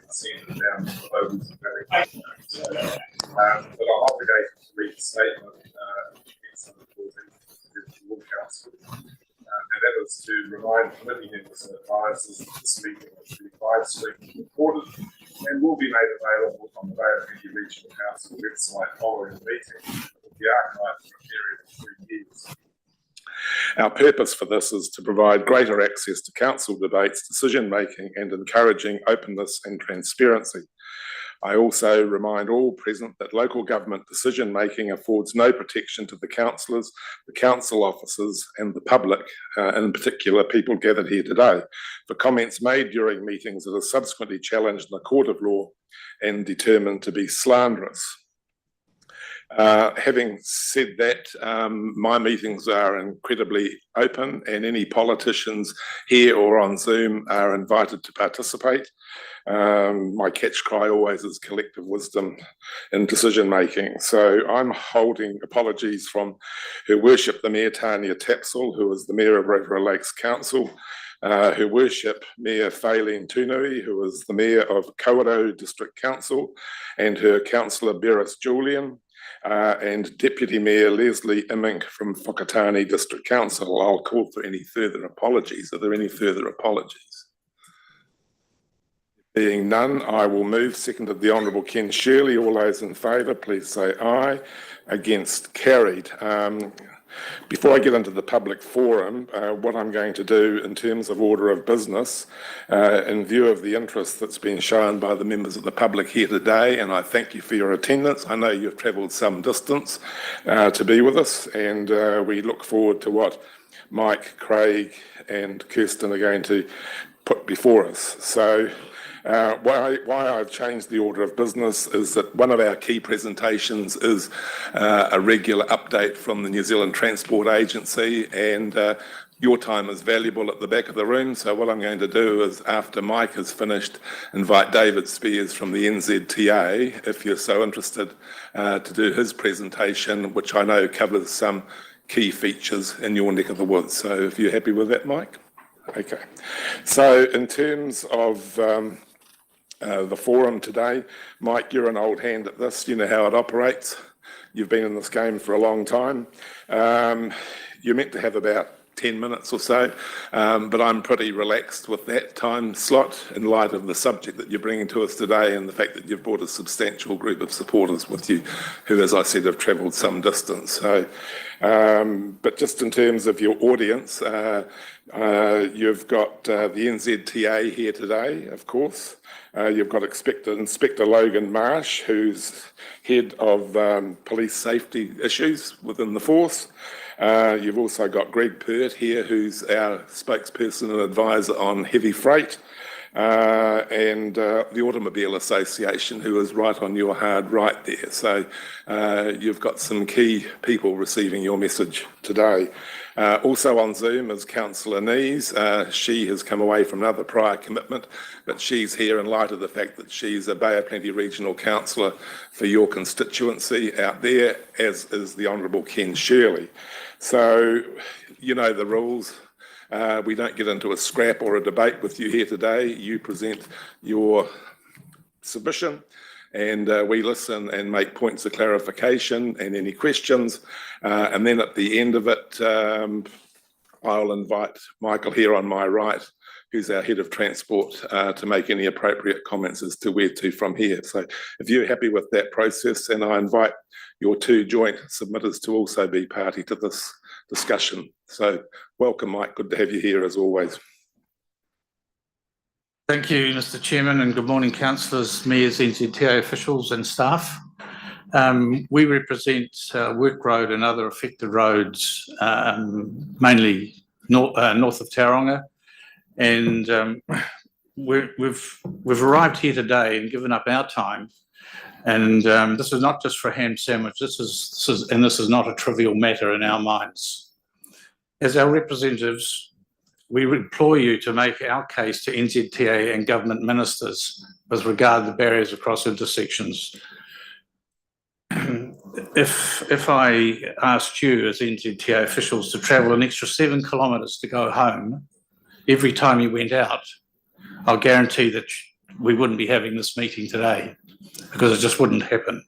consent down the proposals of various but I'm obligated to read the statement against the Lord Council. And that was to remind committee members and advisors that this meeting will be live streamed and recorded and will be made available on the Bay of Plenty Regional Council website following the meeting. It will be archived for a period of 3 years. Our purpose for this is to provide greater access to council debates, decision-making and encouraging openness and transparency. I also remind all present that local government decision-making affords no protection to the councillors, the council officers and the public, and in particular people gathered here today, for comments made during meetings that are subsequently challenged in the court of law and determined to be slanderous. Having said that, my meetings are incredibly open and any politicians here or on Zoom are invited to participate. My catch cry always is collective wisdom in decision making. So I'm holding apologies from Her Worship the Mayor Tania Tapsell, who is the Mayor of Rotorua Lakes Council, Her Worship Mayor Faylene Tunui, who is the Mayor of Kawerau District Council, and her Councillor Beres Julian, and Deputy Mayor Leslie Immink from Whakatane District Council. I'll call for any further apologies. Are there any further apologies? Being none, I will move. Seconded the Honourable Ken Shirley. All those in favour, please say aye. Against, carried. Before I get into the public forum, what I'm going to do in terms of order of business, in view of the interest that's been shown by the members of the public here today, and I thank you for your attendance. I know you've travelled some distance to be with us, and we look forward to what Mike, Craig and Kirsten are going to put before us. So why I've changed the order of business is that one of our key presentations is a regular update from the New Zealand Transport Agency, and your time is valuable at the back of the room. So what I'm going to do is, after Mike has finished, invite David Spears from the NZTA, if you're so interested, to do his presentation, which I know covers some key features in your neck of the woods. So if you're happy with that, Mike? Okay. So in terms of the forum today, Mike, you're an old hand at this. You know how it operates. You've been in this game for a long time. You're meant to have about 10 minutes or so, but I'm pretty relaxed with that time slot in light of the subject that you're bringing to us today and the fact that you've brought a substantial group of supporters with you who, as I said, have travelled some distance. So, but just in terms of your audience, you've got the NZTA here today, of course. You've got Inspector Logan Marsh, who's head of police safety issues within the force. You've also got Greg Pert here, who's our spokesperson and advisor on heavy freight, and the Automobile Association, who is right on your hard right there. So you've got some key people receiving your message today. Also on Zoom is Councillor Nees. She has come away from another prior commitment, but she's here in light of the fact that she's a Bay of Plenty Regional Councillor for your constituency out there, as is the Honourable Ken Shirley. So you know the rules. We don't get into a scrap or a debate with you here today. You present your submission and we listen and make points of clarification and any questions. And then at the end of it, I'll invite Michael here on my right, who's our head of transport, to make any appropriate comments as to where to from here. So if you're happy with that process, and I invite your two joint submitters to also be party to this discussion. So welcome, Mike. Good to have you here as always. Thank you, Mr. Chairman, and good morning, councillors, mayors, NZTA officials and staff. We represent Work Road and other affected roads, mainly north of Tauranga, and we've arrived here today and given up our time. And this is not just for a ham sandwich. This is not a trivial matter in our minds. As our representatives, we implore you to make our case to NZTA and government ministers with regard to barriers across intersections. If I asked you as NZTA officials to travel an extra 7 kilometres to go home every time you went out, I'll guarantee that we wouldn't be having this meeting today, because it just wouldn't happen.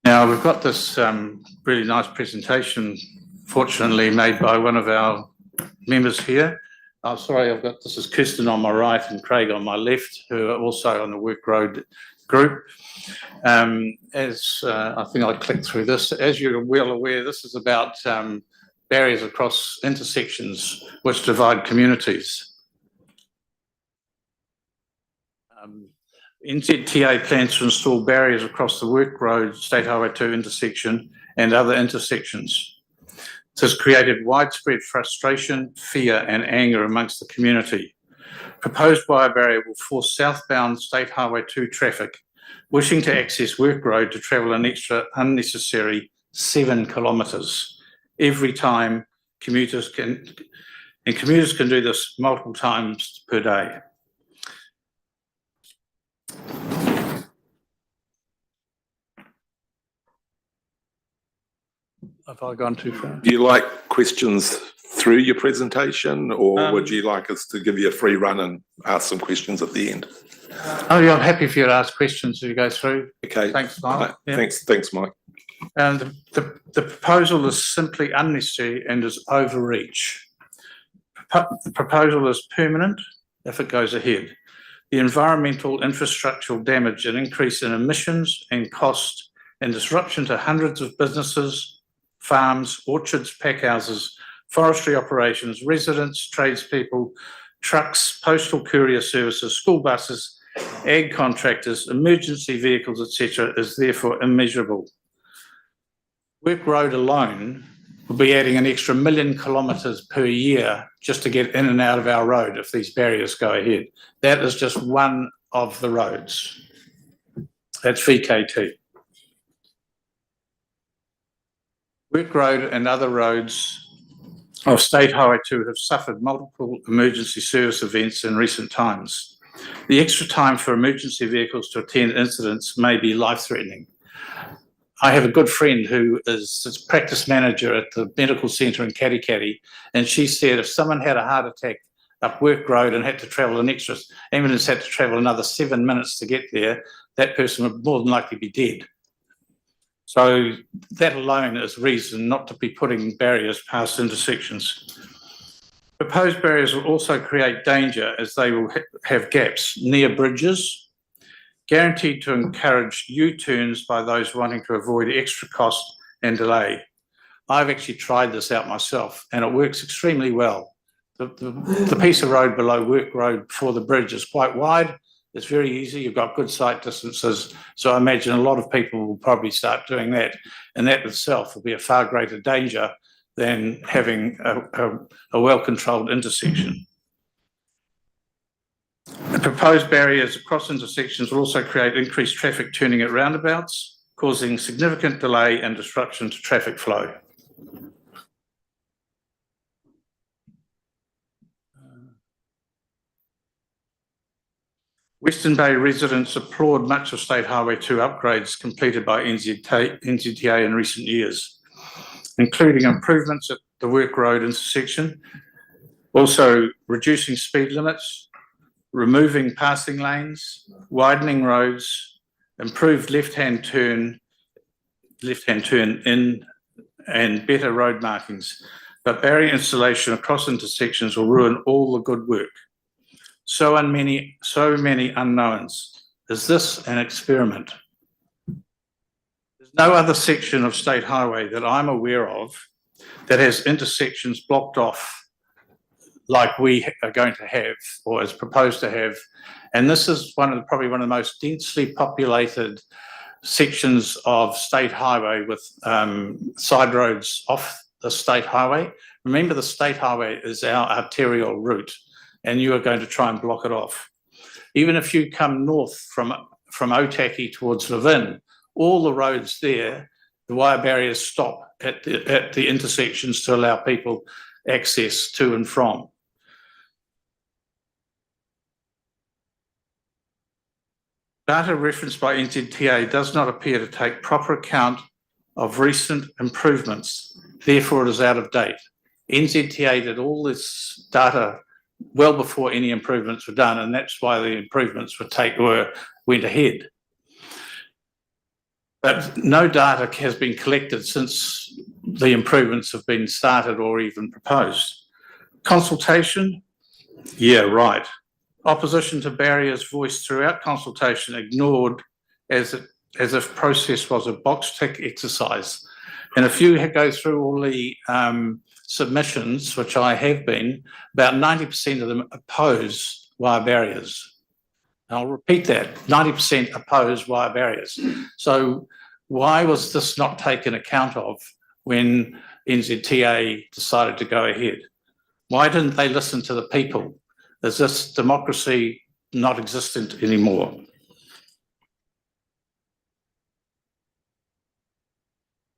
Now, we've got this really nice presentation, fortunately made by one of our members here. Oh, sorry, this is Kirsten on my right and Craig on my left, who are also on the Work Road group. I think I clicked through this. As you're well aware, this is about barriers across intersections which divide communities. NZTA plans to install barriers across the Work Road, State Highway 2 intersection and other intersections. This has created widespread frustration, fear and anger amongst the community. Proposed wire barrier will force southbound State Highway 2 traffic wishing to access Work Road to travel an extra unnecessary 7 kilometres every time commuters can do this multiple times per day. Have I gone too far? Do you like questions through your presentation, or would you like us to give you a free run and ask some questions at the end? Oh, yeah, I'm happy for you to ask questions as you go through. Okay. Thanks, Mike. Yeah. Thanks, Mike. And the proposal is simply unnecessary and is overreach. The proposal is permanent if it goes ahead. The environmental infrastructural damage and increase in emissions and cost and disruption to hundreds of businesses, farms, orchards, packhouses, forestry operations, residents, tradespeople, trucks, postal courier services, school buses, ag contractors, emergency vehicles, etc., is therefore immeasurable. Work Road alone will be adding an extra 1 million kilometres per year just to get in and out of our road if these barriers go ahead. That is just one of the roads. That's VKT. Work Road and other roads of State Highway 2 have suffered multiple emergency service events in recent times. The extra time for emergency vehicles to attend incidents may be life-threatening. I have a good friend who is a practice manager at the medical centre in Katikati, and she said if someone had a heart attack up Work Road and had to travel ambulance had to travel another 7 minutes to get there, that person would more than likely be dead. So that alone is reason not to be putting barriers past intersections. Proposed barriers will also create danger as they will have gaps near bridges, guaranteed to encourage U-turns by those wanting to avoid extra cost and delay. I've actually tried this out myself and it works extremely well. The piece of road below Work Road before the bridge is quite wide. It's very easy. You've got good sight distances. So I imagine a lot of people will probably start doing that. And that itself will be a far greater danger than having a well-controlled intersection. The proposed barriers across intersections will also create increased traffic turning at roundabouts, causing significant delay and disruption to traffic flow. Western Bay residents applaud much of State Highway 2 upgrades completed by NZTA in recent years, including improvements at the Work Road intersection, also reducing speed limits, removing passing lanes, widening roads, improved left-hand turn in, and better road markings. But barrier installation across intersections will ruin all the good work. So many unknowns. Is this an experiment? There's no other section of State Highway that I'm aware of that has intersections blocked off like we are going to have or is proposed to have. And this is probably one of the most densely populated sections of State Highway with side roads off the State Highway. Remember, the State Highway is our arterial route, and you are going to try and block it off. Even if you come north from Otaki towards Levin, all the roads there, the wire barriers stop at the intersections to allow people access to and from. Data referenced by NZTA does not appear to take proper account of recent improvements, therefore it is out of date. NZTA did all this data well before any improvements were done, and that's why the improvements went ahead. But no data has been collected since the improvements have been started or even proposed. Consultation? Yeah, right. Opposition to barriers voiced throughout consultation ignored as if process was a box tick exercise. And if you go through all the submissions, which I have been, about 90% of them oppose wire barriers. I'll repeat that, 90% oppose wire barriers. So why was this not taken account of when NZTA decided to go ahead? Why didn't they listen to the people? Is this democracy not existent anymore?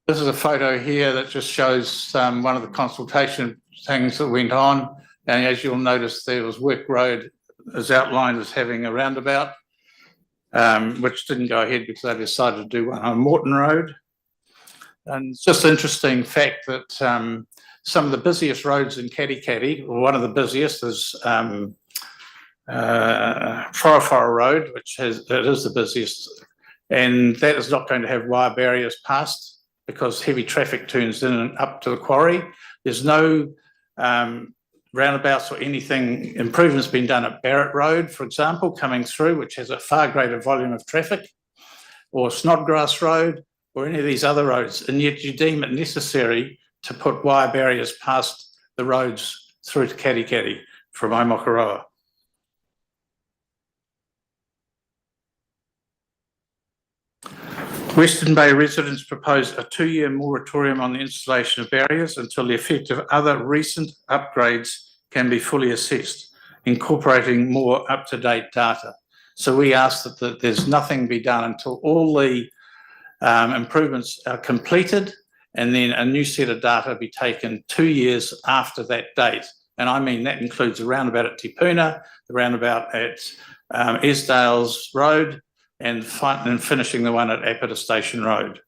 This is a photo here that just shows one of the consultation things that went on. And as you'll notice, there was Work Road is outlined as having a roundabout, which didn't go ahead because they decided to do one on Morton Road. And it's just an interesting fact that some of the busiest roads in Katikati, or one of the busiest, is Wharawhara Road, it is the busiest, and that is not going to have wire barriers past because heavy traffic turns in and up to the quarry. There's no roundabouts or anything, improvements being done at Barrett Road, for example, coming through, which has a far greater volume of traffic, or Snodgrass Road, or any of these other roads, and yet you deem it necessary to put wire barriers past the roads through to Katikati from Aimakaroa. Western Bay residents proposed a 2-year moratorium on the installation of barriers until the effect of other recent upgrades can be fully assessed, incorporating more up-to-date data. So we asked that there's nothing be done until all the improvements are completed, and then a new set of data be taken 2 years after that date. And I mean, that includes the roundabout at Te Puna, the roundabout at Esdales Road, and finishing the one at Apita Station Road.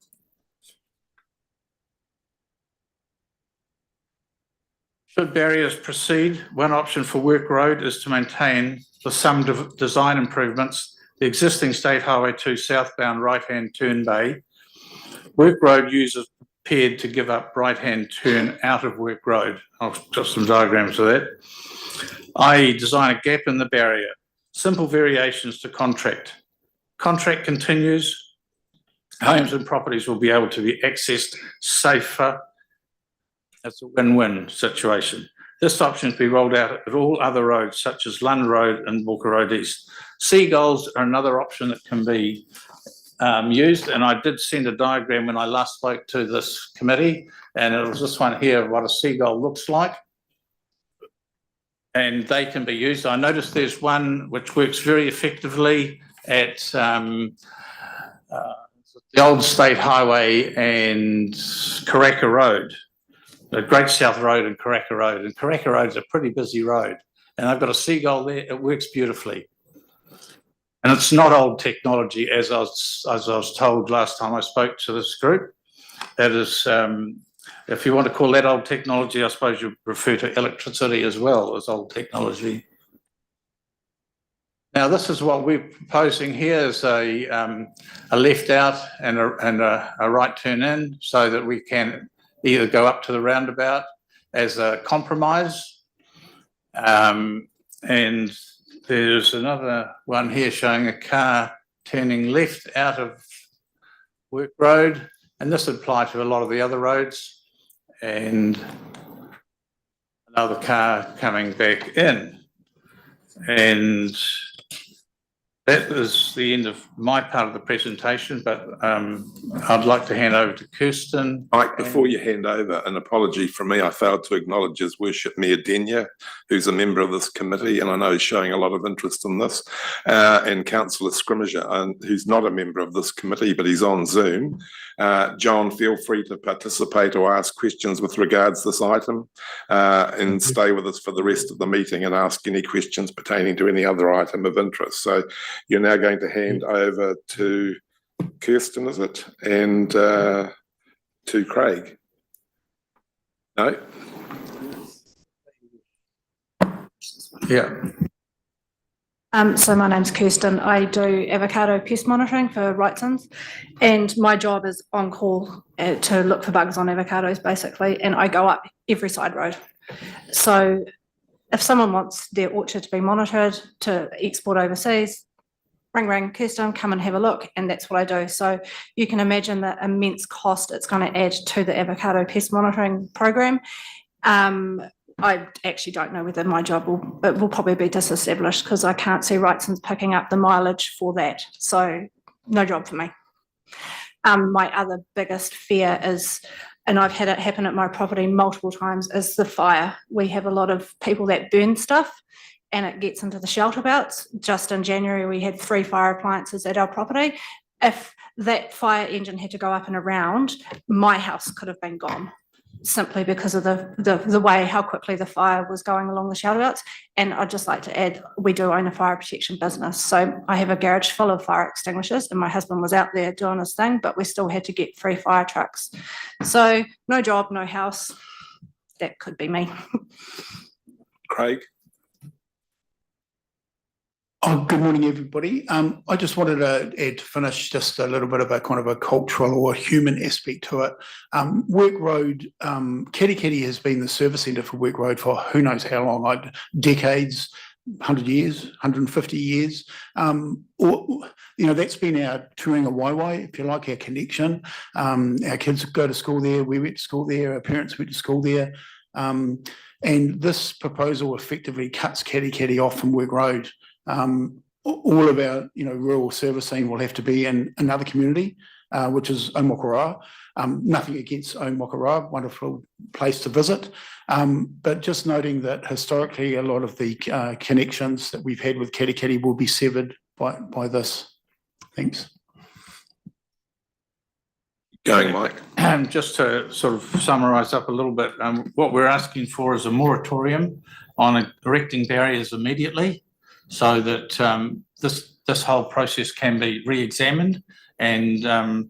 Should barriers proceed, one option for Work Road is to maintain, for some design improvements, the existing State Highway 2 southbound right-hand turn bay. Work Road users prepared to give up right-hand turn out of Work Road. I'll put some diagrams of that. i.e. design a gap in the barrier. Simple variations to contract. Contract continues, homes and properties will be able to be accessed safer. That's a win-win situation. This option to be rolled out at all other roads, such as Lund Road and Walker Road East. Seagulls are another option that can be used, and I did send a diagram when I last spoke to this committee, and it was this one here, what a seagull looks like. And they can be used. I noticed there's one which works very effectively at the old State Highway and Karaka Road, the Great South Road and Karaka Road. And Karaka Road is a pretty busy road. And I've got a seagull there, it works beautifully. And it's not old technology, as I was told last time I spoke to this group. That is, if you want to call that old technology, I suppose you refer to electricity as well as old technology. Now, this is what we're proposing here is a left out and a right turn in, so that we can either go up to the roundabout as a compromise. And there's another one here showing a car turning left out of Work Road, and this would apply to a lot of the other roads, and another car coming back in. And that is the end of my part of the presentation, but I'd like to hand over to Kirsten. Mike, before you hand over, an apology from me. I failed to acknowledge His Worship Mayor Denya, who's a member of this committee, and I know he's showing a lot of interest in this, and Councillor Scrimmager, who's not a member of this committee, but he's on Zoom. John, feel free to participate or ask questions with regards to this item, and stay with us for the rest of the meeting and ask any questions pertaining to any other item of interest. So you're now going to hand over to Kirsten, is it? And to Craig. No? Yeah. So my name's Kirsten. I do avocado pest monitoring for Wrightsons, and my job is on call to look for bugs on avocados, basically, and I go up every side road. So if someone wants their orchard to be monitored to export overseas, ring, Kirsten, come and have a look, and that's what I do. So you can imagine the immense cost it's going to add to the avocado pest monitoring program. I actually don't know whether my job will probably be disestablished because I can't see Wrightsons picking up the mileage for that. So no job for me. My other biggest fear is, and I've had it happen at my property multiple times, is the fire. We have a lot of people that burn stuff and it gets into the shelter belts. Just in January, we had 3 fire appliances at our property. If that fire engine had to go up and around, my house could have been gone, simply because of the way how quickly the fire was going along the shelter belts. And I'd just like to add, we do own a fire protection business. So I have a garage full of fire extinguishers and my husband was out there doing his thing, but we still had to get 3 fire trucks. So no job, no house. That could be me. Craig? Oh, good morning, everybody. I just wanted to add to finish just a little bit of a kind of a cultural or human aspect to it. Work Road, Katikati has been the service centre for Work Road for who knows how long, decades, 100 years, 150 years. That's been our touring a waiwai, if you like, our connection. Our kids go to school there, we went to school there, our parents went to school there. And this proposal effectively cuts Katikati off from Work Road. All of our, rural servicing will have to be in another community, which is Omokara. Nothing against Omokara, wonderful place to visit. But just noting that historically, a lot of the connections that we've had with Katikati will be severed by this. Thanks. Going, Mike. Just to sort of summarise up a little bit, what we're asking for is a moratorium on erecting barriers immediately, so that this whole process can be re-examined and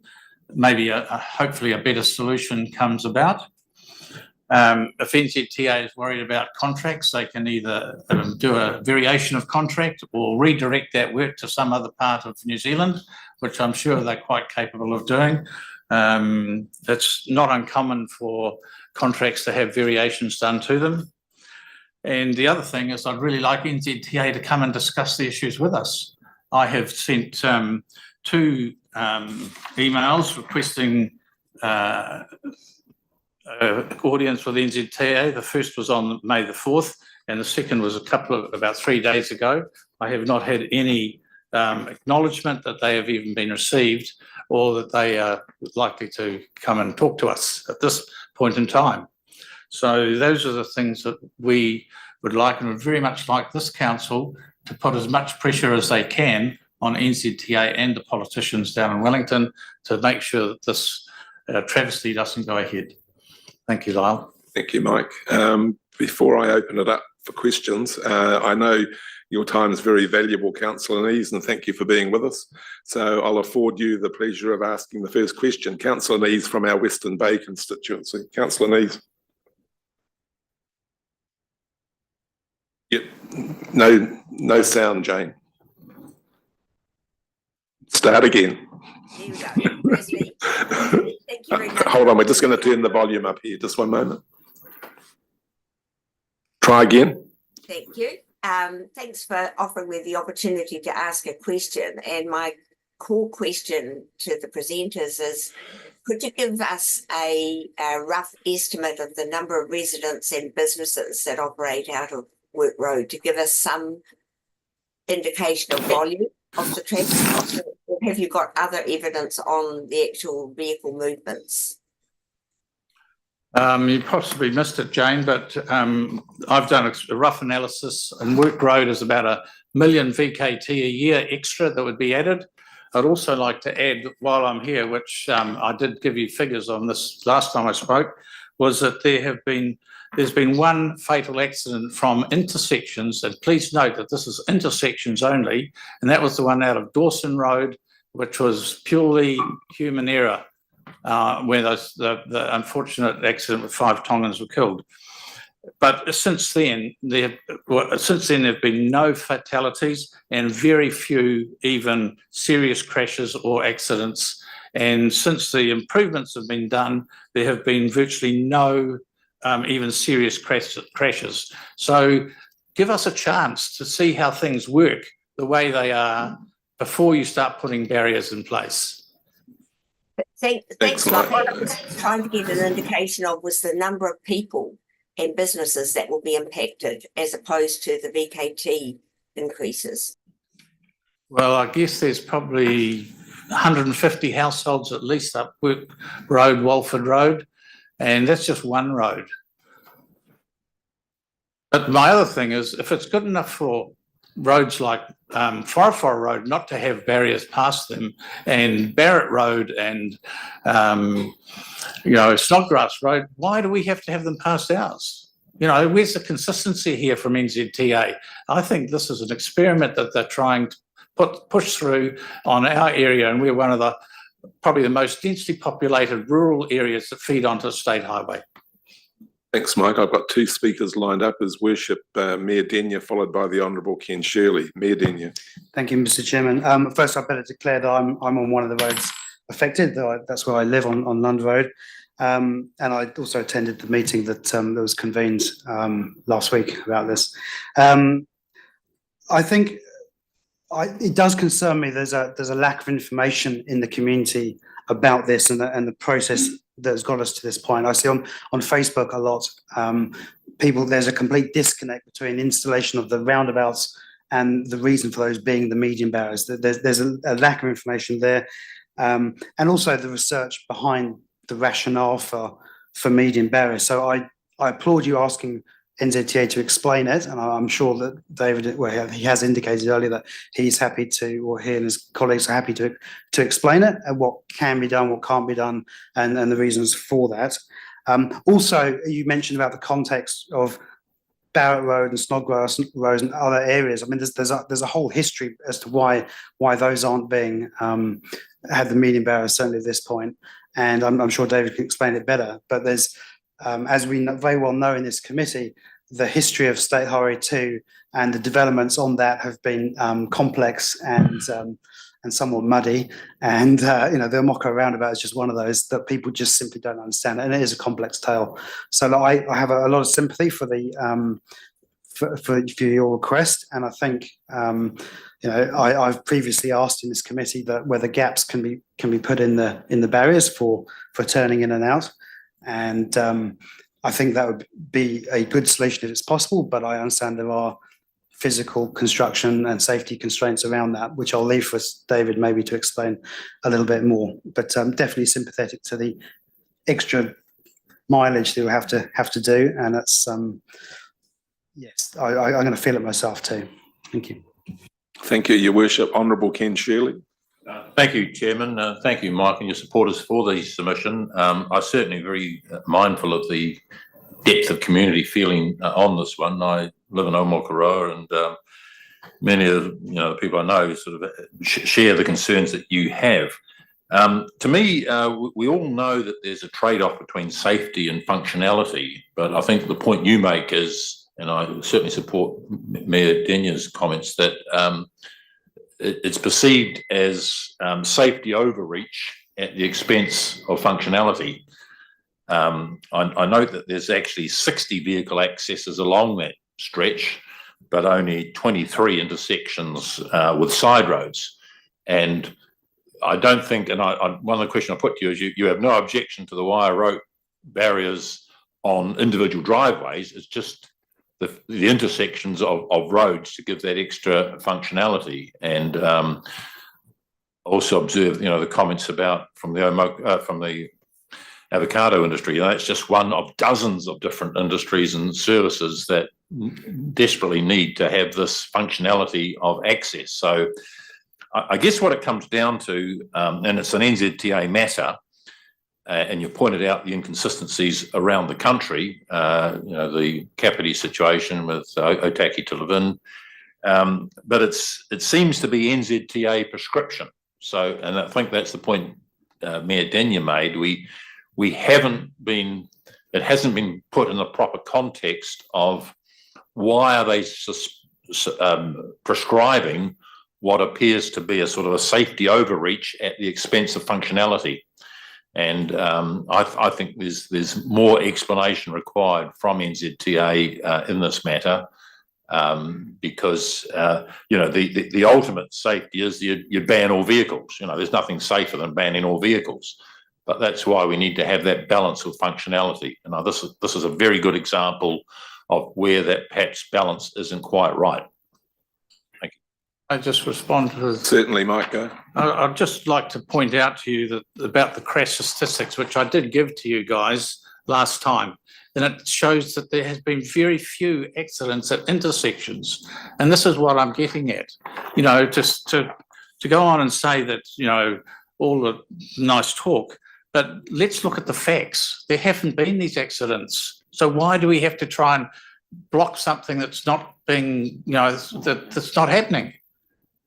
maybe hopefully a better solution comes about. If NZTA is worried about contracts, they can either do a variation of contract or redirect that work to some other part of New Zealand, which I'm sure they're quite capable of doing. It's not uncommon for contracts to have variations done to them. And the other thing is I'd really like NZTA to come and discuss the issues with us. I have sent 2 emails requesting audience with NZTA. The first was on May the 4th, and the second was about 3 days ago. I have not had any acknowledgement that they have even been received or that they are likely to come and talk to us at this point in time. So those are the things that we would like, and would very much like this council to put as much pressure as they can on NZTA and the politicians down in Wellington to make sure that this travesty doesn't go ahead. Thank you, Lyle. Thank you, Mike. Before I open it up for questions, I know your time is very valuable, Councillor Nees, and thank you for being with us. So I'll afford you the pleasure of asking the first question. Councillor Nees from our Western Bay constituency. Councillor Nees. Yep. No sound, Jane. Start again. There we go. Thank you very much. Hold on, we're just going to turn the volume up here. Just one moment. Try again. Thank you. Thanks for offering me the opportunity to ask a question. And my core question to the presenters is, could you give us a rough estimate of the number of residents and businesses that operate out of Work Road to give us some indication of volume of the traffic? Or have you got other evidence on the actual vehicle movements? You possibly missed it, Jane, but I've done a rough analysis, and Work Road is about 1 million VKT a year extra that would be added. I'd also like to add, while I'm here, which I did give you figures on this last time I spoke, was that there's been 1 fatal accident from intersections, and please note that this is intersections only, and that was the one out of Dawson Road, which was purely human error, where the unfortunate accident with 5 Tongans were killed. But since then, there have been no fatalities and very few even serious crashes or accidents. And since the improvements have been done, there have been virtually no even serious crashes. So give us a chance to see how things work the way they are before you start putting barriers in place. Thanks, Mark. What I was trying to get an indication of was the number of people and businesses that will be impacted as opposed to the VKT increases. Well, I guess there's probably 150 households at least up Work Road, Walford Road, and that's just one road. But my other thing is, if it's good enough for roads like Wharewhara Road not to have barriers past them, and Barrett Road and Snodgrass Road, why do we have to have them past ours? Where's the consistency here from NZTA? I think this is an experiment that they're trying to push through on our area, and we're one of the probably the most densely populated rural areas that feed onto the state highway. Thanks, Mike. I've got two speakers lined up as Worship Mayor Denyer, followed by the Honourable Ken Shirley. Mayor Denyer. Thank you, Mr. Chairman. First, I better declare that I'm on one of the roads affected. That's where I live, on Lund Road. And I also attended the meeting that was convened last week about this. I think it does concern me. There's a lack of information in the community about this and the process that's got us to this point. I see on Facebook a lot there's a complete disconnect between installation of the roundabouts and the reason for those being the median barriers. There's a lack of information there, and also the research behind the rationale for median barriers. So I applaud you asking NZTA to explain it, and I'm sure that David, he has indicated earlier that he's happy to, or he and his colleagues are happy to explain it and what can be done, what can't be done, and the reasons for that. Also, you mentioned about the context of Barrett Road and Snodgrass Road and other areas. I mean, there's a whole history as to why those aren't being had the median barriers, certainly at this point, and I'm sure David can explain it better. But there's as we very well know in this committee, the history of State Highway 2 and the developments on that have been complex and somewhat muddy. And the Moko roundabout is just one of those that people just simply don't understand, and it is a complex tale. So I have a lot of sympathy for the for your request, and I think I've previously asked in this committee that whether gaps can be put in the barriers for turning in and out. And I think that would be a good solution if it's possible, but I understand there are physical construction and safety constraints around that, which I'll leave for David maybe to explain a little bit more. But I'm definitely sympathetic to the extra mileage that we'll have to do, and that's yes, I'm going to feel it myself too. Thank you. Thank you, Your Worship. Honourable Ken Shirley. Thank you, Chairman. Thank you, Mike, and your supporters for the submission. I'm certainly very mindful of the depth of community feeling on this one. I live in Aomakaroa, and many of the people I know sort of share the concerns that you have. To me, we all know that there's a trade-off between safety and functionality, but I think the point you make is, and I certainly support Mayor Denyer's comments, that it's perceived as safety overreach at the expense of functionality. I note that there's actually 60 vehicle accesses along that stretch, but only 23 intersections with side roads. And I don't think, and one of the questions I put to you is you have no objection to the wire rope barriers on individual driveways. It's just the intersections of roads to give that extra functionality. And also observe, the comments about from the avocado industry. It's just one of dozens of different industries and services that desperately need to have this functionality of access. So I guess what it comes down to, and it's an NZTA matter, and you pointed out the inconsistencies around the country, the Kapiti situation with Otaki to Levin, but it seems to be NZTA prescription. So, and I think that's the point Mayor Denyer made. We haven't been it hasn't been put in the proper context of why are they prescribing what appears to be a sort of a safety overreach at the expense of functionality. And I think there's more explanation required from NZTA in this matter, because the ultimate safety is you ban all vehicles. There's nothing safer than banning all vehicles, but that's why we need to have that balance of functionality. This is a very good example of where that perhaps balance isn't quite right. I just respond to Certainly, Mike, go. I'd just like to point out to you that about the crash statistics, which I did give to you guys last time, and it shows that there has been very few accidents at intersections, and this is what I'm getting at. Just to go on and say that all the nice talk, but let's look at the facts. There haven't been these accidents, so why do we have to try and block something that's not being, that's not happening?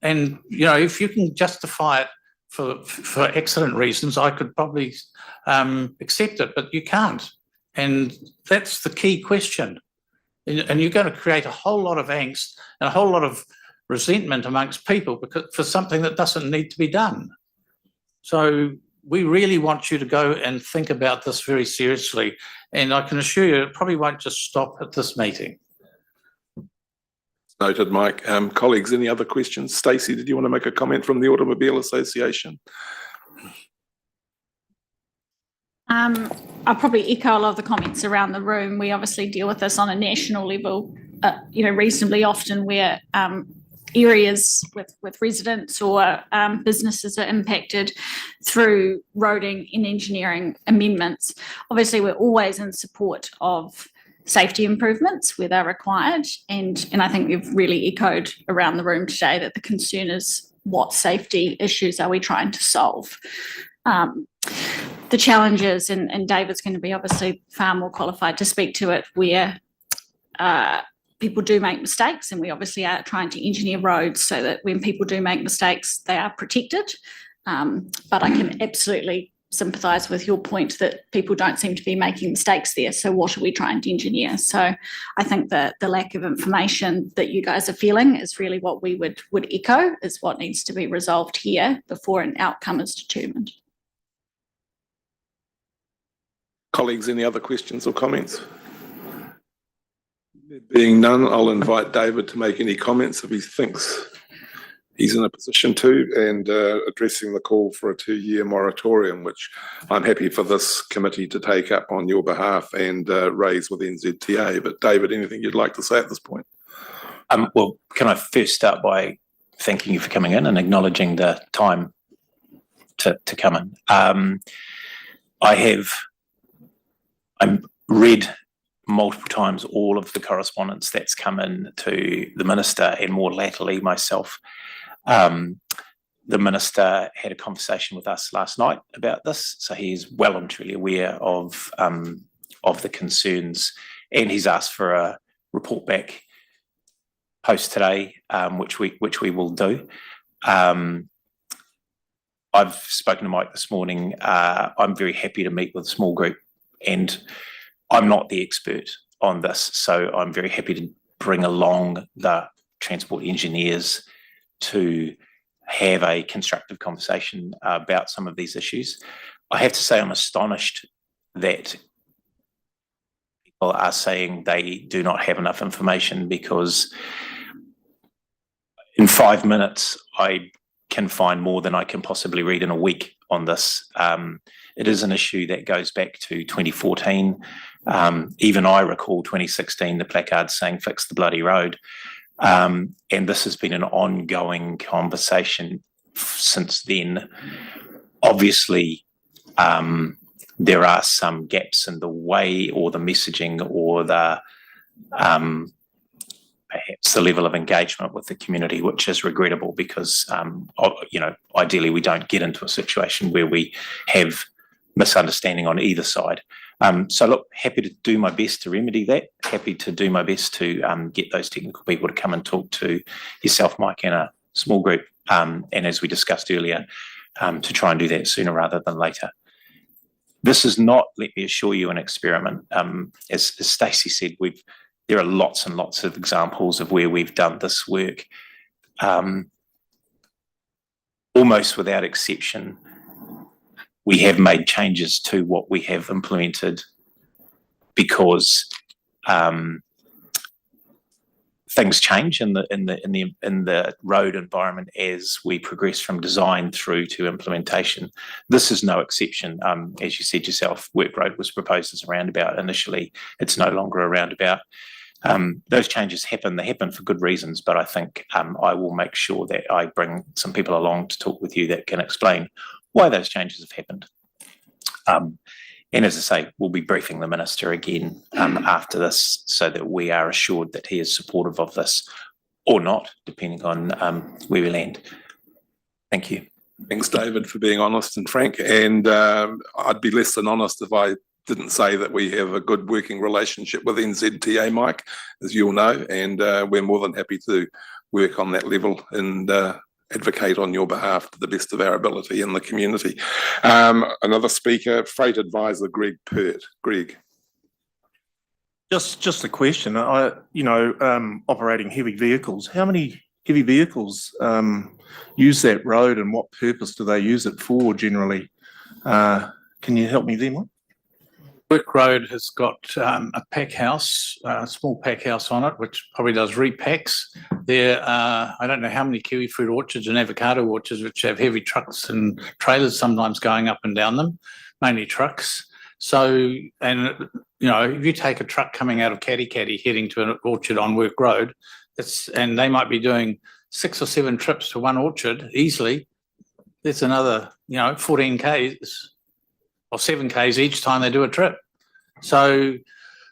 And, if you can justify it for accident reasons, I could probably accept it, but you can't. And that's the key question. And you're going to create a whole lot of angst and a whole lot of resentment amongst people for something that doesn't need to be done. So we really want you to go and think about this very seriously. And I can assure you, it probably won't just stop at this meeting. Noted, Mike. Colleagues, any other questions? Stacey, did you want to make a comment from the Automobile Association? I'll probably echo a lot of the comments around the room. We obviously deal with this on a national level, reasonably often, where areas with residents or businesses are impacted through roading and engineering amendments. Obviously, we're always in support of safety improvements where they're required, and I think we've really echoed around the room today that the concern is what safety issues are we trying to solve. The challenges, and David's going to be obviously far more qualified to speak to it, where people do make mistakes, and we obviously are trying to engineer roads so that when people do make mistakes, they are protected. But I can absolutely sympathise with your point that people don't seem to be making mistakes there. So what are we trying to engineer? So I think that the lack of information that you guys are feeling is really what we would echo is what needs to be resolved here before an outcome is determined. Colleagues, any other questions or comments? There being none, I'll invite David to make any comments if he thinks he's in a position to, and addressing the call for a 2-year moratorium, which I'm happy for this committee to take up on your behalf and raise with NZTA. But David, anything you'd like to say at this point? Well, can I first start by thanking you for coming in and acknowledging the time to come in. I've read multiple times all of the correspondence that's come in to the Minister, and more latterly myself. The Minister had a conversation with us last night about this, so he's well and truly aware of the concerns, and he's asked for a report back post today, which we will do. I've spoken to Mike this morning. I'm very happy to meet with a small group, and I'm not the expert on this, so I'm very happy to bring along the transport engineers to have a constructive conversation about some of these issues. I have to say I'm astonished that people are saying they do not have enough information, because in 5 minutes I can find more than I can possibly read in a week on this. It is an issue that goes back to 2014. Even I recall 2016, the placard saying "fix the bloody road." And this has been an ongoing conversation since then. Obviously, there are some gaps in the way, or the messaging, or the perhaps the level of engagement with the community, which is regrettable, because ideally we don't get into a situation where we have misunderstanding on either side. So look, happy to do my best to remedy that, happy to do my best to get those technical people to come and talk to yourself, Mike, and a small group, and as we discussed earlier, to try and do that sooner rather than later. This is not, let me assure you, an experiment. As Stacey said, there are lots and lots of examples of where we've done this work. Almost without exception, we have made changes to what we have implemented because things change in the road environment as we progress from design through to implementation. This is no exception. As you said yourself, Work Road was proposed as a roundabout initially. It's no longer a roundabout. Those changes happen. They happen for good reasons, but I think I will make sure that I bring some people along to talk with you that can explain why those changes have happened. And as I say, we'll be briefing the Minister again after this so that we are assured that he is supportive of this or not, depending on where we land. Thank you. Thanks, David, for being honest and frank. And I'd be less than honest if I didn't say that we have a good working relationship with NZTA, Mike, as you all know, and we're more than happy to work on that level and advocate on your behalf to the best of our ability in the community. Another speaker, Freight Advisor Greg Pert. Greg. Just a question. Operating heavy vehicles, how many heavy vehicles use that road and what purpose do they use it for generally? Can you help me there, Mike? Work Road has got a pack house, a small pack house on it, which probably does repacks. There are, I don't know how many kiwi fruit orchards and avocado orchards which have heavy trucks and trailers sometimes going up and down them, mainly trucks. So, and if you take a truck coming out of Katikati heading to an orchard on Work Road, and they might be doing 6 or 7 trips to one orchard easily, that's another, 14 Ks. Or 7 Ks each time they do a trip. So,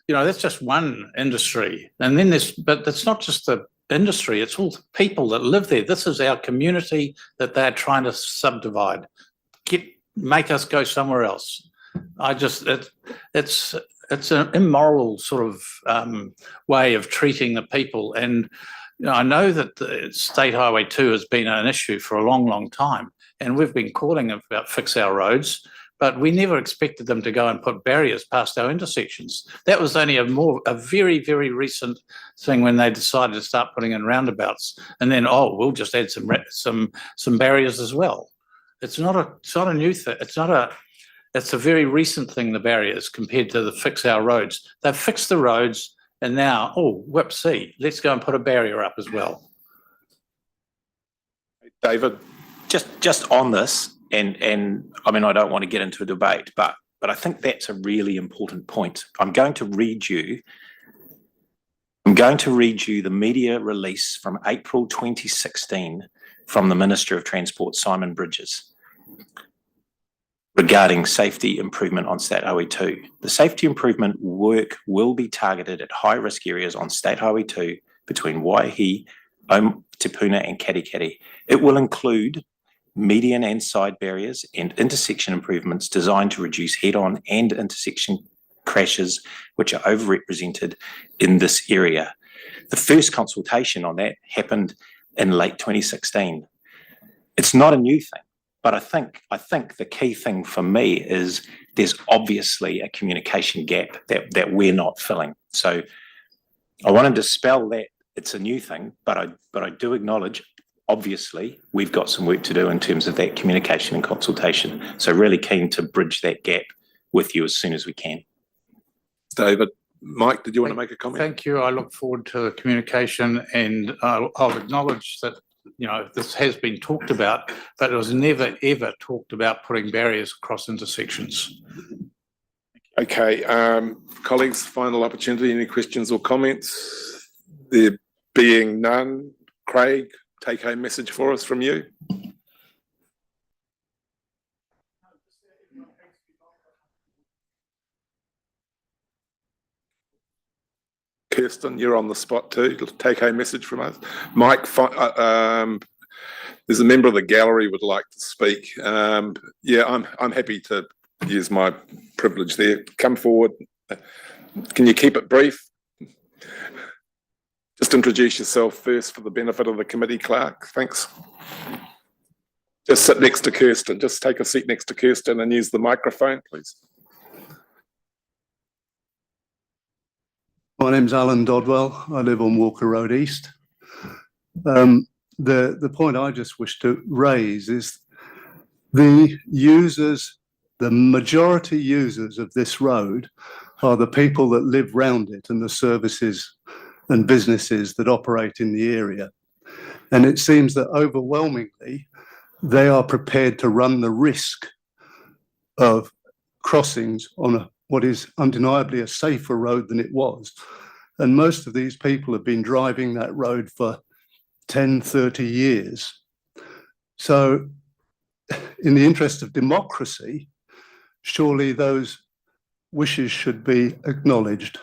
that's just one industry. And then but that's not just the industry, it's all the people that live there. This is our community that they're trying to subdivide, make us go somewhere else. It's an immoral sort of way of treating the people. And I know that the State Highway 2 has been an issue for a long, long time. And we've been calling about Fix Our Roads, but we never expected them to go and put barriers past our intersections. That was only a very, very recent thing when they decided to start putting in roundabouts, and then we'll just add some barriers as well. It's not a new thing. It's a very recent thing, the barriers, compared to the Fix Our Roads. They've fixed the roads, and now whoopsie, let's go and put a barrier up as well. David. Just on this. And I mean, I don't want to get into a debate, but I think that's a really important point. I'm going to read you the media release from April 2016 from the Minister of Transport, Simon Bridges, regarding safety improvement on State Highway 2. The safety improvement work will be targeted at high-risk areas on State Highway 2 between Waihi, Te Puna and Katikati. It will include median and side barriers and intersection improvements designed to reduce head-on and intersection crashes which are overrepresented in this area. The first consultation on that happened in late 2016. It's not a new thing, but I think the key thing for me is there's obviously a communication gap that we're not filling. So I want to dispel that it's a new thing, but I do acknowledge obviously we've got some work to do in terms of that communication and consultation. So really keen to bridge that gap with you as soon as we can. David. Mike, did you want to make a comment? Thank you. I look forward to the communication, and I'll acknowledge that this has been talked about, but it was never ever talked about putting barriers across intersections. Okay, colleagues, final opportunity. Any questions or comments? There being none, Craig, take home message for us from you. Kirsten, you're on the spot too. Take home message from us. Mike, there's a member of the gallery would like to speak. Yeah, I'm happy to use my privilege there. Come forward. Can you keep it brief? Just introduce yourself first for the benefit of the committee clerk. Thanks. Just sit next to Kirsten. Just take a seat next to Kirsten and use the microphone, please. My name's Alan Dodwell. I live on Walker Road East. The point I just wish to raise is the users, the majority users of this road are the people that live round it and the services and businesses that operate in the area. And it seems that overwhelmingly, they are prepared to run the risk of crossings on what is undeniably a safer road than it was. And most of these people have been driving that road for 10, 30 years. So in the interest of democracy, surely those wishes should be acknowledged.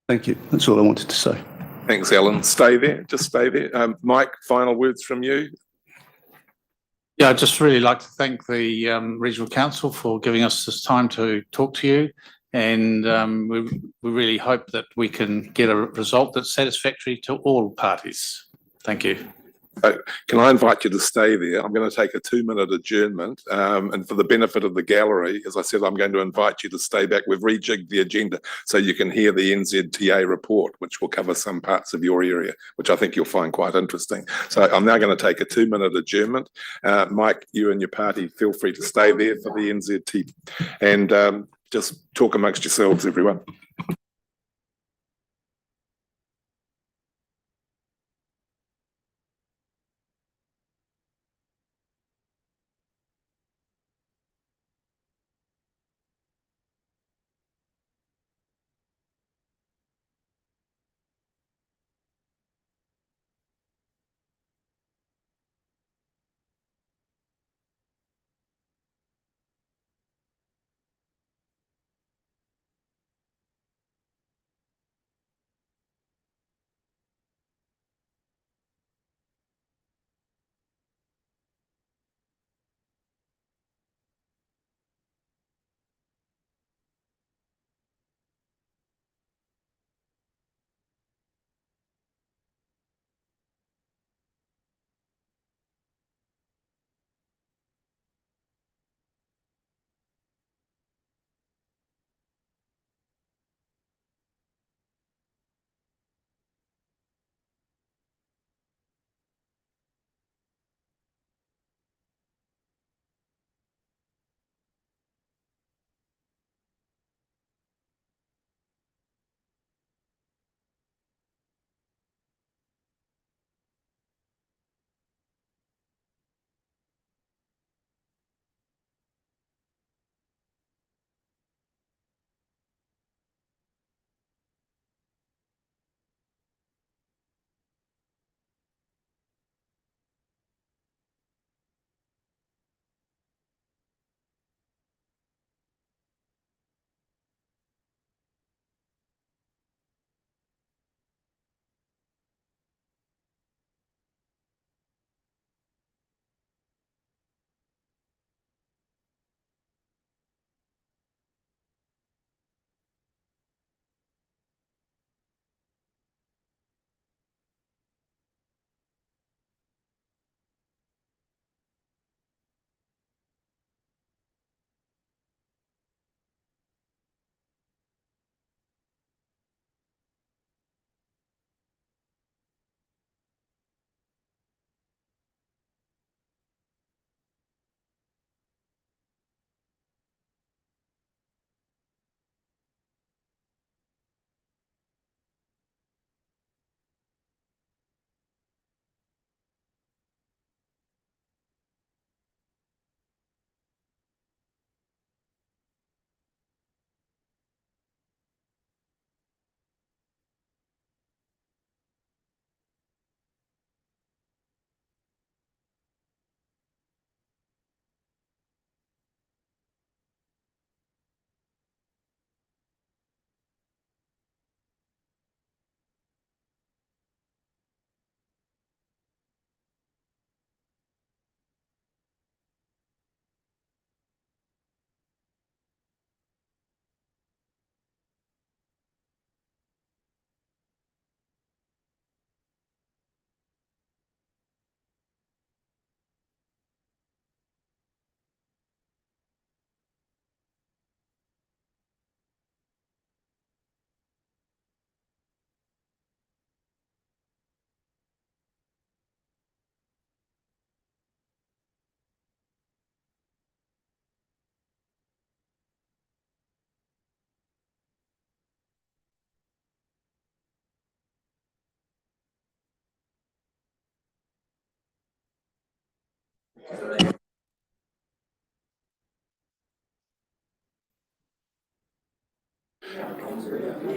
Thank you. That's all I wanted to say. Thanks, Alan. Stay there, just stay there. Mike, final words from you? Yeah, I'd just really like to thank the Regional Council for giving us this time to talk to you. And we really hope that we can get a result that's satisfactory to all parties. Thank you. Can I invite you to stay there? I'm going to take a 2-minute adjournment. And for the benefit of the gallery, as I said, I'm going to invite you to stay back. We've rejigged the agenda so you can hear the NZTA report, which will cover some parts of your area, which I think you'll find quite interesting. So I'm now going to take a 2-minute adjournment. Mike, you and your party, feel free to stay there for the NZT. And just talk amongst yourselves, everyone.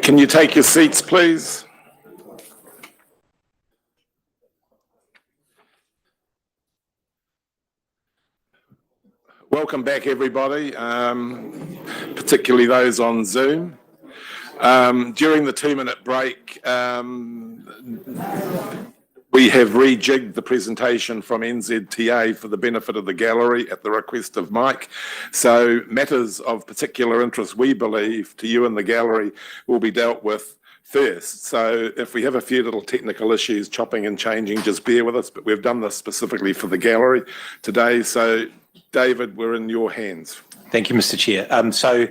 Can you take your seats, please? Welcome back, everybody, particularly those on Zoom. During the 2-minute break, we have rejigged the presentation from NZTA for the benefit of the gallery at the request of Mike. So matters of particular interest, we believe, to you in the gallery will be dealt with first. So if we have a few little technical issues, chopping and changing, just bear with us, but we've done this specifically for the gallery today. So David, we're in your hands. Thank you, Mr. Chair. So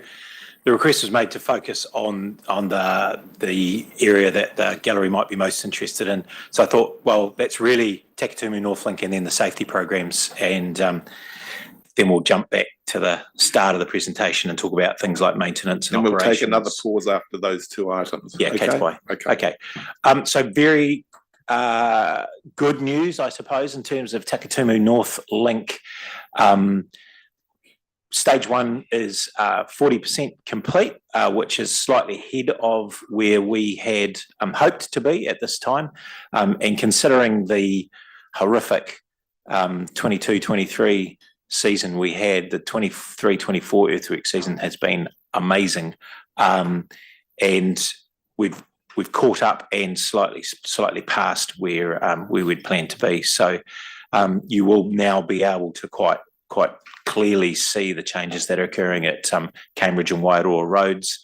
the request was made to focus on the area that the gallery might be most interested in. So I thought, well, that's really Takitumu Northlink and then the safety programs, and then we'll jump back to the start of the presentation and talk about things like maintenance and we'll operations. take another pause after those two items. Yeah, okay? Kate's Boy. Okay. So very good news, I suppose, in terms of Takitumu Northlink. Stage 1 is 40% complete, which is slightly ahead of where we had hoped to be at this time. And considering the horrific 22-23 season we had, the 23-24 earthwork season has been amazing. And we've caught up and slightly past where we would plan to be. So you will now be able to quite clearly see the changes that are occurring at Cambridge and Wairoa roads.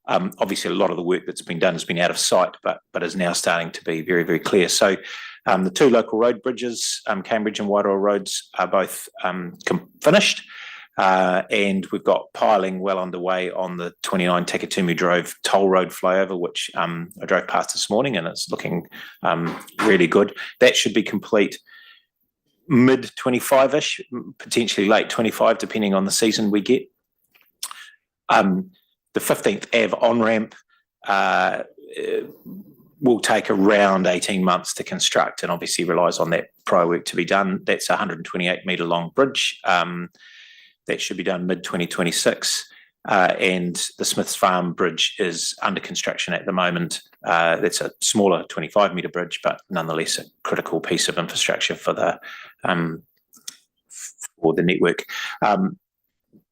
Obviously, a lot of the work that's been done has been out of sight, but is now starting to be very, very clear. So the two local road bridges, Cambridge and Wairoa roads, are both finished. And we've got piling well underway on the 29 Takitumu Drove toll road flyover, which I drove past this morning, and it's looking really good. That should be complete mid-25-ish, potentially late 25, depending on the season we get. The 15th Ave on-ramp will take around 18 months to construct, and obviously relies on that prior work to be done. That's a 128-metre long bridge. That should be done mid-2026. And the Smiths Farm Bridge is under construction at the moment. That's a smaller 25-metre bridge, but nonetheless a critical piece of infrastructure for the network.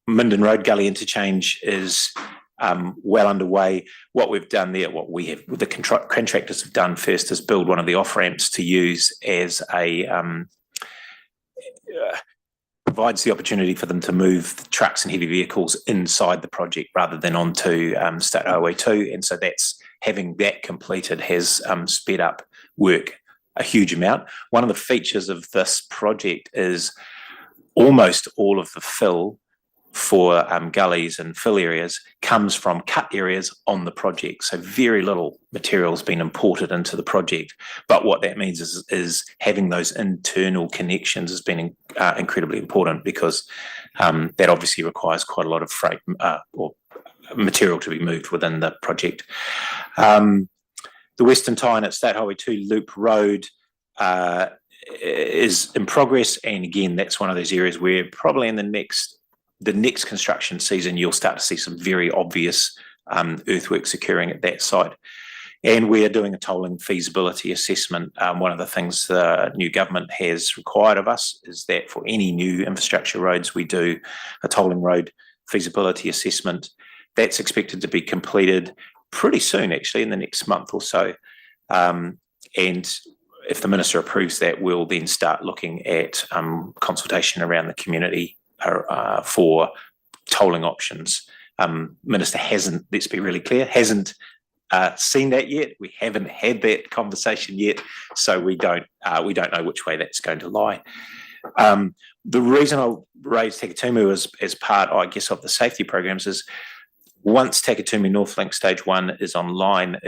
Minden Road Gully Interchange is well underway. What we've done there, the contractors have done first, is build one of the off-ramps to use as a provides the opportunity for them to move the trucks and heavy vehicles inside the project rather than onto State Highway 2. And so having that completed has sped up work a huge amount. One of the features of this project is almost all of the fill for gullies and fill areas comes from cut areas on the project. So very little material has been imported into the project. But what that means is having those internal connections has been incredibly important, because that obviously requires quite a lot of freight or material to be moved within the project. The Western Tyne at State Highway 2 Loop Road is in progress. And again, that's one of those areas where probably in the next construction season, you'll start to see some very obvious earthworks occurring at that site. And we are doing a tolling feasibility assessment. One of the things the new government has required of us is that for any new infrastructure roads, we do a tolling road feasibility assessment. That's expected to be completed pretty soon, actually, in the next month or so. And if the Minister approves that, we'll then start looking at consultation around the community for tolling options. Minister hasn't, let's be really clear, hasn't seen that yet. We haven't had that conversation yet, so we don't know which way that's going to lie. The reason I raised Takitumu as part, I guess, of the safety programs is once Takitumu Northlink Stage 1 is online,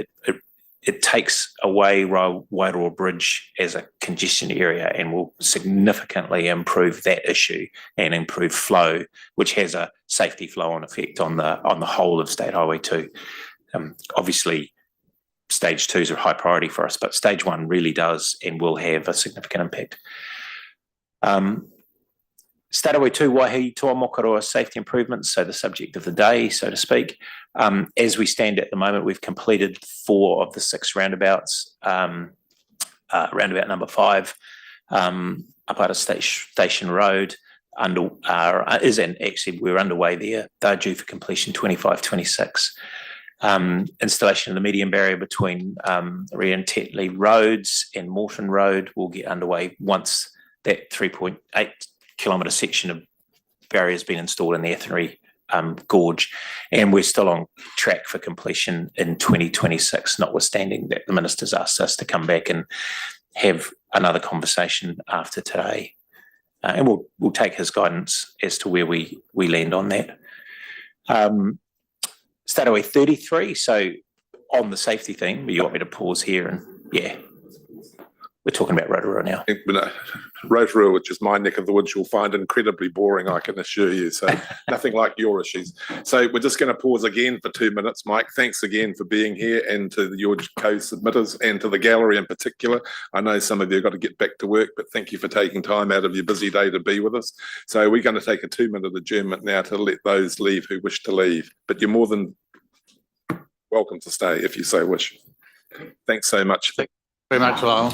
it takes away Wairoa Bridge as a congestion area and will significantly improve that issue and improve flow, which has a safety flow-on effect on the whole of State Highway 2. Obviously, Stage 2 is a high priority for us, but Stage 1 really does and will have a significant impact. Starawe 2 Waihi Toa Mokoroa safety improvements, so the subject of the day, so to speak. As we stand at the moment, we've completed 4 of the 6 roundabouts. Roundabout number 5, up out of Station Road, actually we're underway there. They're due for completion 25-26. Installation of the median barrier between Ria and Tetley Roads and Morton Road will get underway once that 3.8 kilometre section of barrier has been installed in the Athenry Gorge, and we're still on track for completion in 2026, notwithstanding that the Minister's asked us to come back and have another conversation after today. And we'll take his guidance as to where we land on that. Starawe 33, so on the safety thing, you want me to pause here and we're talking about Rotorua now. Rotorua, which is my neck of the woods, you'll find incredibly boring, I can assure you. So nothing like your issues. So we're just going to pause again for 2 minutes. Mike, thanks again for being here, and to your co-submitters and to the gallery in particular. I know some of you have got to get back to work, but thank you for taking time out of your busy day to be with us. So we're going to take a 2-minute adjournment now to let those leave who wish to leave. But you're more than welcome to stay if you so wish. Thanks so much. Very much, Lyle.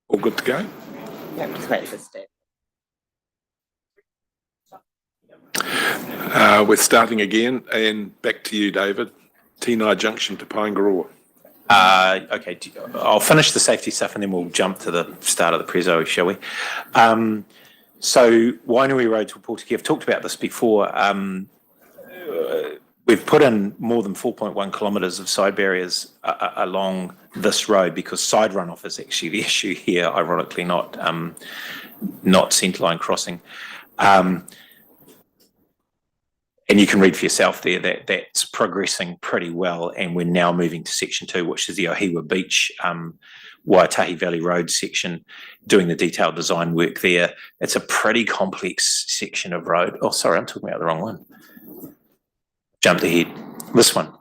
All good to go? Yeah, just wait for Steve. We're starting again, and back to you, David. Tenai Junction to Paengaroa. Okay, I'll finish the safety stuff and then we'll jump to the start of the preso, shall we? So Wainui Road to Portuguese, I've talked about this before. We've put in more than 4.1 kilometres of side barriers along this road because side runoff is actually the issue here, ironically, not centreline crossing. And you can read for yourself there that that's progressing pretty well, and we're now moving to section 2, which is the Ohiwa Beach, Waitahi Valley Road section, doing the detailed design work there. It's a pretty complex section of road. Oh, sorry, I'm talking about the wrong one. Jumped ahead. This one.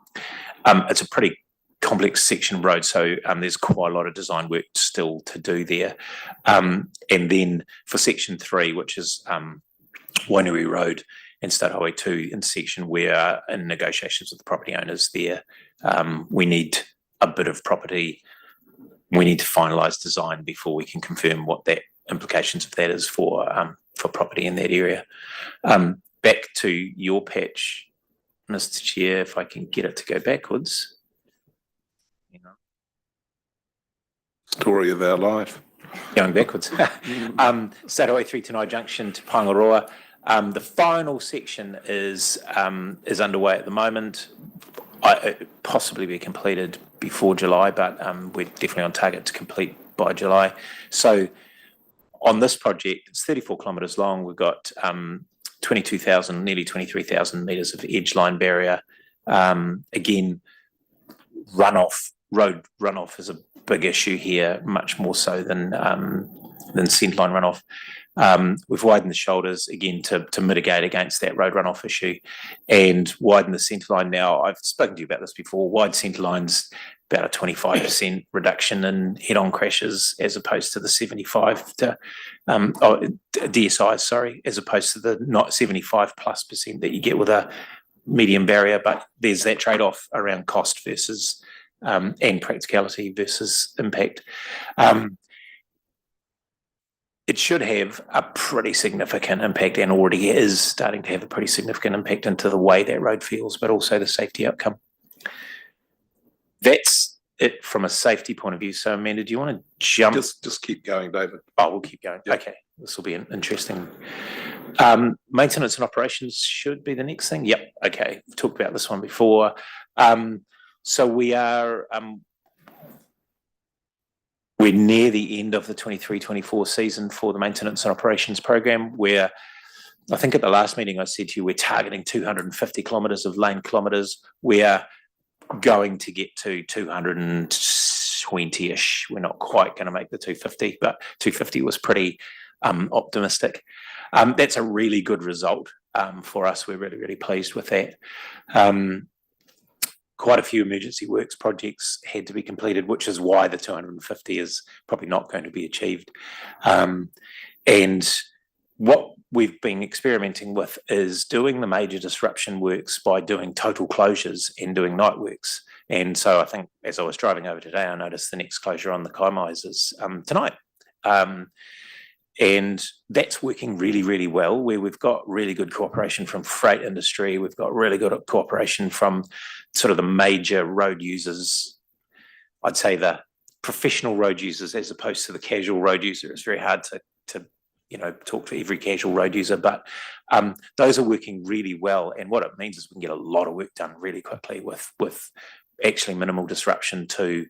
It's a pretty complex section of road, so there's quite a lot of design work still to do there. And then for section 3, which is Wainui Road and Starawe 2 intersection, we're in negotiations with the property owners there. We need a bit of property. We need to finalise design before we can confirm what that implications of that is for property in that area. Back to your patch, Mr. Chair, if I can get it to go backwards. Story of our life. Going backwards. Starawe 3 Tenai Junction to Paengaroa. The final section is underway at the moment. Possibly be completed before July, but we're definitely on target to complete by July. So on this project, it's 34 kilometres long. We've got 22,000, nearly 23,000 metres of edge line barrier, Again, road runoff is a big issue here, much more so than centreline runoff. We've widened the shoulders again to mitigate against that road runoff issue, and widen the centreline now. I've spoken to you about this before. Wide centrelines about a 25% reduction in head-on crashes, as opposed to the 75 to DSI, sorry, as opposed to the not 75+% that you get with a medium barrier. But there's that trade-off around cost versus and practicality versus impact. It should have a pretty significant impact, and already is starting to have a pretty significant impact into the way that road feels, but also the safety outcome. That's it from a safety point of view. So Amanda, do you want to jump? Just keep going, David. Oh, we'll keep going. Yep. Okay, this will be interesting. Maintenance and operations should be the next thing. Yep. Okay, we've talked about this one before. So we are we're near the end of the 23-24 season for the maintenance and operations program, where I think at the last meeting I said to you we're targeting 250 kilometres of lane kilometres. We're going to get to 220-ish. We're not quite going to make the 250, but 250 was pretty optimistic. That's a really good result for us. We're really, really pleased with that. Quite a few emergency works projects had to be completed, which is why the 250 is probably not going to be achieved. And what we've been experimenting with is doing the major disruption works by doing total closures and doing night works. And so I think as I was driving over today, I noticed the next closure on the Kaimais is tonight. And that's working really, really well, where we've got really good cooperation from freight industry. We've got really good cooperation from sort of the major road users. I'd say the professional road users as opposed to the casual road user. It's very hard to talk to every casual road user, but those are working really well. And what it means is we can get a lot of work done really quickly with actually minimal disruption to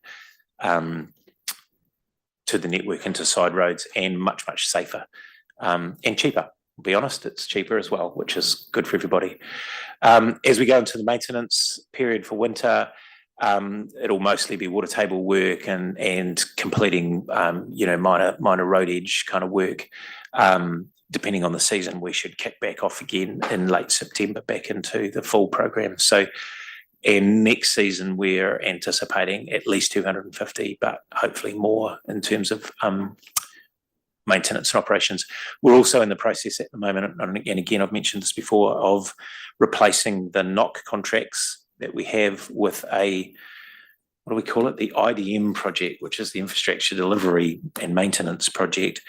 the network and to side roads, and much, much safer and cheaper. I'll be honest, it's cheaper as well, which is good for everybody. As we go into the maintenance period for winter, it'll mostly be water table work and completing minor road edge kind of work. Depending on the season, we should kick back off again in late September back into the full program. So, and next season we're anticipating at least 250, but hopefully more in terms of maintenance and operations. We're also in the process at the moment, and again I've mentioned this before, of replacing the NOC contracts that we have with a, what do we call it? The IDM project, which is the Infrastructure Delivery and Maintenance Project.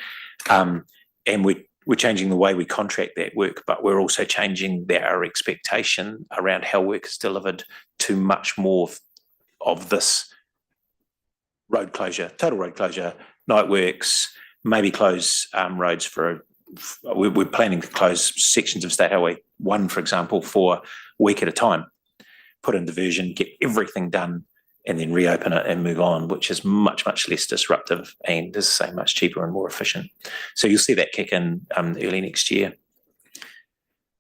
And we're changing the way we contract that work, but we're also changing our expectation around how work is delivered to much more of this road closure, total road closure, night works, maybe close roads we're planning to close sections of State Highway 1, for example, for a week at a time, put in diversion, get everything done, and then reopen it and move on, which is much, much less disruptive and, as I say, much cheaper and more efficient. So you'll see that kick in early next year.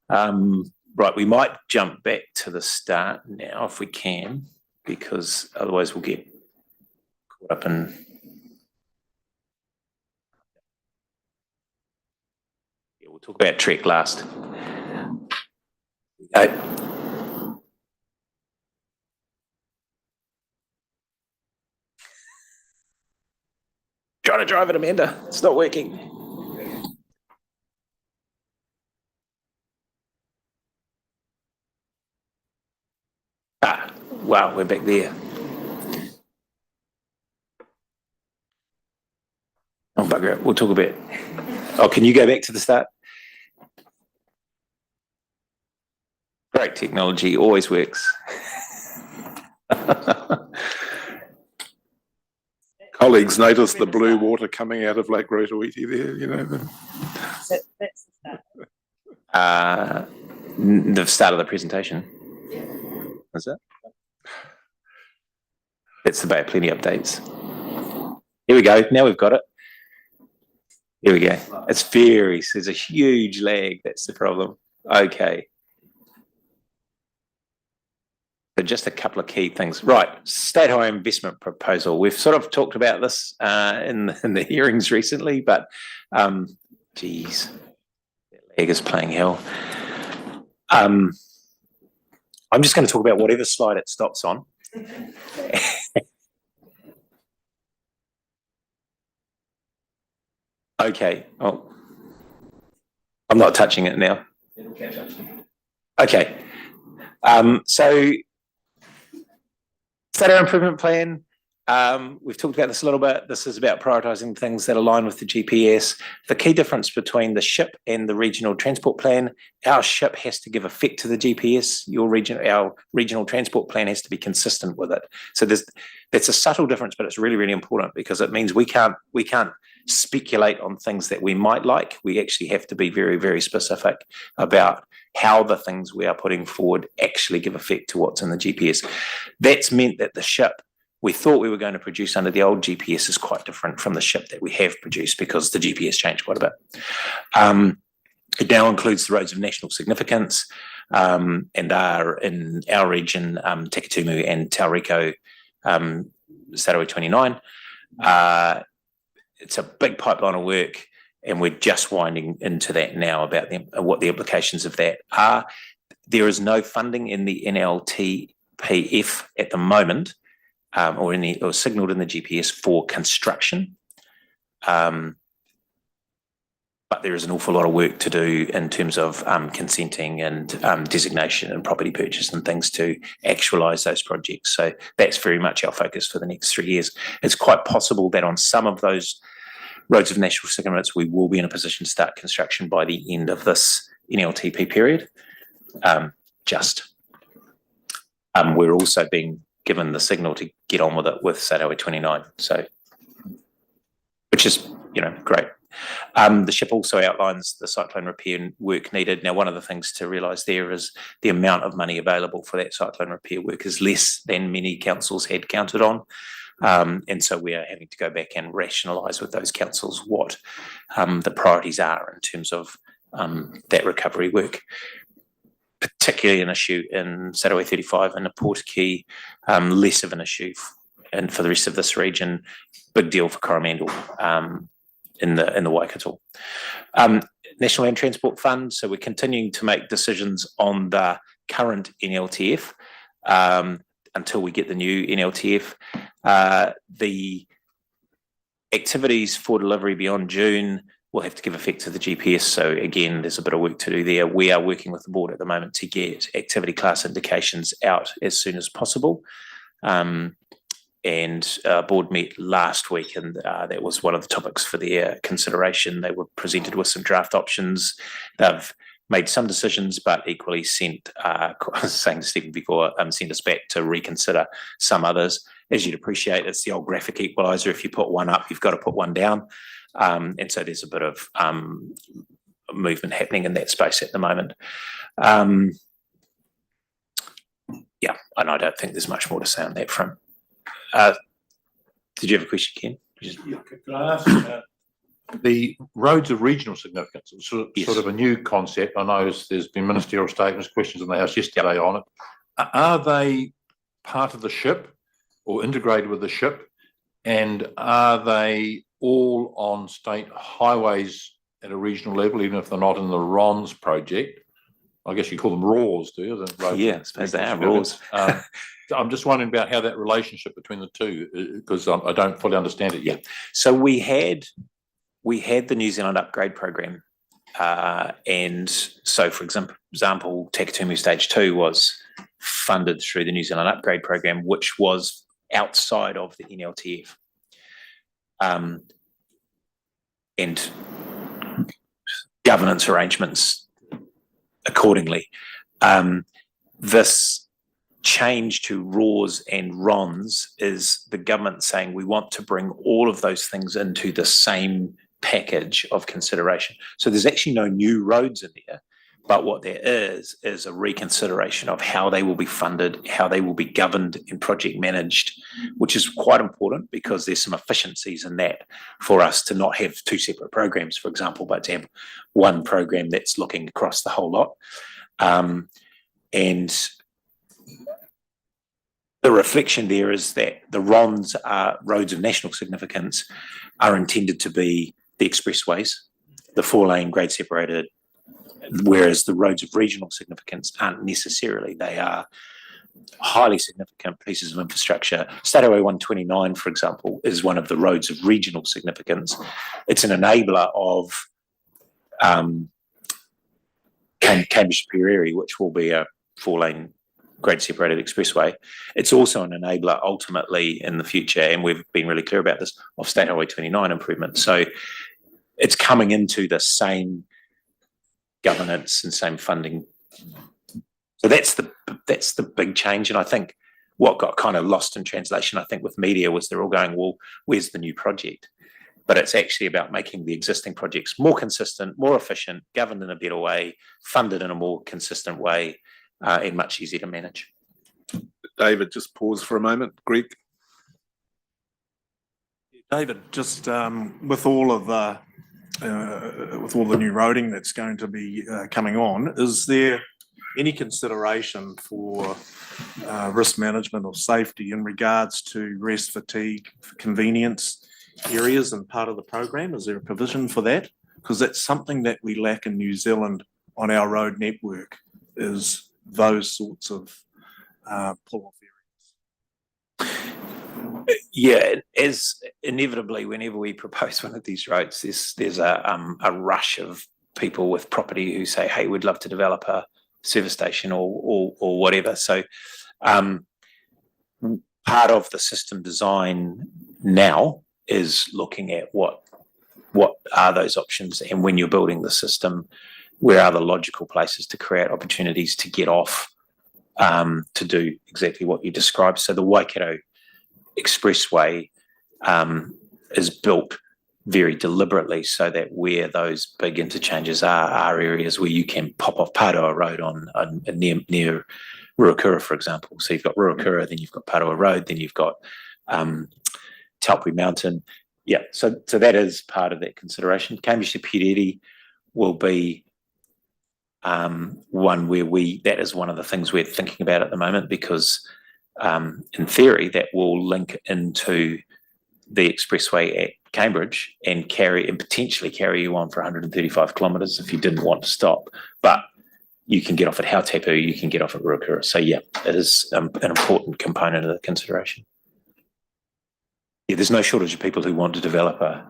Right, we might jump back to the start now if we can, because otherwise we'll get caught up in... Yeah, we'll talk about Trek last. Trying to drive it, Amanda. It's not working. Wow, we're back there. Oh, bugger it. We'll talk about... Oh, can you go back to the start? Great technology, always works. Colleagues, notice the blue water coming out of Lake Rotoiti there, That's the start. The start of the presentation. Is that? It's the Bay of Plenty updates. Here we go. Now we've got it. Here we go. There's a huge lag. That's the problem. Okay. just a couple of key things. Right, state highway investment proposal. We've sort of talked about this in the hearings recently, but geez, that leg is playing hell. I'm just going to talk about whatever slide it stops on. Okay. Oh, I'm not touching it now. It'll catch up. Okay. So Saturday improvement plan. We've talked about this a little bit. This is about prioritising things that align with the GPS. The key difference between the SHIP and the regional transport plan, our SHIP has to give effect to the GPS. Our regional transport plan has to be consistent with it. So that's a subtle difference, but it's really, really important because it means we can't speculate on things that we might like. We actually have to be very, very specific about how the things we are putting forward actually give effect to what's in the GPS. That's meant that the SHIP we thought we were going to produce under the old GPS is quite different from the SHIP that we have produced because the GPS changed quite a bit. It now includes the roads of national significance and are in our region, Takitumu and Tauriko, Sarawak 29. It's a big pipeline of work and we're just winding into that now about what the implications of that are. There is no funding in the NLTPF at the moment or signalled in the GPS for construction. But there is an awful lot of work to do in terms of consenting and designation and property purchase and things to actualise those projects. So that's very much our focus for the next 3 years. It's quite possible that on some of those roads of national significance, we will be in a position to start construction by the end of this NLTP period. We're also being given the signal to get on with it with Sarawak 29, so which is great. The SHIP also outlines the cyclone repair work needed. Now, one of the things to realise there is the amount of money available for that cyclone repair work is less than many councils had counted on. And so we are having to go back and rationalise with those councils what the priorities are in terms of that recovery work. Particularly an issue in Sarawak 35 and the Port Key, less of an issue and for the rest of this region, big deal for Coromandel in the Waikato. National Land Transport Fund, so we're continuing to make decisions on the current NLTF until we get the new NLTF. The activities for delivery beyond June will have to give effect to the GPS. So again, there's a bit of work to do there. We are working with the board at the moment to get activity class indications out as soon as possible. And board met last week and that was one of the topics for their consideration. They were presented with some draft options. They've made some decisions, but equally sent, I was saying to Stephen before, sent us back to reconsider some others. As you'd appreciate, it's the old graphic equaliser. If you put one up, you've got to put one down. And so there's a bit of movement happening in that space at the moment. Yeah, and I don't think there's much more to say on that front. Did you have a question, Ken? Can I ask the roads of regional significance? It's sort of a new concept. I know there's been ministerial statements, questions in the House yesterday on it. Are they part of the SHIP or integrated with the SHIP? And are they all on state highways at a regional level, even if they're not in the RONS project? I guess you call them RAWs, do you? Yeah, I suppose they are RAWs. I'm just wondering about how that relationship between the two, because I don't fully understand it yet. So we had the New Zealand Upgrade Program, and so for example, Takitumu Stage 2 was funded through the New Zealand Upgrade Program, which was outside of the NLTF. And governance arrangements accordingly. This change to RAWs and RONS is the government saying we want to bring all of those things into the same package of consideration. So there's actually no new roads in there, but what there is a reconsideration of how they will be funded, how they will be governed and project managed, which is quite important because there's some efficiencies in that for us to not have two separate programs, for example, but to have one program that's looking across the whole lot. And the reflection there is that the RONs are roads of national significance are intended to be the expressways, the 4-lane grade separated, whereas the roads of regional significance aren't necessarily. They are highly significant pieces of infrastructure. State Highway 129, for example, is one of the roads of regional significance. It's an enabler of Cambridge Superior, which will be a 4-lane grade separated expressway. It's also an enabler ultimately in the future, and we've been really clear about this, of State Highway 29 improvement. So it's coming into the same governance and same funding. So that's the big change. And I think what got kind of lost in translation, I think, with media was they're all going, well, where's the new project? But it's actually about making the existing projects more consistent, more efficient, governed in a better way, funded in a more consistent way, and much easier to manage. David, just pause for a moment. Greg? David, just with all the new roading that's going to be coming on, is there any consideration for risk management or safety in regards to rest, fatigue, convenience areas and part of the program? Is there a provision for that? Because that's something that we lack in New Zealand on our road network, is those sorts of pull-off areas. Yeah, as inevitably, whenever we propose one of these roads, there's a rush of people with property who say, hey, we'd love to develop a service station or whatever. So part of the system design now is looking at what are those options, and when you're building the system, where are the logical places to create opportunities to get off to do exactly what you described. So the Waikato Expressway is built very deliberately so that where those big interchanges are areas where you can pop off Pāroa Road on near Ruakura, for example. So you've got Ruakura, then you've got Pāroa Road, then you've got Taupo Mountain. Yeah, so that is part of that consideration. Cambridge to Piriri will be one where that is one of the things we're thinking about at the moment, because in theory that will link into the expressway at Cambridge and potentially carry you on for 135 kilometres if you didn't want to stop. But you can get off at Hautapu, you can get off at Ruakura. So yeah, it is an important component of the consideration. Yeah, there's no shortage of people who want to develop a.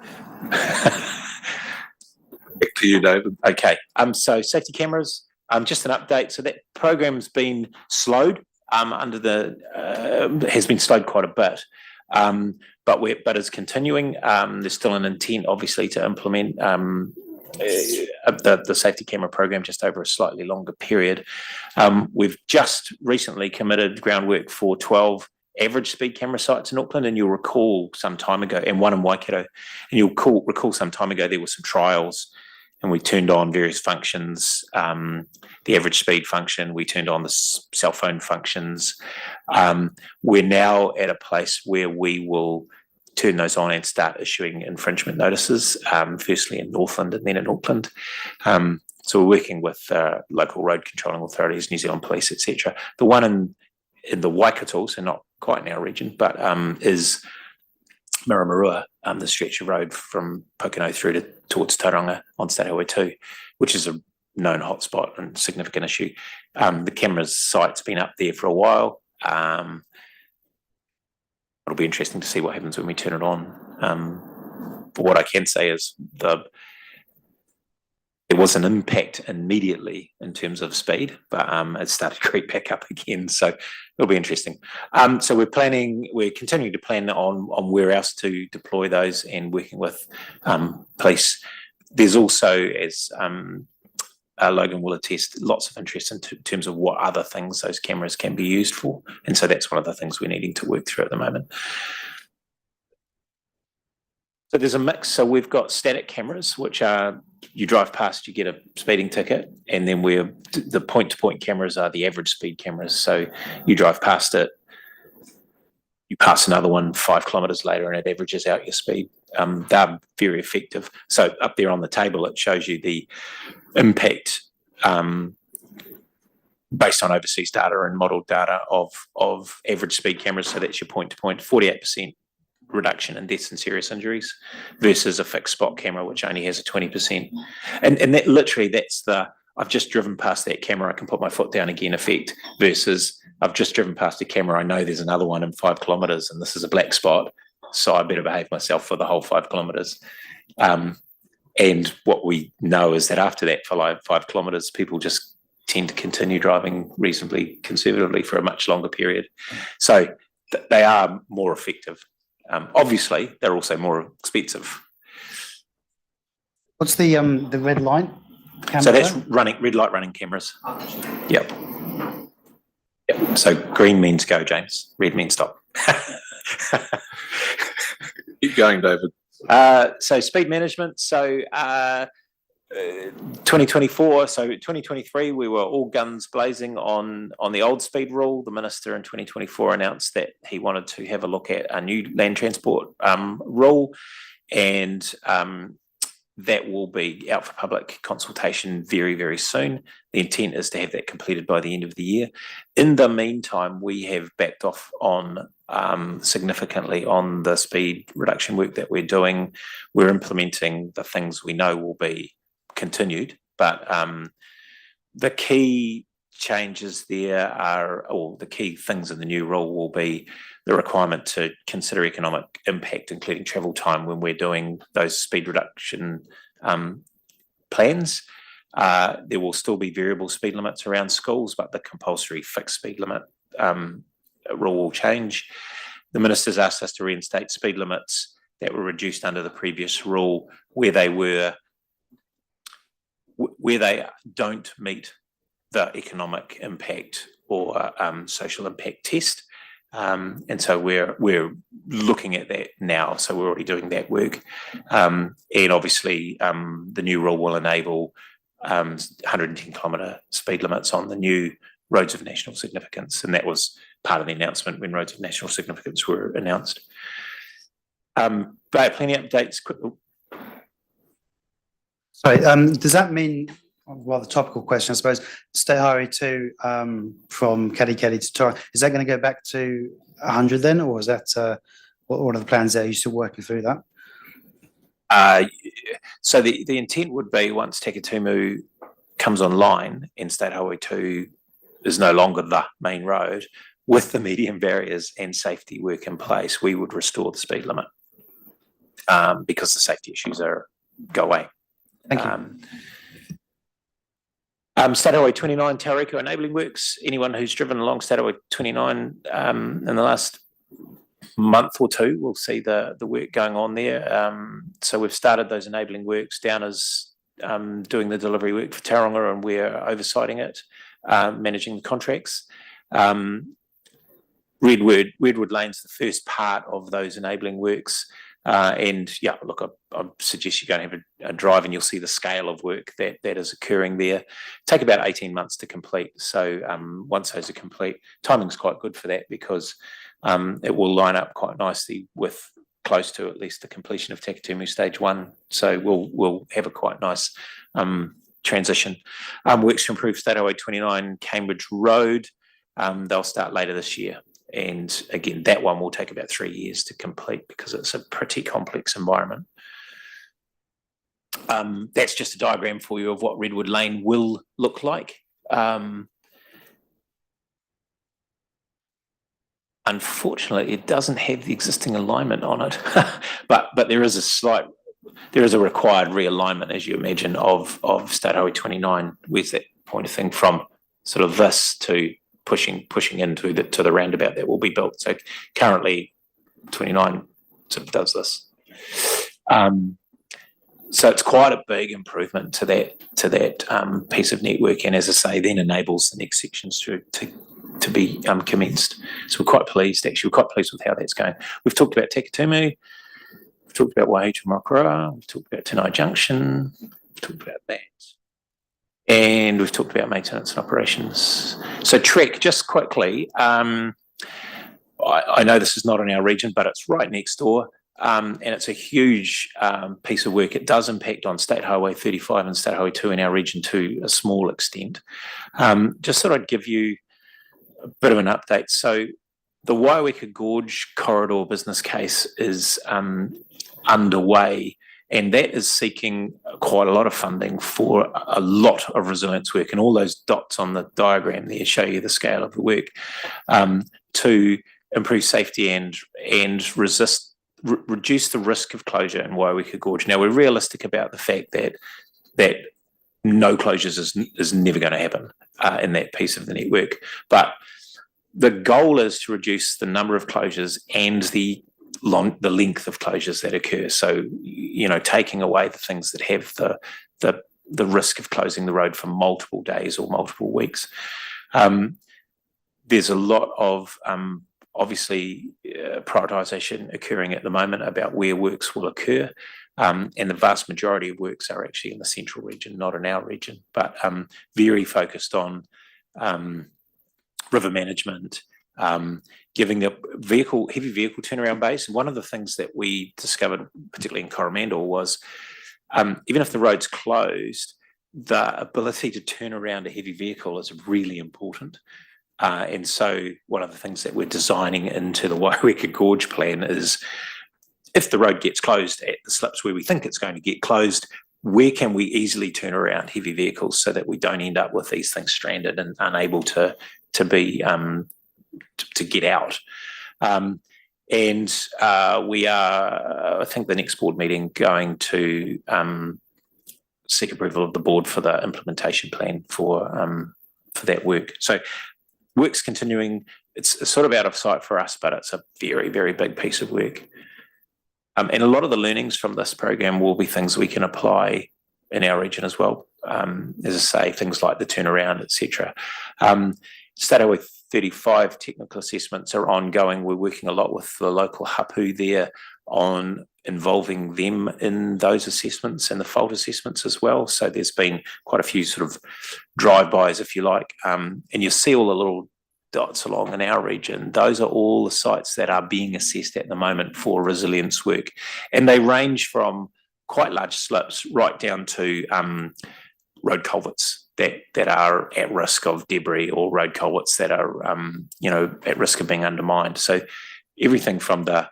Back to you, David. Okay. So safety cameras. Just an update. So that program's been slowed. Has been slowed quite a bit. But is continuing. There's still an intent, obviously, to implement the safety camera program just over a slightly longer period. We've just recently committed groundwork for 12 average speed camera sites in Auckland, and you'll recall some time ago, and one in Waikato, and you'll recall some time ago there were some trials, and we turned on various functions, the average speed function, we turned on the cell phone functions. We're now at a place where we will turn those on and start issuing infringement notices, firstly in Northland and then in Auckland. So we're working with local road controlling authorities, New Zealand Police, etc. The one in the Waikato, so not quite in our region, but is Maramarua, the stretch of road from Pokeno through towards Tauranga on State Highway 2, which is a known hotspot and significant issue. The camera's site's been up there for a while. It'll be interesting to see what happens when we turn it on. But what I can say is there was an impact immediately in terms of speed, but it started to creep back up again. So it'll be interesting. So we're continuing to plan on where else to deploy those and working with police. There's also, as Logan will attest, lots of interest in terms of what other things those cameras can be used for. And so that's one of the things we're needing to work through at the moment. So there's a mix. So we've got static cameras, which are, you drive past, you get a speeding ticket, and then the point-to-point cameras are the average speed cameras. So you drive past it, you pass another one 5 kilometres later, and it averages out your speed. They're very effective. So up there on the table, it shows you the impact based on overseas data and modelled data of average speed cameras. So that's your point to point, 48% reduction in deaths and serious injuries versus a fixed spot camera, which only has a 20%. And that literally, that's the, I've just driven past that camera, I can put my foot down again effect, versus I've just driven past a camera, I know there's another one in 5 kilometres and this is a black spot, so I better behave myself for the whole 5 kilometres. And what we know is that after that, for like 5 kilometres, people just tend to continue driving reasonably conservatively for a much longer period. So they are more effective. Obviously, they're also more expensive. What's the red line? So that's red light running cameras. Yep. Yep. So green means go, James. Red means stop. Keep going, David. So speed management. So 2024. So 2023, we were all guns blazing on the old speed rule. The minister in 2024 announced that he wanted to have a look at a new land transport rule, and that will be out for public consultation very, very soon. The intent is to have that completed by the end of the year. In the meantime, we have backed off on significantly on the speed reduction work that we're doing. We're implementing the things we know will be continued, but the key changes there are, or the key things in the new rule will be the requirement to consider economic impact, including travel time, when we're doing those speed reduction plans. There will still be variable speed limits around schools, but the compulsory fixed speed limit rule will change. The minister's asked us to reinstate speed limits that were reduced under the previous rule where they don't meet the economic impact or social impact test. And so we're looking at that now. So we're already doing that work. And obviously the new rule will enable 110 kilometre speed limits on the new roads of national significance. And that was part of the announcement when roads of national significance were announced. But plenty of updates. Sorry, does that mean, rather topical question, I suppose, State Highway 2 from Katikati to Tora, is that going to go back to 100 then, or is that, what are the plans there? Are you still working through that? So the intent would be, once Takitumu comes online and State Highway 2 is no longer the main road, with the medium barriers and safety work in place, we would restore the speed limit because the safety issues go away. Thank you. State Highway 29 Tauriko enabling works. Anyone who's driven along State Highway 29 in the last month or two will see the work going on there. So we've started those enabling works. Downer's doing the delivery work for Tauranga, and we're oversighting it, managing the contracts. Redwood Lane's the first part of those enabling works. And yeah, look, I suggest you go and have a drive and you'll see the scale of work that is occurring there. Take about 18 months to complete. So once those are complete, timing's quite good for that because it will line up quite nicely with close to at least the completion of Takitumu Stage 1. So we'll have a quite nice transition. Works to improve State Highway 29 Cambridge Road. They'll start later this year. And again, that one will take about 3 years to complete because it's a pretty complex environment. That's just a diagram for you of what Redwood Lane will look like. Unfortunately, it doesn't have the existing alignment on it, but there is a required realignment, as you imagine, of State Highway 29. Where's that pointer thing from? Sort of this to pushing into the roundabout that will be built. So currently 29 sort of does this. So it's quite a big improvement to that piece of network, and as I say, then enables the next sections to be commenced. So we're quite pleased, actually. We're quite pleased with how that's going. We've talked about Takitumu, we've talked about Waihitu Makaurau, we've talked about Tanai Junction, we've talked about that. And we've talked about maintenance and operations. So Trek, just quickly, I know this is not in our region, but it's right next door. and it's a huge piece of work. It does impact on State Highway 35 and State Highway 2 in our region to a small extent. Just thought I'd give you a bit of an update. So the Waiweka Gorge corridor business case is underway, and that is seeking quite a lot of funding for a lot of resilience work. And all those dots on the diagram there show you the scale of the work to improve safety and reduce the risk of closure in Waiweka Gorge. Now, we're realistic about the fact that no closures is never going to happen in that piece of the network. But the goal is to reduce the number of closures and the length of closures that occur. So, taking away the things that have the risk of closing the road for multiple days or multiple weeks. There's a lot of obviously prioritisation occurring at the moment about where works will occur. And the vast majority of works are actually in the central region, not in our region, but very focused on river management, giving the heavy vehicle turnaround base. And one of the things that we discovered, particularly in Coromandel, was even if the road's closed, the ability to turn around a heavy vehicle is really important. And so one of the things that we're designing into the Waiweka Gorge plan is, if the road gets closed at the slips where we think it's going to get closed, where can we easily turn around heavy vehicles so that we don't end up with these things stranded and unable to get out? We are, I think, the next board meeting going to seek approval of the board for the implementation plan for that work. So work's continuing. It's sort of out of sight for us, but it's a very, very big piece of work. And a lot of the learnings from this program will be things we can apply in our region as well. As I say, things like the turnaround, etc. State Highway 35 technical assessments are ongoing. We're working a lot with the local hapu there on involving them in those assessments and the fault assessments as well. So there's been quite a few sort of drive-bys, if you like. And you see all the little dots along in our region. Those are all the sites that are being assessed at the moment for resilience work. And they range from quite large slips right down to road culverts that are at risk of debris, or road culverts that are at risk of being undermined. So everything from the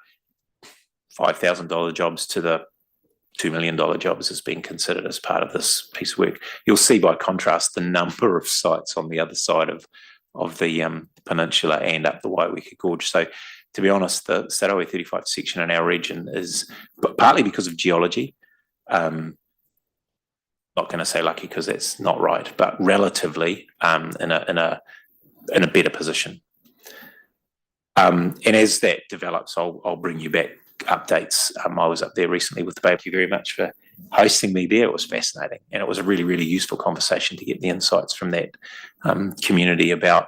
$5,000 jobs to the $2 million jobs has been considered as part of this piece of work. You'll see by contrast the number of sites on the other side of the peninsula and up the Waiweka Gorge. So to be honest, the State Highway 35 section in our region is, but partly because of geology, not going to say lucky because that's not right, but relatively in a better position. And as that develops, I'll bring you back updates. I was up there recently with the Thank you very much for hosting me there. It was fascinating, and it was a really, really useful conversation to get the insights from that community about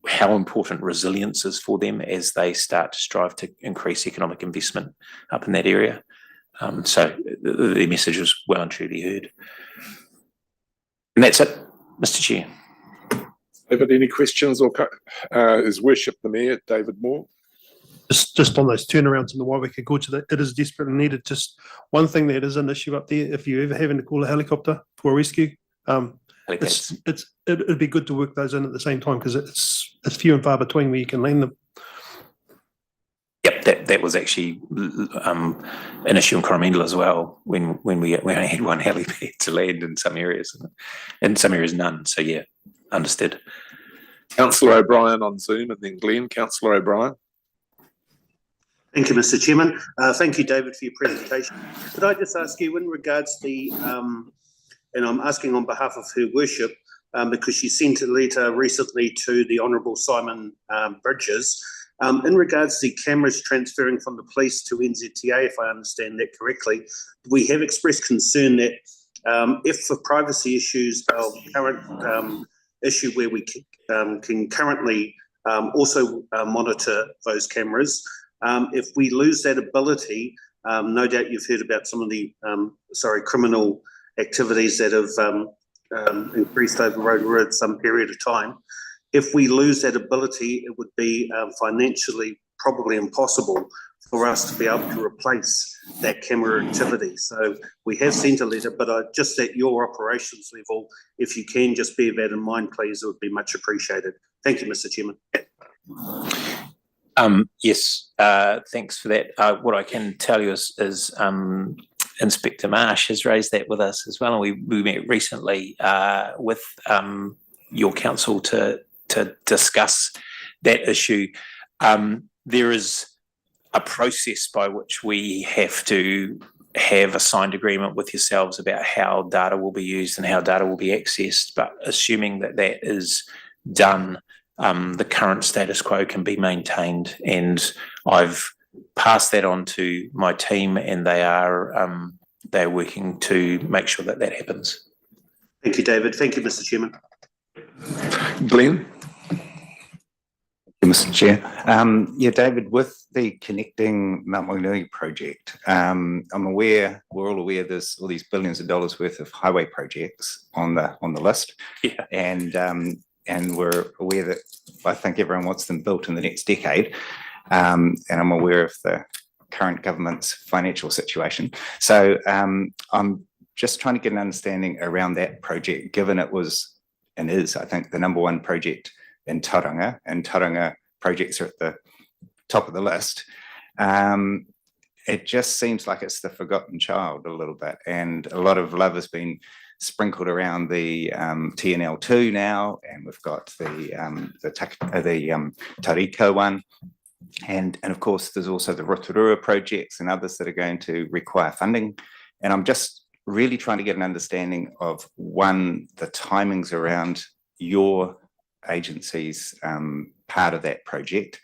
how important resilience is for them as they start to strive to increase economic investment up in that area. So the message was well and truly heard. And that's it, Mr. Chair. David, any questions, or is Worship the Mayor, David Moore? Just on those turnarounds in the Waiweka Gorge, that it is desperately needed. Just one thing that is an issue up there, if you ever having to call a helicopter for a rescue, it'd be good to work those in at the same time, because it's few and far between where you can land them. Yep, that was actually an issue in Coromandel as well, when we only had one helipad to land in some areas, and in some areas none. So yeah, understood. Councillor O'Brien on Zoom, and then Glenn. Councillor O'Brien. Thank you, Mr. Chairman. Thank you, David, for your presentation. Could I just ask you, in regards to the, and I'm asking on behalf of Her Worship, because she sent a letter recently to the Honourable Simon Bridges, in regards to cameras transferring from the police to NZTA, if I understand that correctly, we have expressed concern that if for privacy issues, our current issue where we can currently also monitor those cameras, if we lose that ability, no doubt you've heard about some of the criminal activities that have increased over Rotorua over some period of time. If we lose that ability, it would be financially probably impossible for us to be able to replace that camera activity. So we have sent a letter, but just at your operations level, if you can just bear that in mind, please, it would be much appreciated. Thank you, Mr. Chairman. Yes, thanks for that. What I can tell you is Inspector Marsh has raised that with us as well, and we met recently with your council to discuss that issue. There is a process by which we have to have a signed agreement with yourselves about how data will be used and how data will be accessed, but assuming that that is done, the current status quo can be maintained, and I've passed that on to my team, and they're working to make sure that that happens. Thank you, David. Thank you, Mr. Chairman. Glenn? Mr. Chair. Yeah, David, with the Connecting Mount Maunganui project, I'm aware, we're all aware there's all these billions of dollars worth of highway projects on the list. Yeah. And we're aware that I think everyone wants them built in the next decade. And I'm aware of the current government's financial situation. So I'm just trying to get an understanding around that project, given it was and is, I think, the #1 project in Tauranga, and Tauranga projects are at the top of the list. It just seems like it's the forgotten child a little bit, and a lot of love has been sprinkled around the TNL2 now, and we've got the Tariko one, and of course there's also the Rotorua projects and others that are going to require funding. And I'm just really trying to get an understanding of, one, the timings around your agency's part of that project,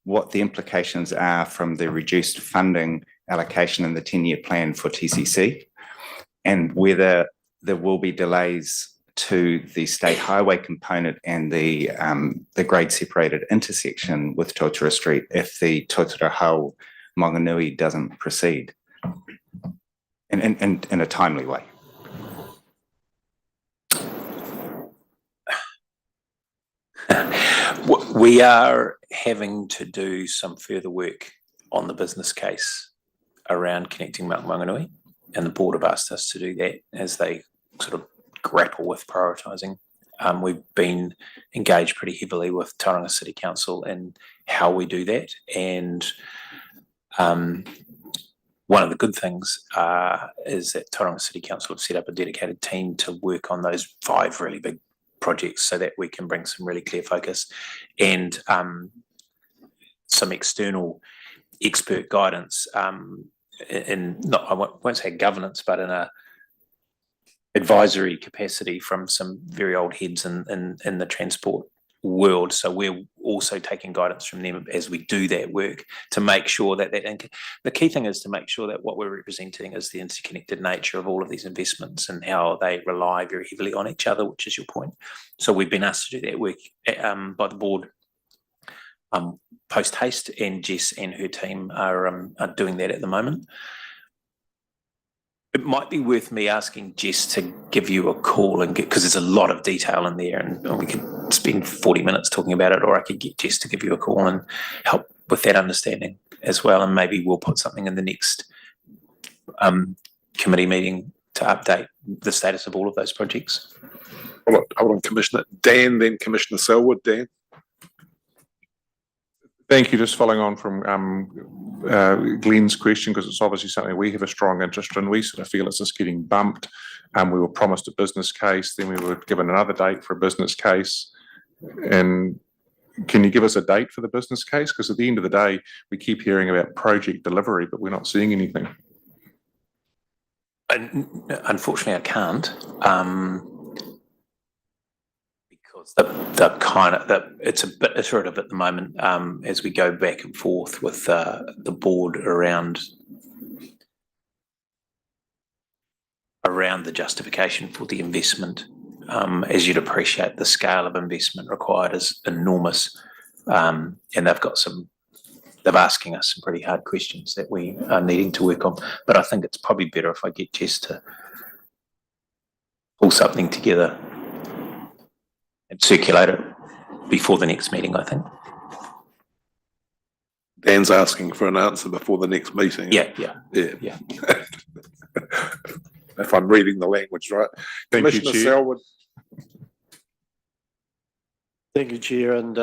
what the implications are from the reduced funding allocation in the 10-year plan for TCC, and whether there will be delays to the state highway component and the grade separated intersection with Totara Street if the Totara Hau Maunganui doesn't proceed in a timely way. We are having to do some further work on the business case around Connecting Mount Maunganui, and the board have asked us to do that as they sort of grapple with prioritising. We've been engaged pretty heavily with Tauranga City Council in how we do that, and one of the good things is that Tauranga City Council have set up a dedicated team to work on those 5 really big projects so that we can bring some really clear focus and some external expert guidance in not, I won't say governance, but in a advisory capacity from some very old heads in the transport world. So we're also taking guidance from them as we do that work to make sure that and the key thing is to make sure that what we're representing is the interconnected nature of all of these investments and how they rely very heavily on each other, which is your point. So we've been asked to do that work by the board post haste, and Jess and her team are doing that at the moment. It might be worth me asking Jess to give you a call and because there's a lot of detail in there, and we could spend 40 minutes talking about it, or I could get Jess to give you a call and help with that understanding as well. And maybe we'll put something in the next committee meeting to update the status of all of those projects. Hold on, Commissioner Dan, then Commissioner Selwood. Dan. Thank you. Just following on from Glenn's question, because it's obviously something we have a strong interest in. We sort of feel it's just getting bumped. We were promised a business case, then we were given another date for a business case. And can you give us a date for the business case? Because at the end of the day, we keep hearing about project delivery, but we're not seeing anything. Unfortunately, I can't. It's a bit iterative at the moment as we go back and forth with the board around the justification for the investment. As you'd appreciate, the scale of investment required is enormous, and they're asking us some pretty hard questions that we are needing to work on. But I think it's probably better if I get Jess to pull something together and circulate it before the next meeting, I think. Dan's asking for an answer before the next meeting. Yeah. If I'm reading the language right. Thank you, Commissioner Chair. Selwood. Thank you, Chair, and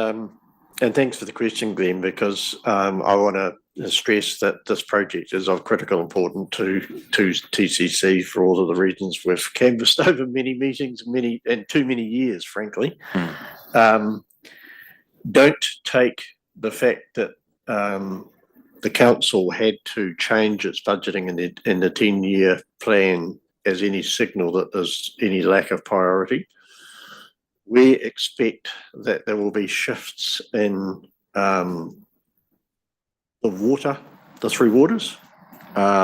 thanks for the question, Glenn, because I want to stress that this project is of critical importance to TCC for all of the reasons we've canvassed over many meetings, and too many years, frankly. Don't take the fact that the council had to change its budgeting in the 10-year plan as any signal that there's any lack of priority. We expect that there will be shifts in the three waters,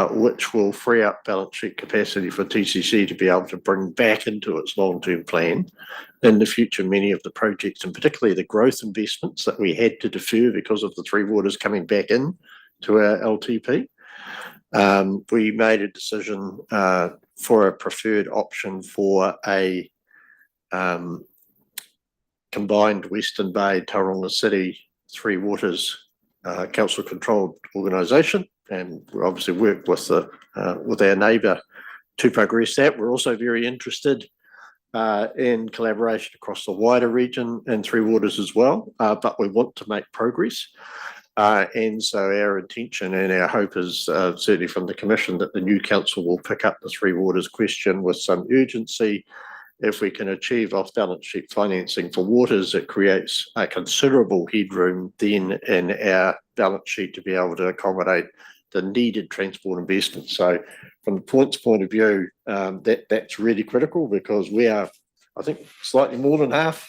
which will free up balance sheet capacity for TCC to be able to bring back into its long-term plan in the future many of the projects, and particularly the growth investments that we had to defer because of the three waters coming back in to our LTP. We made a decision for a preferred option for a combined Western Bay, Tauranga City, Three Waters council controlled organisation, and we obviously work with our neighbour to progress that. We're also very interested in collaboration across the wider region and Three Waters as well, but we want to make progress. And so our intention and our hope is certainly from the Commission that the new council will pick up the Three Waters question with some urgency. If we can achieve off-balance sheet financing for waters, it creates a considerable headroom then in our balance sheet to be able to accommodate the needed transport investment. So from the point of view, that's really critical because we are, I think, slightly more than half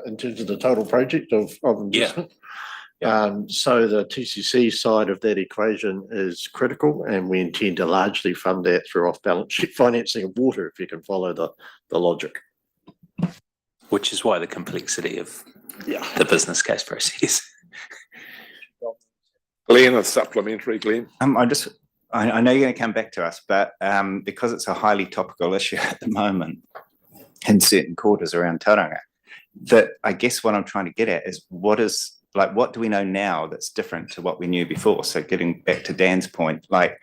in terms of the total project of investment. So the TCC side of that equation is critical, and we intend to largely fund that through off-balance sheet financing of water, if you can follow the logic. Which is why the complexity of the business case process. Glenn, a supplementary, Glenn. I know you're going to come back to us, but because it's a highly topical issue at the moment in certain quarters around Tauranga, that I guess what I'm trying to get at is what do we know now that's different to what we knew before? So getting back to Dan's point, like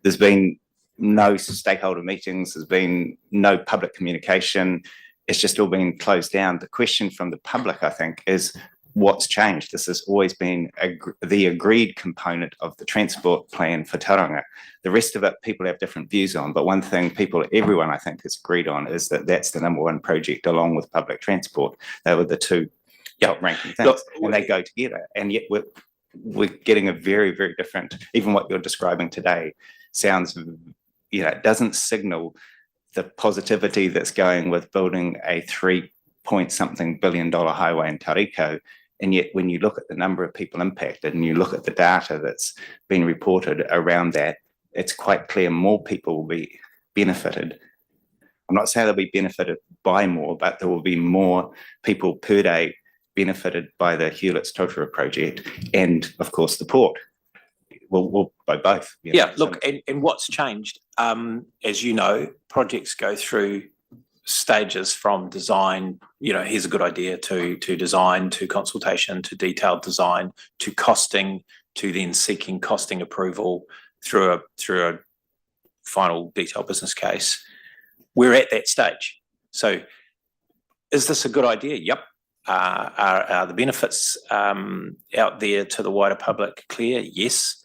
there's been no stakeholder meetings, there's been no public communication, it's just all been closed down. The question from the public, I think, is what's changed? This has always been the agreed component of the transport plan for Tauranga. The rest of it, people have different views on, but one thing everyone I think has agreed on is that that's the number one project along with public transport. They were the two top ranking things, and they go together. And yet we're getting a very, very different, even what you're describing today sounds, it doesn't signal the positivity that's going with building a 3-point-something billion highway in Tauriko. And yet when you look at the number of people impacted and you look at the data that's been reported around that, it's quite clear more people will be benefited. I'm not saying they'll be benefited by more, but there will be more people per day benefited by the Hewlett's Totara project and, of course, the port. Well, by both. Look, and what's changed, as you know, projects go through stages from design, here's a good idea, to design, to consultation, to detailed design, to costing, to then seeking costing approval through a final detailed business case. We're at that stage. So is this a good idea? Yep. Are the benefits out there to the wider public clear? Yes.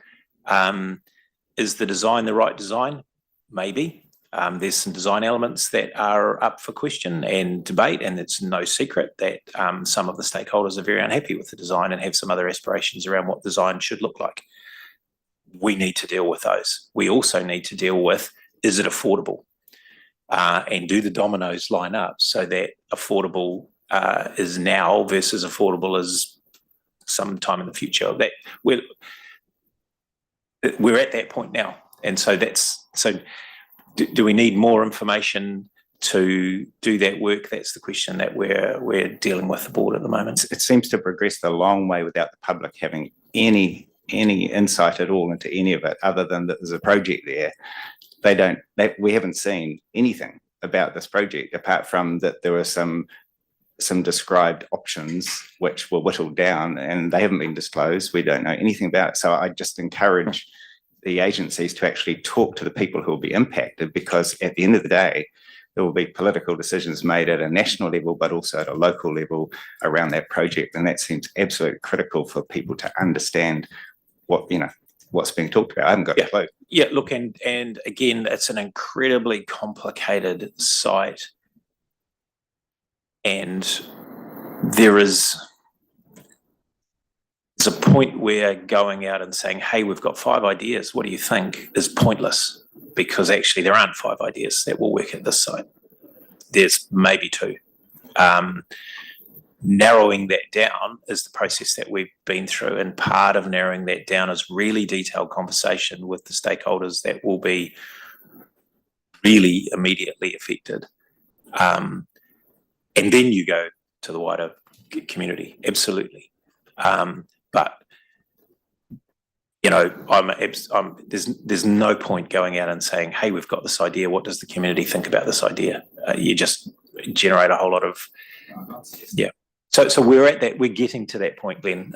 Is the design the right design? Maybe. There's some design elements that are up for question and debate, and it's no secret that some of the stakeholders are very unhappy with the design and have some other aspirations around what design should look like. We need to deal with those. We also need to deal with, is it affordable? And do the dominoes line up so that affordable is now versus affordable is sometime in the future? That we're at that point now, and so do we need more information to do that work? That's the question that we're dealing with the board at the moment. It seems to progress a long way without the public having any insight at all into any of it, other than that there's a project there. We haven't seen anything about this project apart from that there were some some described options which were whittled down and they haven't been disclosed. We don't know anything about it. So I just encourage the agencies to actually talk to the people who will be impacted, because at the end of the day, there will be political decisions made at a national level, but also at a local level around that project. And that seems absolutely critical for people to understand what, what's being talked about. I haven't got a clue. Yeah, look, and again, it's an incredibly complicated site. And there's a point where going out and saying, hey, we've got 5 ideas, what do you think, is pointless, because actually there aren't 5 ideas that will work at this site. There's maybe 2. Narrowing that down is the process that we've been through, and part of narrowing that down is really detailed conversation with the stakeholders that will be really immediately affected. And then you go to the wider community, absolutely. But there's no point going out and saying, hey, we've got this idea, what does the community think about this idea? You just generate a whole lot of, So we're getting to that point, Glenn,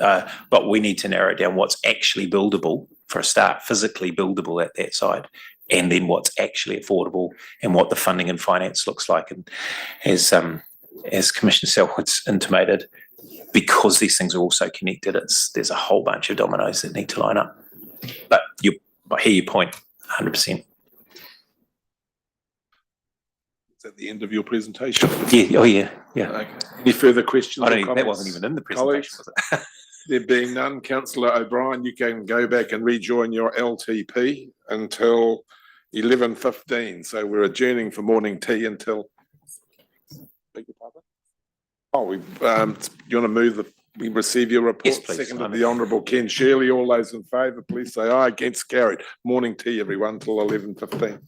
but we need to narrow it down what's actually buildable for a start, physically buildable at that site, and then what's actually affordable and what the funding and finance looks like. And as Commissioner Selwood's intimated, because these things are also connected, there's a whole bunch of dominoes that need to line up. But I hear your point, 100%. Is that the end of your presentation? Yeah. Oh, yeah. Okay. Any further questions? That wasn't even in the presentation, was it? There being none, Councillor O'Brien, you can go back and rejoin your LTP until 11:15. So we're adjourning for morning tea until. Oh, you want to move we receive your report? Yes, please. Second of the Honourable Ken Shirley. All those in favour, please say aye. Against, carried. Morning tea, everyone, till 11:15.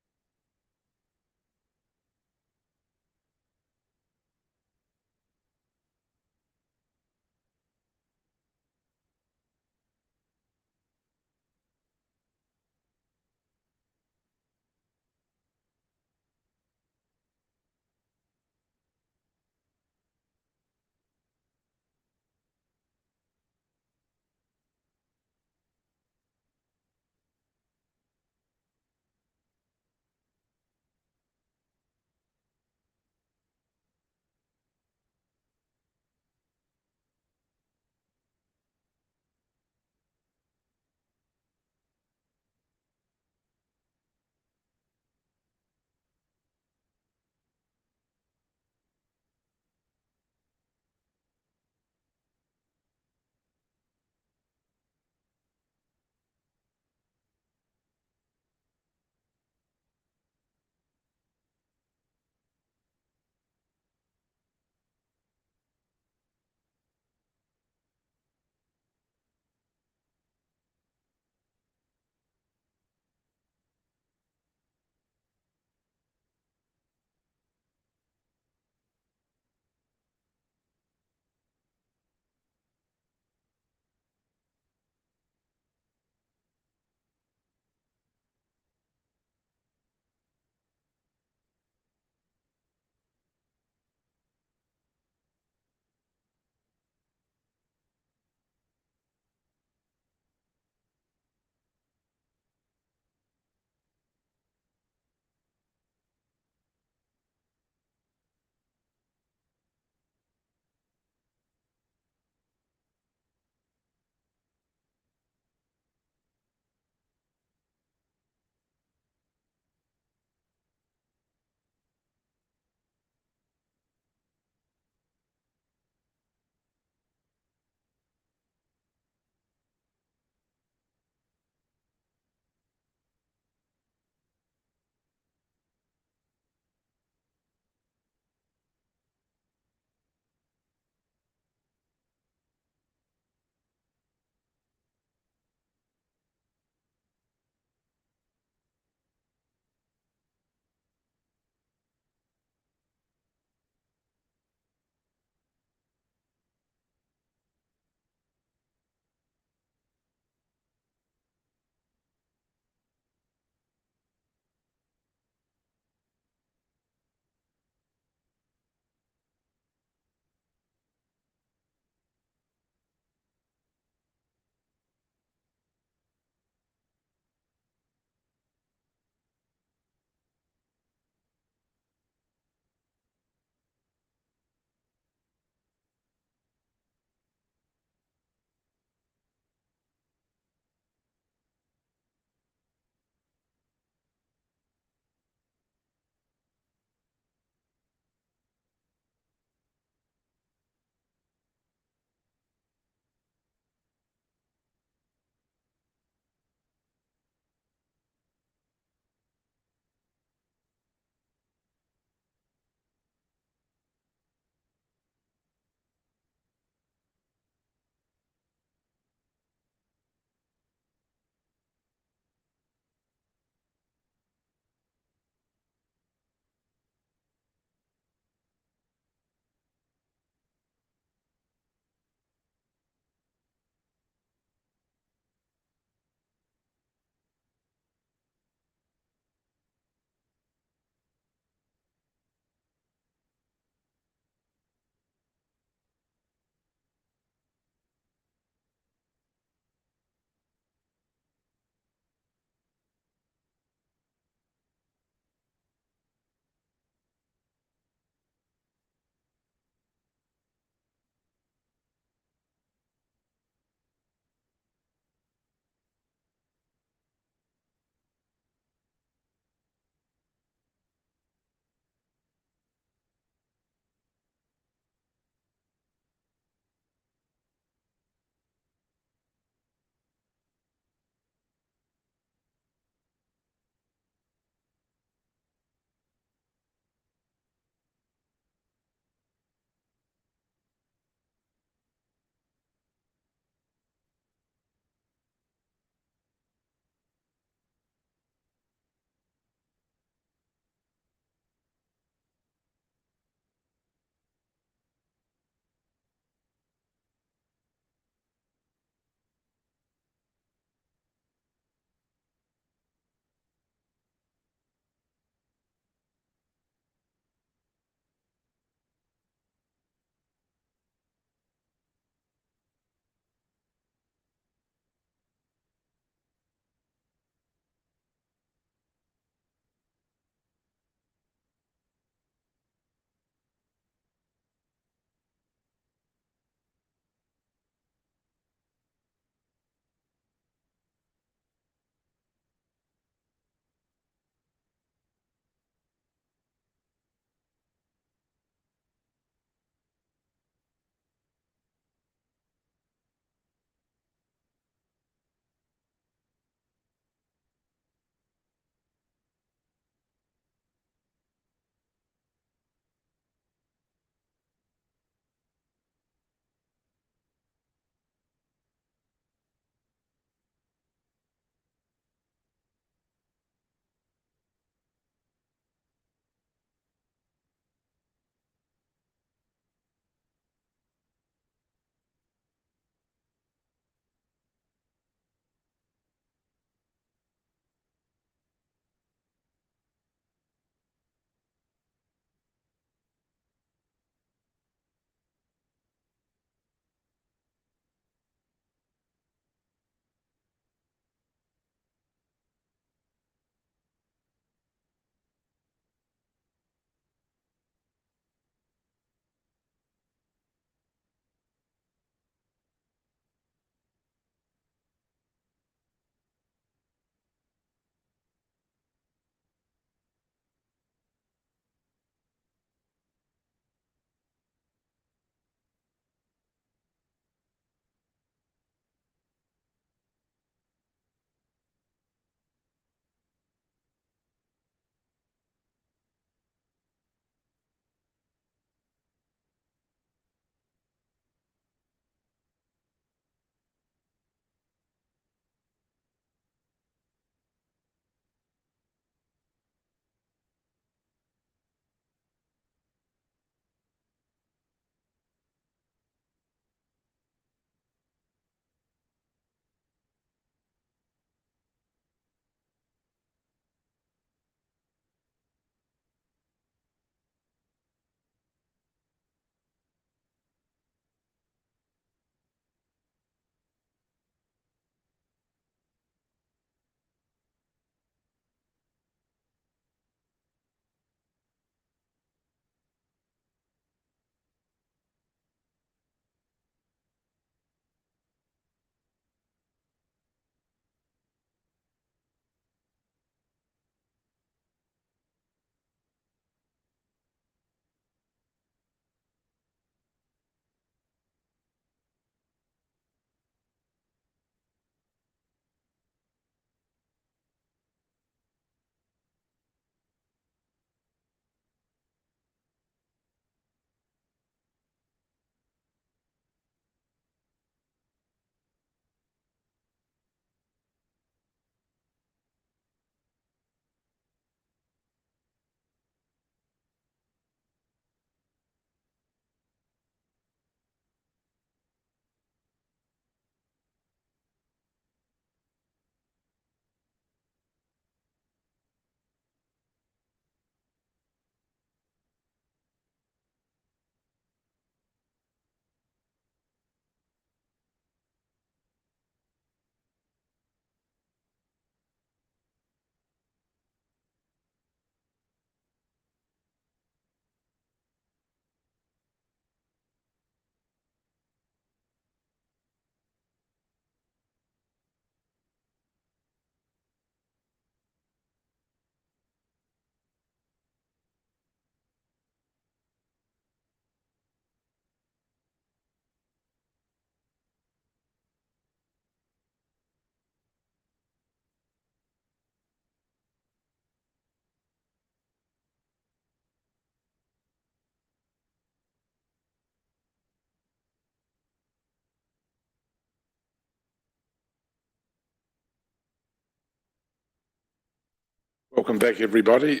Welcome back, everybody.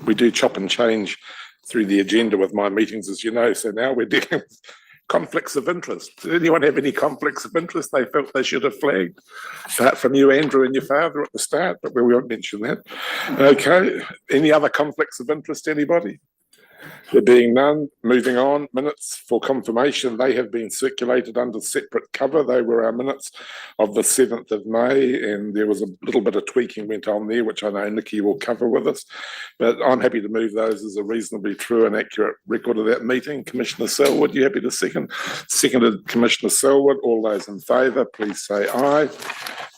We do chop and change through the agenda with my meetings, as you know, so now we're dealing with conflicts of interest. Did anyone have any conflicts of interest they felt they should have flagged? Apart from you, Andrew, and your father at the start, but we won't mention that. Okay, any other conflicts of interest, anybody? There being none, moving on, minutes for confirmation, they have been circulated under separate cover. They were our minutes of the 7th of May, and there was a little bit of tweaking went on there, which I know Nikki will cover with us. But I'm happy to move those as a reasonably true and accurate record of that meeting. Commissioner Selwood, you happy to second? Seconded Commissioner Selwood. All those in favour, please say aye.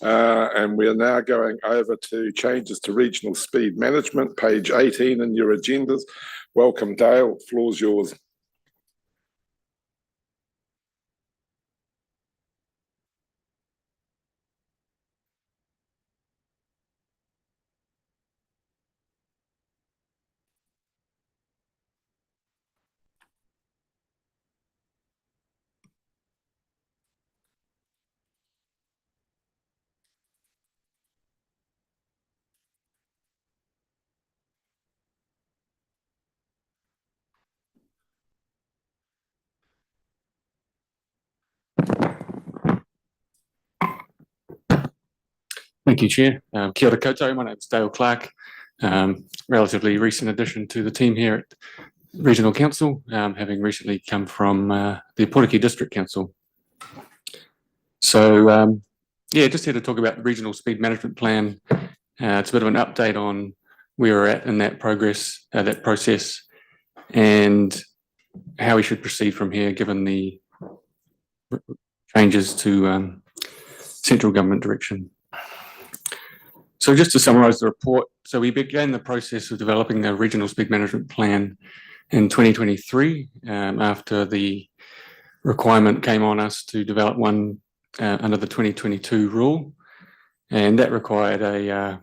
And we are now going over to changes to regional speed management, page 18 in your agendas. Welcome, Dale. Floor's yours. Thank you, Chair. Kia ora koutou, my name's Dale Clark. Relatively recent addition to the team here at Regional Council, having recently come from the Poriki District Council. So, yeah, just here to talk about the Regional Speed Management Plan. It's a bit of an update on where we're at in that progress, that process, and how we should proceed from here, given the changes to central government direction. So just to summarise the report, so we began the process of developing the Regional Speed Management Plan in 2023 after the requirement came on us to develop one under the 2022 rule, and that required it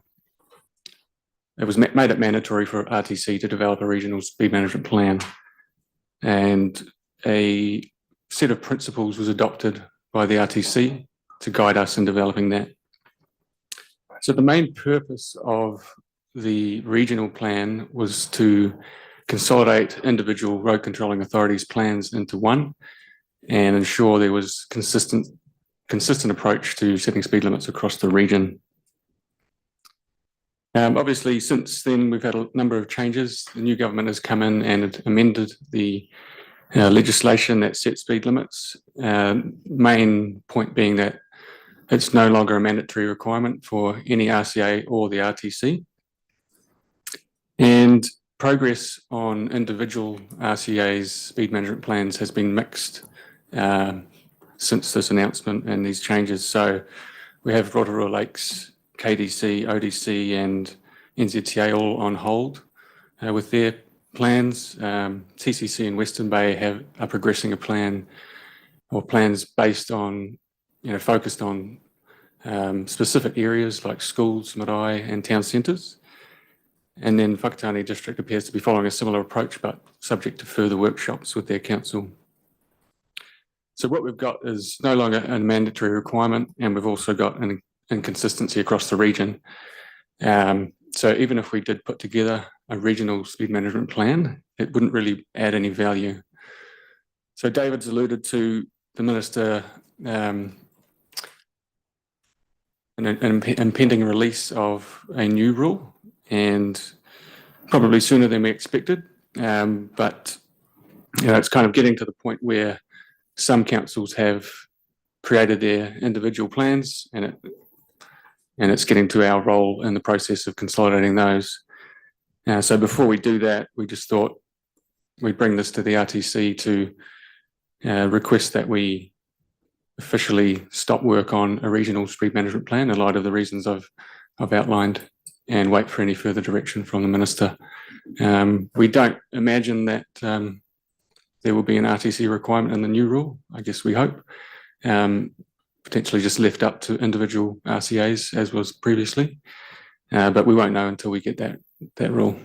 was made it mandatory for RTC to develop a Regional Speed Management Plan, and a set of principles was adopted by the RTC to guide us in developing that. So the main purpose of the regional plan was to consolidate individual road controlling authorities' plans into one and ensure there was consistent approach to setting speed limits across the region. Obviously, since then, we've had a number of changes. The new government has come in and amended the legislation that sets speed limits. Main point being that it's no longer a mandatory requirement for any RCA or the RTC. And progress on individual RCA's speed management plans has been mixed since this announcement and these changes. So we have Rotorua Lakes, KDC, ODC and NZTA all on hold with their plans. TCC and Western Bay are progressing a plan or plans based on focused on specific areas like schools, marae and town centres. And then Whakatane District appears to be following a similar approach, but subject to further workshops with their council. So what we've got is no longer a mandatory requirement, and we've also got an inconsistency across the region. So even if we did put together a regional speed management plan, it wouldn't really add any value. So David's alluded to the Minister an impending release of a new rule, and probably sooner than we expected. But it's kind of getting to the point where some councils have created their individual plans, and it's getting to our role in the process of consolidating those. So before we do that, we just thought we'd bring this to the RTC to request that we officially stop work on a regional speed management plan in light of the reasons I've outlined, and wait for any further direction from the Minister. We don't imagine that there will be an RTC requirement in the new rule, I guess we hope, potentially just left up to individual RCAs as was previously, but we won't know until we get that rule.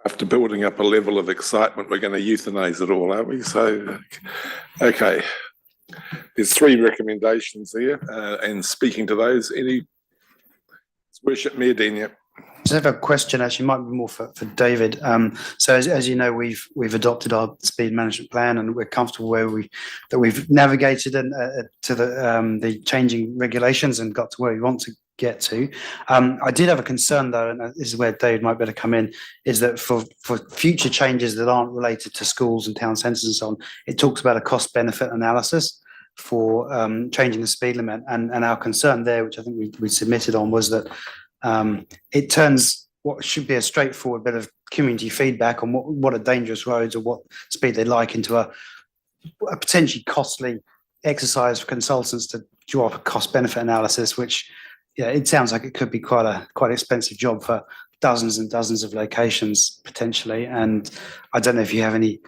After building up a level of excitement, we're going to euthanize it all, aren't we? So, okay. There's 3 recommendations there, and speaking to those, Worship Mayor Denia. Just have a question, actually, might be more for David. So as you know, we've adopted our speed management plan, and we're comfortable that we've navigated to the changing regulations and got to where we want to get to. I did have a concern though, and this is where David might better come in, is that for future changes that aren't related to schools and town centres and so on, it talks about a cost benefit analysis for changing the speed limit, and our concern there, which I think we submitted on, was that it turns what should be a straightforward bit of community feedback on what are dangerous roads or what speed they like into a potentially costly exercise for consultants to draw up a cost benefit analysis, which it sounds like it could be quite an expensive job for dozens and dozens of locations potentially. And I don't know if you have any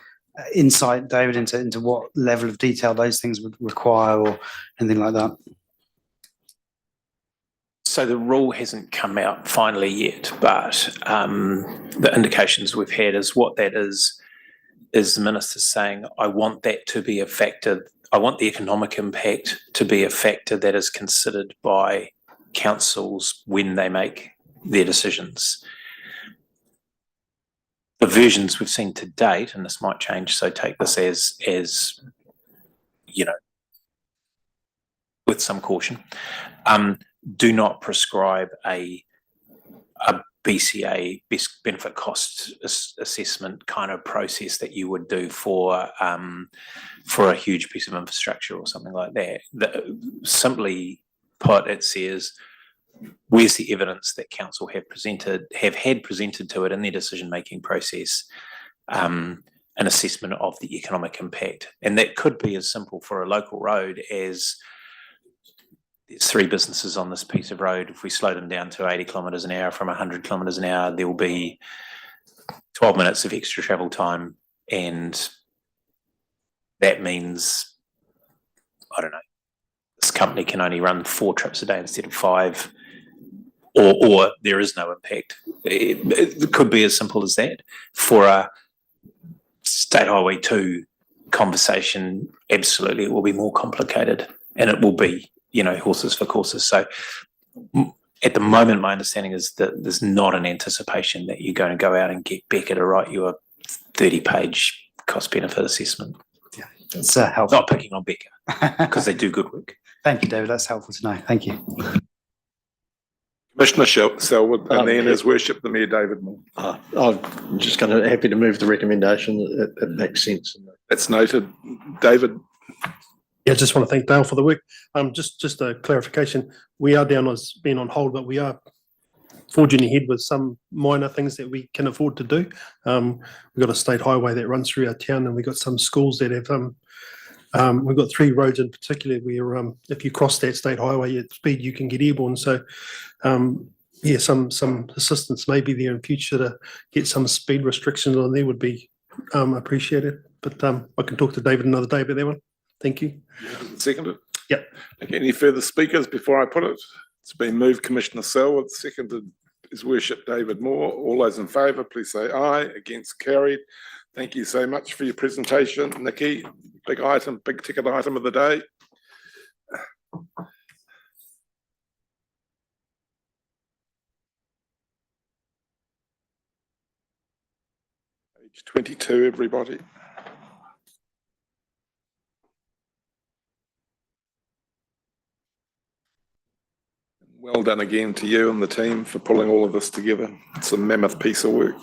insight, David, into what level of detail those things would require or anything like that. So the rule hasn't come out finally yet, but the indications we've had is what that is the minister saying, I want that to be a factor. I want the economic impact to be a factor that is considered by councils when they make their decisions. The versions we've seen to date, and this might change, so take this as with some caution, do not prescribe a BCA, best benefit cost assessment kind of process that you would do for a huge piece of infrastructure or something like that. Simply put, it says, where's the evidence that council have had presented to it in their decision-making process, an assessment of the economic impact. And that could be as simple for a local road as there's 3 businesses on this piece of road. If we slow them down to 80 kilometres an hour from 100 kilometres an hour, there will be 12 minutes of extra travel time. And that means, I don't know, this company can only run 4 trips a day instead of 5, or there is no impact. It could be as simple as that. For a State Highway 2 conversation, absolutely, it will be more complicated, and it will be, horses for courses. So at the moment, my understanding is that there's not an anticipation that you're going to go out and get Becca to write you a 30-page cost benefit assessment. Yeah, that's helpful. Not picking on Becca, because they do good work. Thank you, David. That's helpful to know. Thank you. Commissioner Selwood, and then His Worship the Mayor David Moore. I'm just happy to move the recommendation. It makes sense. That's noted. David. Yeah, I just want to thank Dale for the work. Just a clarification, we are down as being on hold, but we are forging ahead with some minor things that we can afford to do. We've got a state highway that runs through our town, and we've got some schools that have, we've got 3 roads in particular where if you cross that state highway at speed, you can get airborne. So some assistance may be there in future to get some speed restrictions on there would be appreciated. But I can talk to David another day about that one. Thank you. Seconded? Yep. Okay, any further speakers before I put it? It's been moved, Commissioner Selwood, seconded His Worship David Moore. All those in favour, please say aye. Against, carried. Thank you so much for your presentation, Nikki. Big item, big ticket item of the day. Page 22, everybody. Well done again to you and the team for pulling all of this together. It's a mammoth piece of work.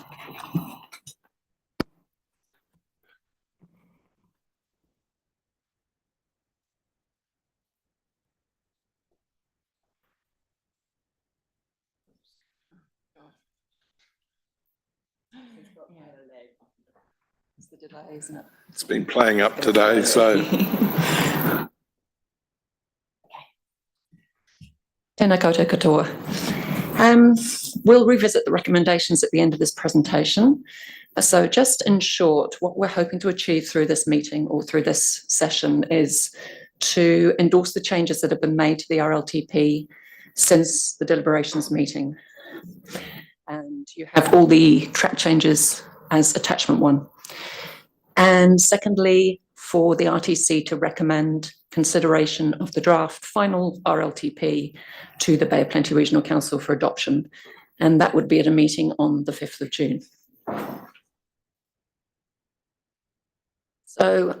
It's the delay, isn't it? It's been playing up today, so. Tēnā koutou katoa. We'll revisit the recommendations at the end of this presentation. So just in short, what we're hoping to achieve through this meeting or through this session is to endorse the changes that have been made to the RLTP since the deliberations meeting. And you have all the track changes as attachment 1. And secondly, for the RTC to recommend consideration of the draft final RLTP to the Bay of Plenty Regional Council for adoption. And that would be at a meeting on the 5th of June. So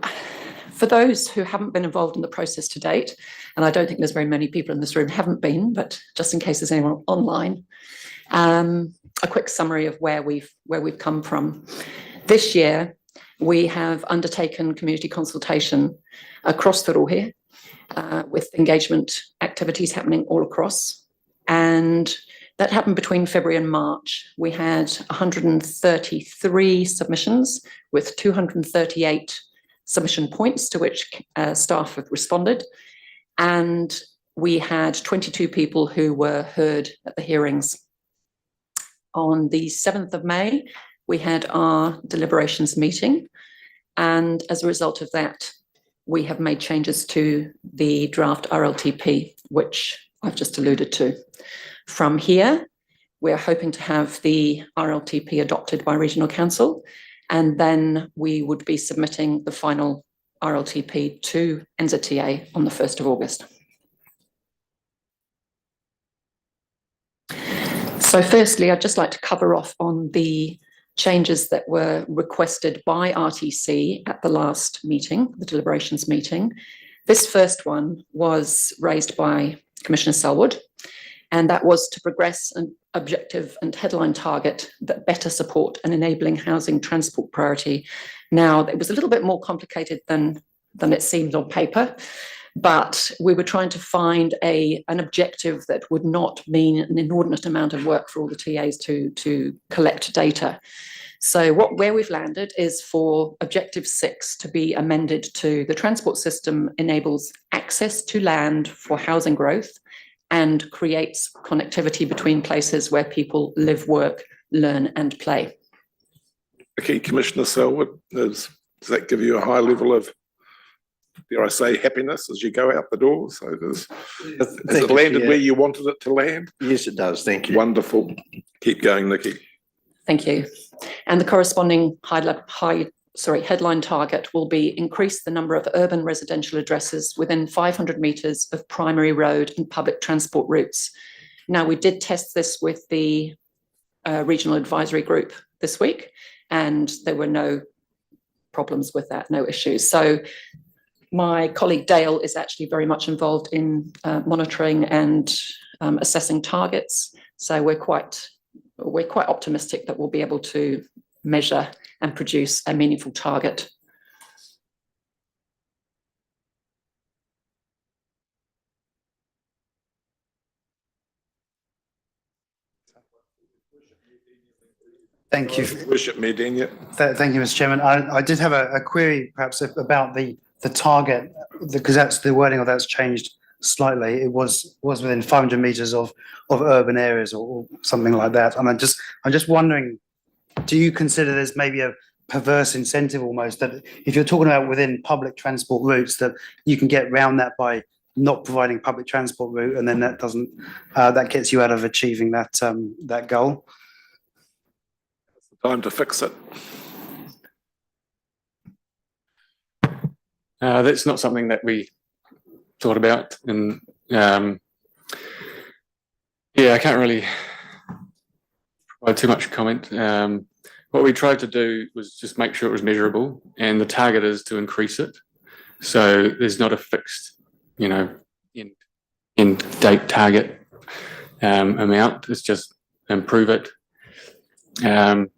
for those who haven't been involved in the process to date, and I don't think there's very many people in this room haven't been, but just in case there's anyone online, a quick summary of where we've come from. This year, we have undertaken community consultation across the Rohe, with engagement activities happening all across. And that happened between February and March. We had 133 submissions with 238 submission points to which staff have responded. And we had 22 people who were heard at the hearings. On the 7th of May, we had our deliberations meeting. And as a result of that, we have made changes to the draft RLTP, which I've just alluded to. From here, we're hoping to have the RLTP adopted by Regional Council, and then we would be submitting the final RLTP to NZTA on the 1st of August. So firstly, I'd just like to cover off on the changes that were requested by RTC at the last meeting, the deliberations meeting. This first one was raised by Commissioner Selwood, and that was to progress an objective and headline target that better support an enabling housing transport priority. Now, it was a little bit more complicated than it seemed on paper, but we were trying to find an objective that would not mean an inordinate amount of work for all the TAs to collect data. So where we've landed is for Objective 6 to be amended to the transport system enables access to land for housing growth and creates connectivity between places where people live, work, learn and play. Okay, Commissioner Selwood, does that give you a high level of, dare I say, happiness as you go out the door? So has it landed where you wanted it to land? Yes, it does. Thank you. Wonderful. Keep going, Nikki. Thank you. And the corresponding headline target will be increase the number of urban residential addresses within 500 metres of primary road and public transport routes. Now, we did test this with the regional advisory group this week, and there were no problems with that, no issues. So my colleague Dale is actually very much involved in monitoring and assessing targets. So we're quite optimistic that we'll be able to measure and produce a meaningful target. Thank you. Worship Medenya. Thank you, Mr. Chairman. I did have a query perhaps about the target, because that's the wording of that's changed slightly. It was within 500 metres of urban areas or something like that. And I'm just wondering, do you consider there's maybe a perverse incentive almost that if you're talking about within public transport routes that you can get around that by not providing public transport route, and then that doesn't that gets you out of achieving that goal? Time to fix it. That's not something that we thought about, and I can't really provide too much comment. What we tried to do was just make sure it was measurable, and the target is to increase it. So there's not a fixed, end date target amount. It's just improve it. Go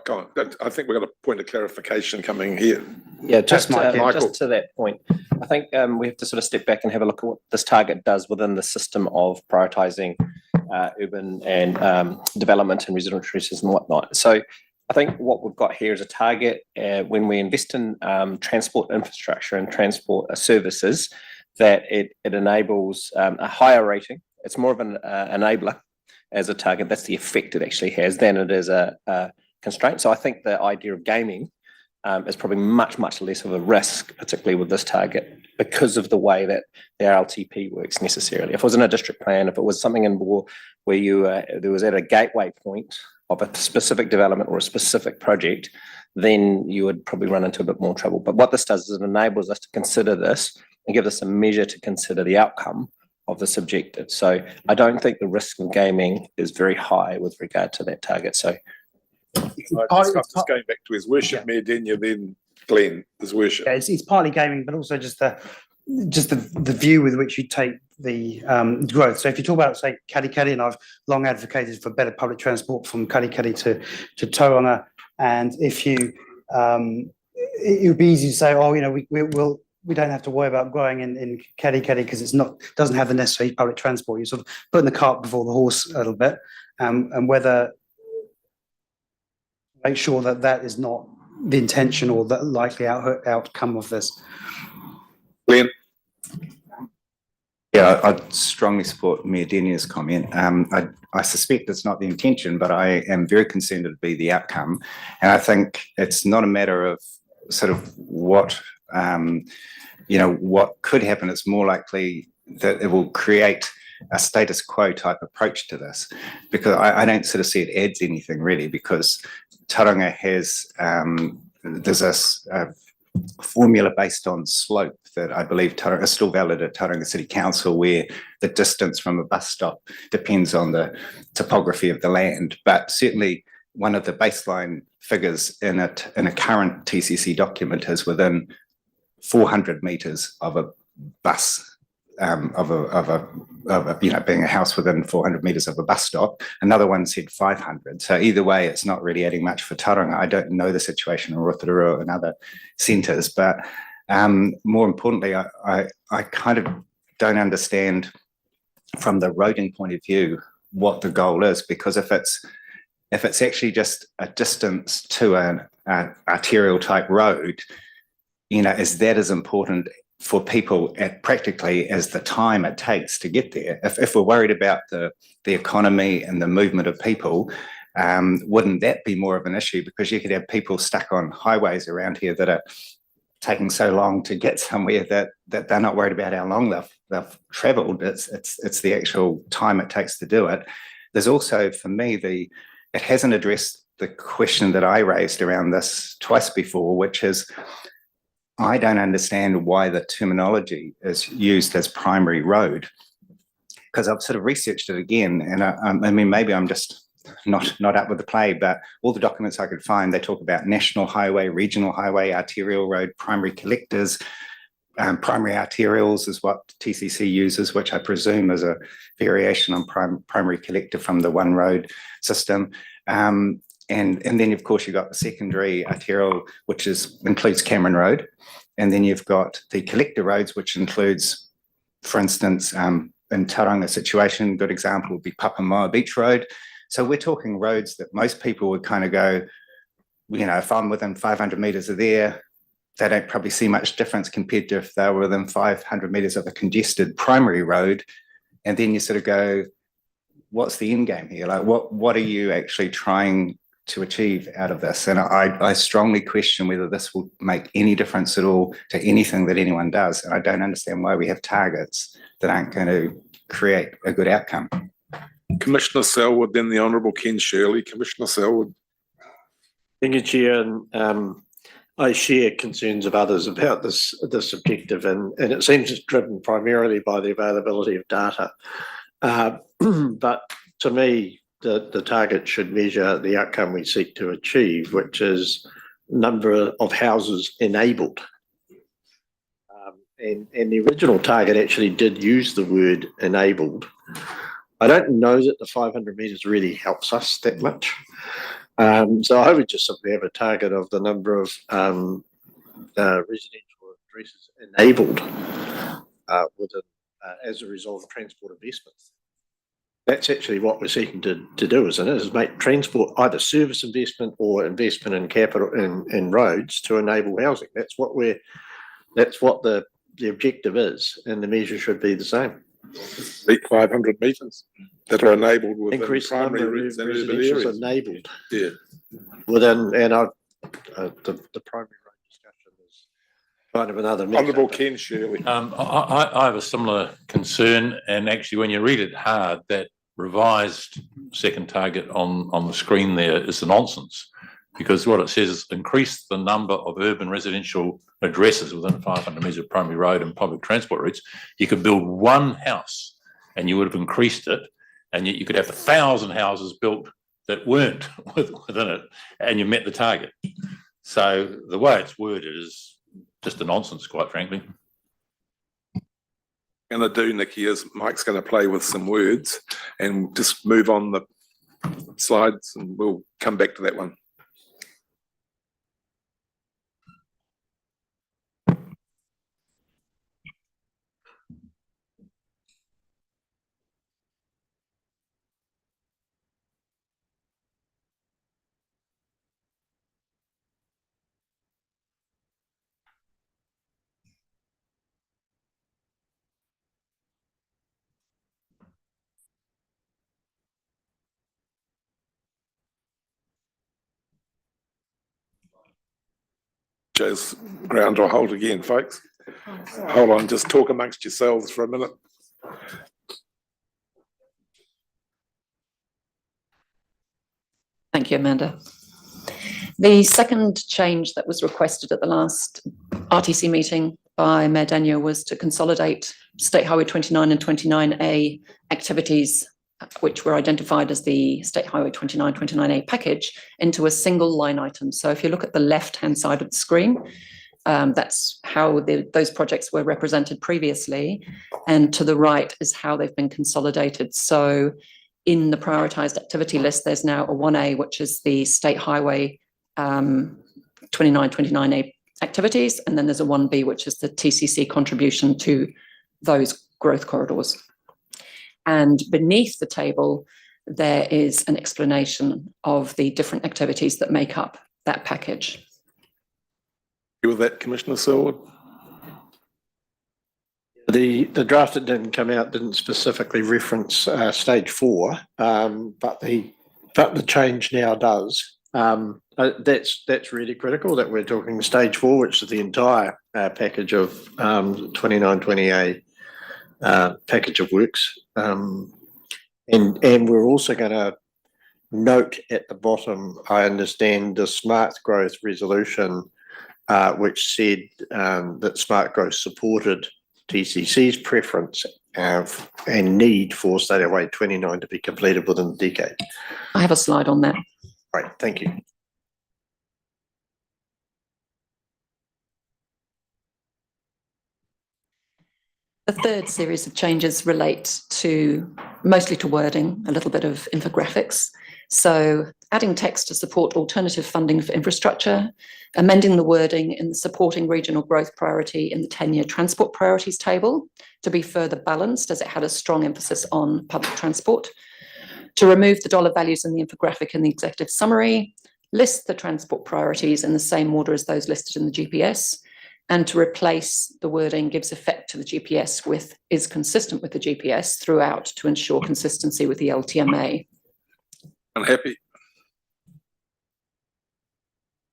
on. I think we've got a point of clarification coming here. Yeah, just Michael. just to that point, I think we have to sort of step back and have a look at what this target does within the system of prioritising urban and development and residential areas and whatnot. So I think what we've got here is a target when we invest in transport infrastructure and transport services, that it enables a higher rating. It's more of an enabler as a target. That's the effect it actually has than it is a constraint. So I think the idea of gaming is probably much less of a risk, particularly with this target, because of the way that the RLTP works necessarily. If it was in a district plan, if it was something in war where there was at a gateway point of a specific development or a specific project, then you would probably run into a bit more trouble. But what this does is it enables us to consider this and give us a measure to consider the outcome of this objective. So I don't think the risk of gaming is very high with regard to that target. So Just going back to his worship, Mayor Denia, then Glenn, his worship. Yeah, it's partly gaming, but also just the view with which you take the growth. So if you talk about, say, Katikati, and I've long advocated for better public transport from Katikati to Tauranga, and if you, it would be easy to say, oh, you know, we don't have to worry about growing in Katikati because doesn't have the necessary public transport. You sort of putting the cart before the horse a little bit, and whether make sure that is not the intention or the likely outcome of this. Glenn? Yeah, I'd strongly support Mayor Denia's comment. I suspect it's not the intention, but I am very concerned it'll be the outcome. And I think it's not a matter of sort of what, what could happen. It's more likely that it will create a status quo type approach to this, because I don't sort of see it adds anything really, because Tauranga has, there's a formula based on slope that I believe is still valid at Tauranga City Council, where the distance from a bus stop depends on the topography of the land. But certainly one of the baseline figures in a current TCC document is within 400 metres of a bus, being a house within 400 metres of a bus stop. Another one said 500. So either way, it's not really adding much for Tauranga. I don't know the situation in Rotorua and other centres, but more importantly, I kind of don't understand from the roading point of view what the goal is, because if it's actually just a distance to an arterial type road, is that as important for people practically as the time it takes to get there? If we're worried about the economy and the movement of people, wouldn't that be more of an issue? Because you could have people stuck on highways around here that are taking so long to get somewhere that they're not worried about how long they've travelled. It's the actual time it takes to do it. There's also, for me, it hasn't addressed the question that I raised around this twice before, which is, I don't understand why the terminology is used as primary road, because I've sort of researched it again, and I mean, maybe I'm just not up with the play, but all the documents I could find, they talk about national highway, regional highway, arterial road, primary collectors. Primary arterials is what TCC uses, which I presume is a variation on primary collector from the one road system. And then, of course, you've got the secondary arterial, which includes Cameron Road. And then you've got the collector roads, which includes, for instance, in Tauranga situation, a good example would be Papamoa Beach Road. So we're talking roads that most people would kind of go, if I'm within 500 metres of there, they don't probably see much difference compared to if they were within 500 metres of a congested primary road. And then you sort of go, what's the end game here? Like, what are you actually trying to achieve out of this? And I strongly question whether this will make any difference at all to anything that anyone does. And I don't understand why we have targets that aren't going to create a good outcome. Commissioner Selwood, then the Honourable Ken Shirley. Commissioner Selwood. Thank you, Chair. And I share concerns of others about this objective, and it seems it's driven primarily by the availability of data. But to me, the target should measure the outcome we seek to achieve, which is number of houses enabled. And the original target actually did use the word enabled. I don't know that the 500 metres really helps us that much. So I would just simply have a target of the number of residential addresses enabled within, as a result of transport investments. That's actually what we're seeking to do, isn't it? Is make transport either service investment or investment in capital in roads to enable housing. That's what the objective is, and the measure should be the same. 500 metres that are enabled within Increase the number primary of residentials enabled. Yeah. Within, and the primary road discussion is kind of another. Honourable Ken Shirley. I have a similar concern, and actually when you read it hard, that revised second target on the screen there is a nonsense. because what it says is increase the number of urban residential addresses within 500 metres of primary road and public transport routes. You could build one house and you would have increased it, and yet you could have 1,000 houses built that weren't within it, and you met the target. So the way it's worded is just a nonsense, quite frankly. Going to do, Nikki, is Mike's going to play with some words and just move on the slides, and we'll come back to that one. Joe's ground or hold again, folks. Hold on, just talk amongst yourselves for a minute. Thank you, Amanda. The second change that was requested at the last RTC meeting by Mayor Daniel was to consolidate State Highway 29 and 29A activities, which were identified as the State Highway 29, 29A package, into a single line item. So if you look at the left-hand side of the screen, that's how those projects were represented previously. And to the right is how they've been consolidated. So in the prioritised activity list, there's now a 1A, which is the State Highway 29, 29A activities. And then there's a 1B, which is the TCC contribution to those growth corridors. And beneath the table, there is an explanation of the different activities that make up that package. You with that, Commissioner Selwood? The draft that didn't come out didn't specifically reference stage 4, but the change now does. That's really critical that we're talking stage 4, which is the entire package of 29-20A package of works. And we're also going to note at the bottom, I understand, the smart growth resolution, which said that smart growth supported TCC's preference and need for State Highway 29 to be completed within the decade. I have a slide on that. Right, thank you. The third series of changes relate mostly to wording, a little bit of infographics. So adding text to support alternative funding for infrastructure, amending the wording in the supporting regional growth priority in the 10-year transport priorities table to be further balanced, as it had a strong emphasis on public transport, to remove the dollar values in the infographic in the executive summary, list the transport priorities in the same order as those listed in the GPS, and to replace the wording gives effect to the GPS with is consistent with the GPS throughout to ensure consistency with the LTMA. I'm happy.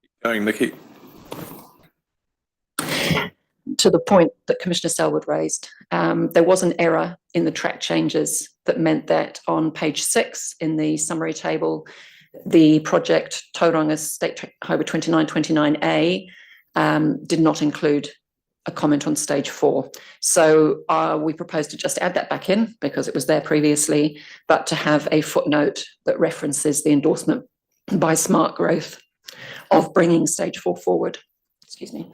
Keep going, Nikki. To the point that Commissioner Selwood raised, there was an error in the track changes that meant that on page 6 in the summary table, the project Tauranga State Highway 29, 29A did not include a comment on stage 4. So we proposed to just add that back in because it was there previously, but to have a footnote that references the endorsement by Smart Growth of bringing stage 4 forward. Excuse me.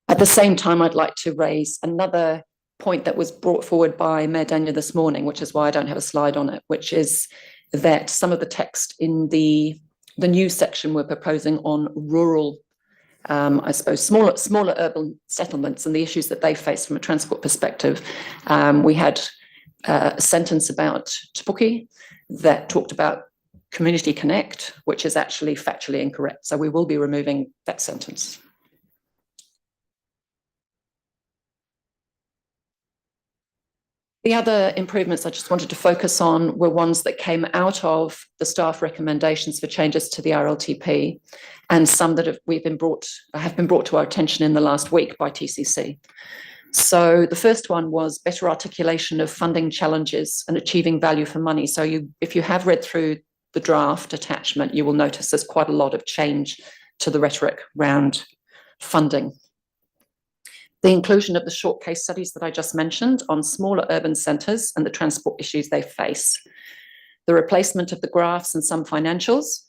At the same time, I'd like to raise another point that was brought forward by Mayor Daniel this morning, which is why I don't have a slide on it, which is that some of the text in the new section we're proposing on rural, I suppose, smaller urban settlements and the issues that they face from a transport perspective. We had a sentence about Te Puke that talked about Community Connect, which is actually factually incorrect. So we will be removing that sentence. The other improvements I just wanted to focus on were ones that came out of the staff recommendations for changes to the RLTP, and some that have been brought to our attention in the last week by TCC. So the first one was better articulation of funding challenges and achieving value for money. So if you have read through the draft attachment, you will notice there's quite a lot of change to the rhetoric around funding. The inclusion of the short case studies that I just mentioned on smaller urban centres and the transport issues they face. The replacement of the graphs and some financials.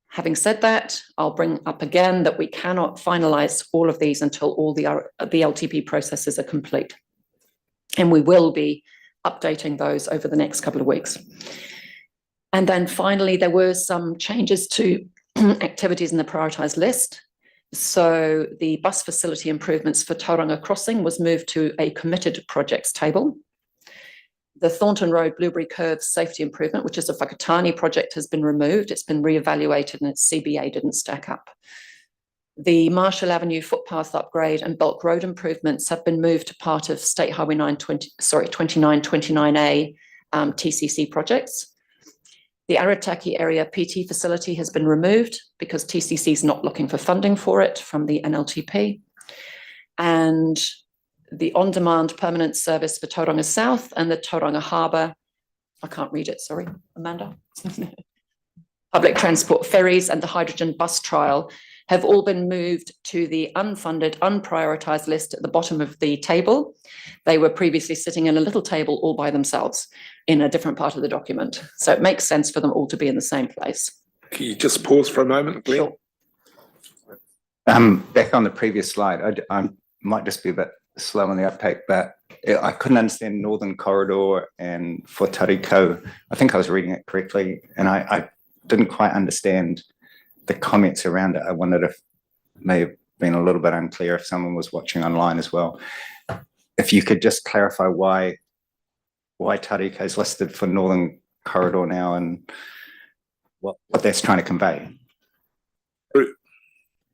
Having said that, I'll bring up again that we cannot finalise all of these until all the LTP processes are complete. And we will be updating those over the next couple of weeks. And then finally, there were some changes to activities in the prioritised list. So the bus facility improvements for Tauranga Crossing was moved to a committed projects table. The Thornton Road Blueberry Curve safety improvement, which is a Whakatane project, has been removed. It's been re-evaluated and its CBA didn't stack up. The Marshall Avenue footpath upgrade and bulk road improvements have been moved to part of State Highway 2929A TCC projects. The Arataki area PT facility has been removed because TCC is not looking for funding for it from the NLTP. And the on-demand permanent service for Tauranga South and the Tauranga Harbour, I can't read it, sorry, Amanda. Public transport ferries and the hydrogen bus trial have all been moved to the unfunded, unprioritised list at the bottom of the table. They were previously sitting in a little table all by themselves in a different part of the document. So it makes sense for them all to be in the same place. Can you just pause for a moment, Glenn? Sure. Back on the previous slide, I might just be a bit slow on the uptake, but I couldn't understand Northern Corridor and for Tariko. I think I was reading it correctly, and I didn't quite understand the comments around it. I wondered if it may have been a little bit unclear if someone was watching online as well. If you could just clarify why Tariko is listed for Northern Corridor now and what that's trying to convey.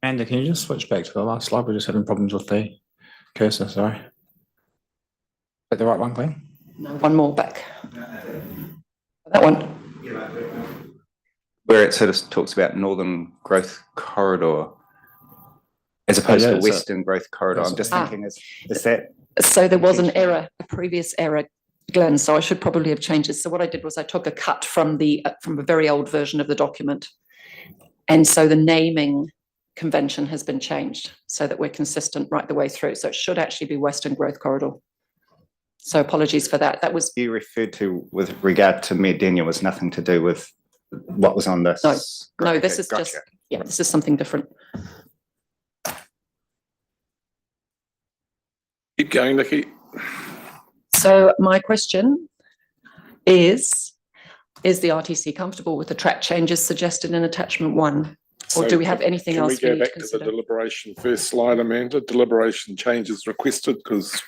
Amanda, can you just switch back to the last slide? We're just having problems with the cursor, sorry. Is that the right one, Glenn? No, one more back. That one. Where it sort of talks about Northern Growth Corridor as opposed to Western Growth Corridor. I'm just thinking, is that? So there was an error, a previous error, Glenn, so I should probably have changed it. So what I did was I took a cut from a very old version of the document. And so the naming convention has been changed so that we're consistent right the way through. So it should actually be Western Growth Corridor. So apologies for that. That was you referred to with regard to Medenya was nothing to do with what was on this. No, this is just, yeah, this is something different. Keep going, Nikki. So my question is the RTC comfortable with the track changes suggested in attachment 1? Or do we have anything else? Can we go back to the deliberation first slide, Amanda? Deliberation changes requested, because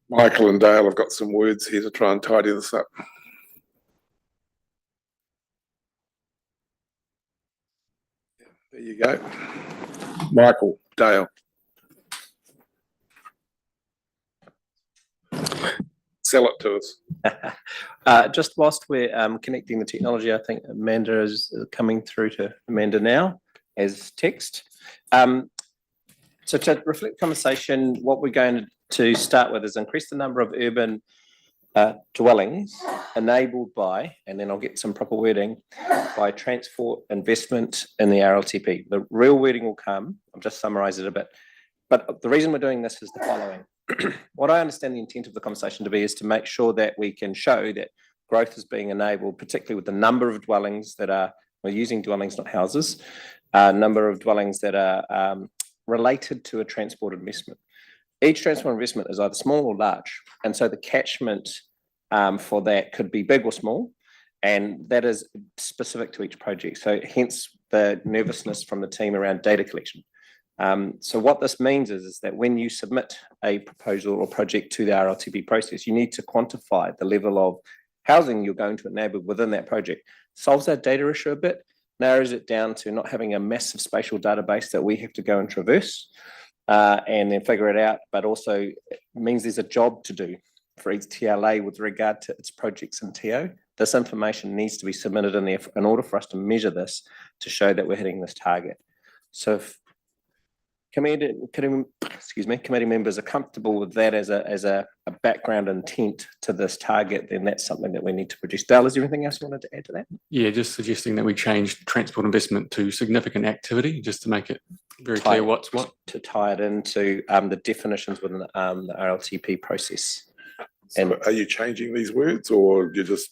Michael and Dale have got some words here to try and tidy this up. There you go. Michael, Dale. Sell it to us. Just whilst we're connecting the technology, I think Amanda is coming through to Amanda now as text. So to reflect conversation, what we're going to start with is increase the number of urban dwellings enabled by, and then I'll get some proper wording, by transport investment in the RLTP. The real wording will come. I'll just summarise it a bit. But the reason we're doing this is the following. What I understand the intent of the conversation to be is to make sure that we can show that growth is being enabled, particularly with the number of dwellings that are, we're using dwellings, not houses, number of dwellings that are related to a transport investment. Each transport investment is either small or large. And so the catchment for that could be big or small. And that is specific to each project. So hence the nervousness from the team around data collection. So what this means is that when you submit a proposal or project to the RLTP process, you need to quantify the level of housing you're going to enable within that project. Solves that data issue a bit, narrows it down to not having a massive spatial database that we have to go and traverse and then figure it out, but also means there's a job to do for each TLA with regard to its projects and TO. This information needs to be submitted in there in order for us to measure this to show that we're hitting this target. So committee members are comfortable with that as a background intent to this target, then that's something that we need to produce. Dale, is there anything else you wanted to add to that? Yeah, just suggesting that we change transport investment to significant activity, just to make it very clear what's what. To tie it into the definitions within the RLTP process. So are you changing these words, or you just?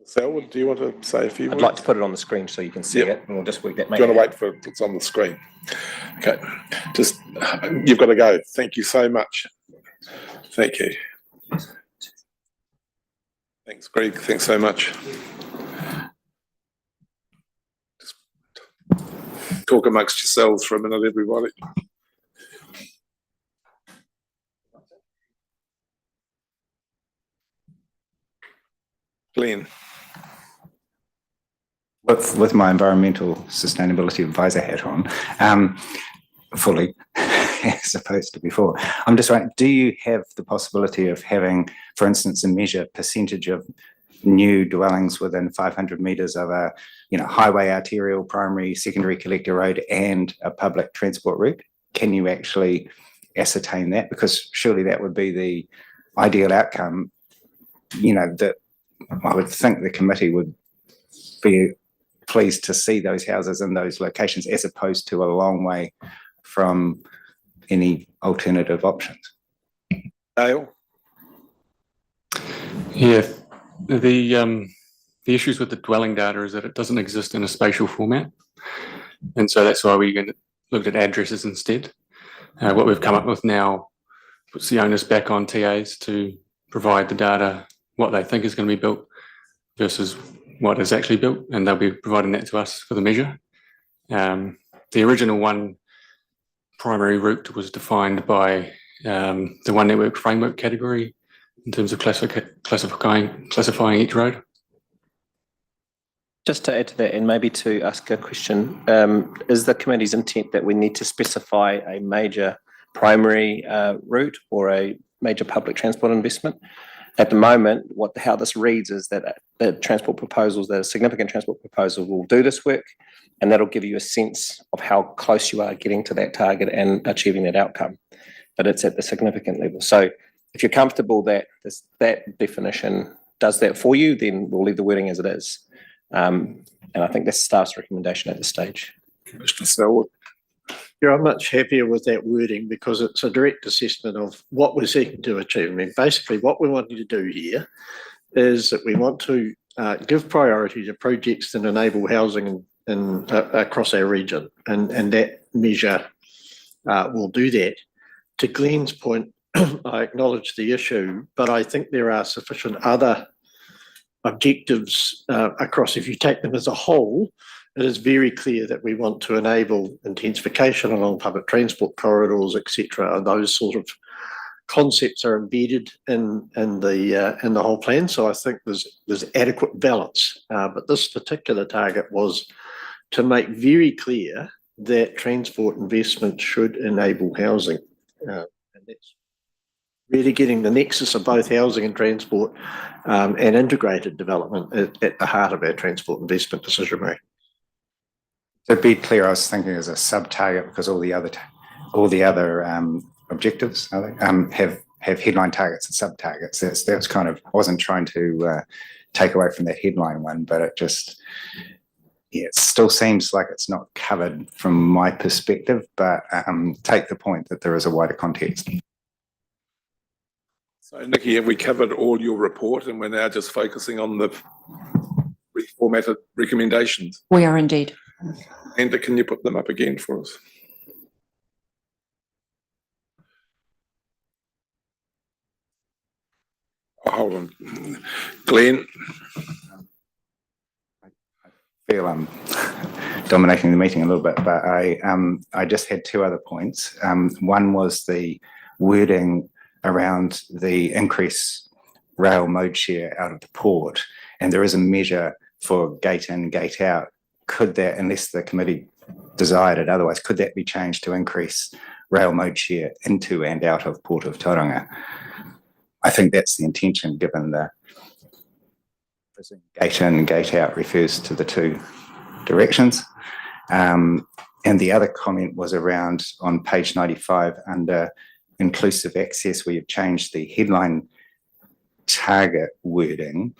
Selwood, do you want to say a few words? I'd like to put it on the screen so you can see it, and we'll just work that. Do you want to wait for it's on the screen? Okay, just you've got to go. Thank you so much. Thank you. Thanks, Greg. Thanks so much. Just talk amongst yourselves for a minute, everybody. Glenn. With my environmental sustainability advisor hat on, fully, as opposed to before, I'm just wondering, do you have the possibility of having, for instance, a measure percentage of new dwellings within 500 metres of a, highway, arterial, primary, secondary collector road and a public transport route? Can you actually ascertain that? Because surely that would be the ideal outcome, that I would think the committee would be pleased to see those houses in those locations, as opposed to a long way from any alternative options. Dale? Yeah, the issues with the dwelling data is that it doesn't exist in a spatial format. And so that's why we looked at addresses instead. What we've come up with now puts the onus back on TAs to provide the data, what they think is going to be built versus what is actually built, and they'll be providing that to us for the measure. The original one primary route was defined by the One Network framework category in terms of classifying each road. Just to add to that, and maybe to ask a question, is the committee's intent that we need to specify a major primary route or a major public transport investment? At the moment, how this reads is that the significant transport proposal will do this work, and that'll give you a sense of how close you are getting to that target and achieving that outcome. But it's at the significant level. So if you're comfortable that that definition does that for you, then we'll leave the wording as it is. And I think that's staff's recommendation at this stage. Mr. Selwood. Yeah, I'm much happier with that wording because it's a direct assessment of what we're seeking to achieve. I mean, basically what we're wanting to do here is that we want to give priority to projects that enable housing across our region. And that measure will do that. To Glenn's point, I acknowledge the issue, but I think there are sufficient other objectives across. If you take them as a whole, it is very clear that we want to enable intensification along public transport corridors, etc. And those sort of concepts are embedded in the whole plan. So I think there's adequate balance. But this particular target was to make very clear that transport investment should enable housing. And that's really getting the nexus of both housing and transport and integrated development at the heart of our transport investment decision making. To be clear, I was thinking as a sub-target because all the other objectives have headline targets and sub-targets. That's kind of, I wasn't trying to take away from that headline one, but it just, it still seems like it's not covered from my perspective, but take the point that there is a wider context. So, Nikki, have we covered all your report and we're now just focusing on the reformatted recommendations? We are indeed. Amanda, can you put them up again for us? Oh, hold on. Glenn. I feel I'm dominating the meeting a little bit, but I just had two other points. One was the wording around the increased rail mode share out of the port, and there is a measure for gate in, gate out. Could that, unless the committee desired it otherwise, could that be changed to increase rail mode share into and out of Port of Tauranga? I think that's the intention, given the gate in, gate out refers to the two directions. And the other comment was around on page 95 under inclusive access, where you've changed the headline target wording.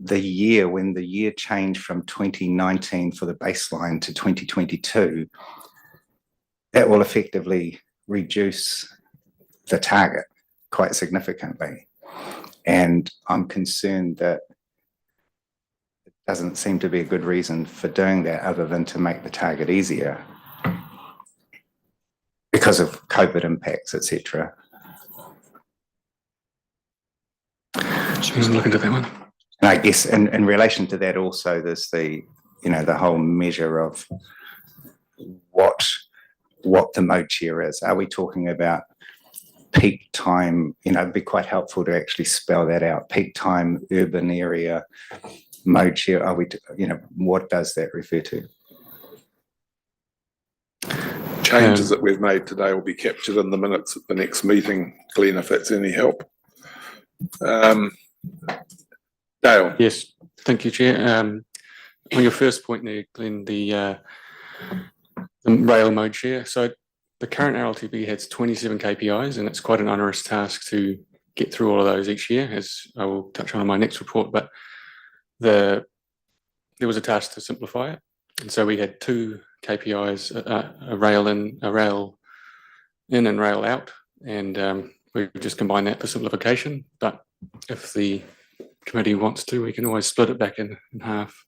The year, when the year changed from 2019 for the baseline to 2022, that will effectively reduce the target quite significantly. And I'm concerned that it doesn't seem to be a good reason for doing that other than to make the target easier because of COVID impacts, etc. Look into that one. And I guess in relation to that also, there's the whole measure of what the mode share is. Are we talking about peak time? It'd be quite helpful to actually spell that out. Peak time, urban area, mode share. Are we, what does that refer to? Changes that we've made today will be captured in the minutes at the next meeting, Glenn, if that's any help. Dale. Yes, thank you, Chair. On your first point there, Glenn, the rail mode share. So the current RLTB has 27 KPIs, and it's quite an onerous task to get through all of those each year, as I will touch on in my next report. But there was a task to simplify it. And so we had two KPIs, a rail in and rail out. And we just combined that for simplification. But if the committee wants to, we can always split it back in half.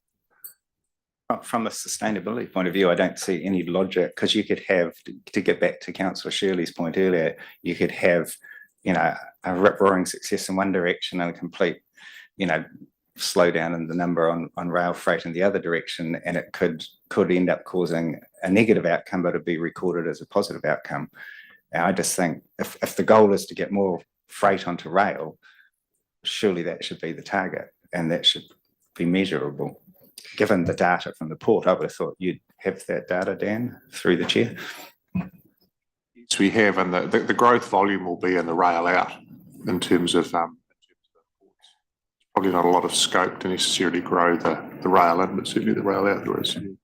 From a sustainability point of view, I don't see any logic, because you could have, to get back to Councillor Shirley's point earlier, you could have, a rip-roaring success in one direction and a complete, slowdown in the number on rail freight in the other direction, and it could end up causing a negative outcome, but it'd be recorded as a positive outcome. And I just think if the goal is to get more freight onto rail, surely that should be the target, and that should be measurable. Given the data from the port, I would have thought you'd have that data, Dan, through the chair. Yes, we have, and the growth volume will be in the rail out in terms of the ports. Probably not a lot of scope to necessarily grow the rail in, but certainly the rail out there is. Any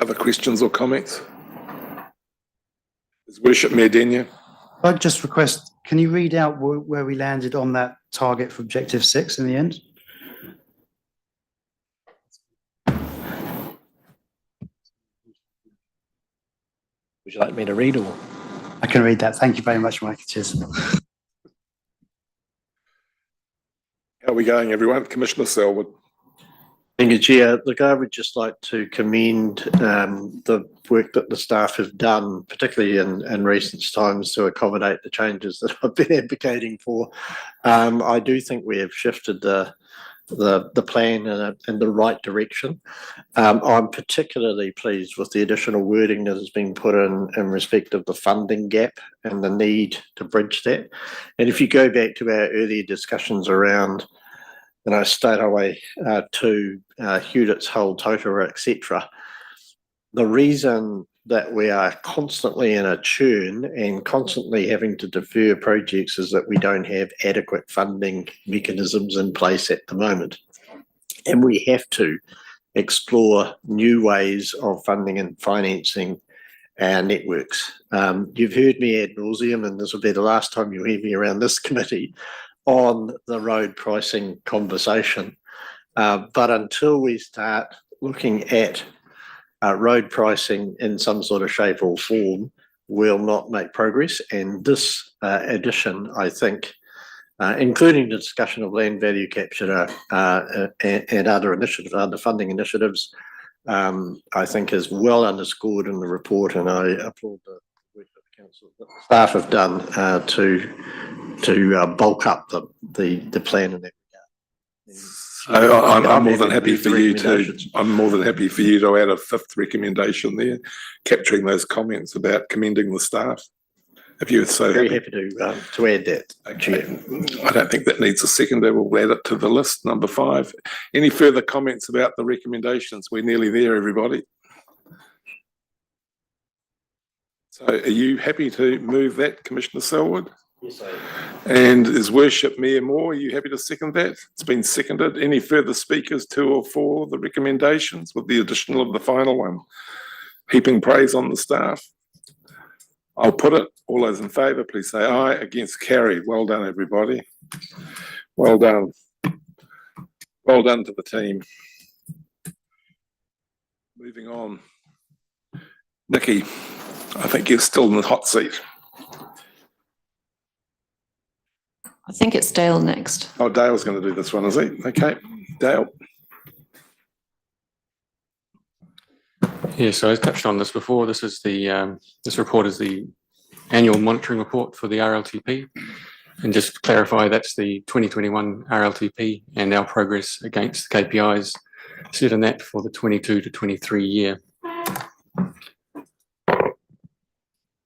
other questions or comments? His Worship Mayor Denyer. I'd just request, can you read out where we landed on that target for Objective 6 in the end? Would you like me to read, or? I can read that. Thank you very much, Mike. Cheers. How are we going, everyone? Commissioner Selwood. Thank you, Chair. Look, I would just like to commend the work that the staff have done, particularly in recent times, to accommodate the changes that I've been advocating for. I do think we have shifted the plan in the right direction. I'm particularly pleased with the additional wording that has been put in respect of the funding gap and the need to bridge that. And if you go back to our earlier discussions around, State Highway 2, Hewlett's, Hull, Totara, etc., the reason that we are constantly in a churn and constantly having to defer projects is that we don't have adequate funding mechanisms in place at the moment. And we have to explore new ways of funding and financing our networks. You've heard me ad nauseum, and this will be the last time you'll hear me around this committee on the road pricing conversation. But until we start looking at road pricing in some sort of shape or form, will not make progress. And this addition, I think, including the discussion of land value capture and other initiatives, other funding initiatives, I think is well underscored in the report, and I applaud the work that the council, that the staff have done to bulk up the plan in that regard. I'm more than happy for you to. I'm more than happy for you to add a fifth recommendation there, capturing those comments about commending the staff. If you're so very happy to add that. Okay. I don't think that needs a seconder. We'll add it to the list, number 5. Any further comments about the recommendations? We're nearly there, everybody. So are you happy to move that, Commissioner Selwood? And is Worship Mayor Moore, are you happy to second that? It's been seconded. Any further speakers to or for the recommendations with the additional of the final one? Heaping praise on the staff. I'll put it. All those in favour, please say aye. Against, carried. Well done, everybody. Well done. Well done to the team. Moving on. Nikki, I think you're still in the hot seat. I think it's Dale next. Oh, Dale's going to do this one, is he? Okay, Dale. Yeah, so I touched on this before. This is the this report is the annual monitoring report for the RLTP. And just to clarify, that's the 2021 RLTP and our progress against the KPIs set in that for the 22 to 23 year.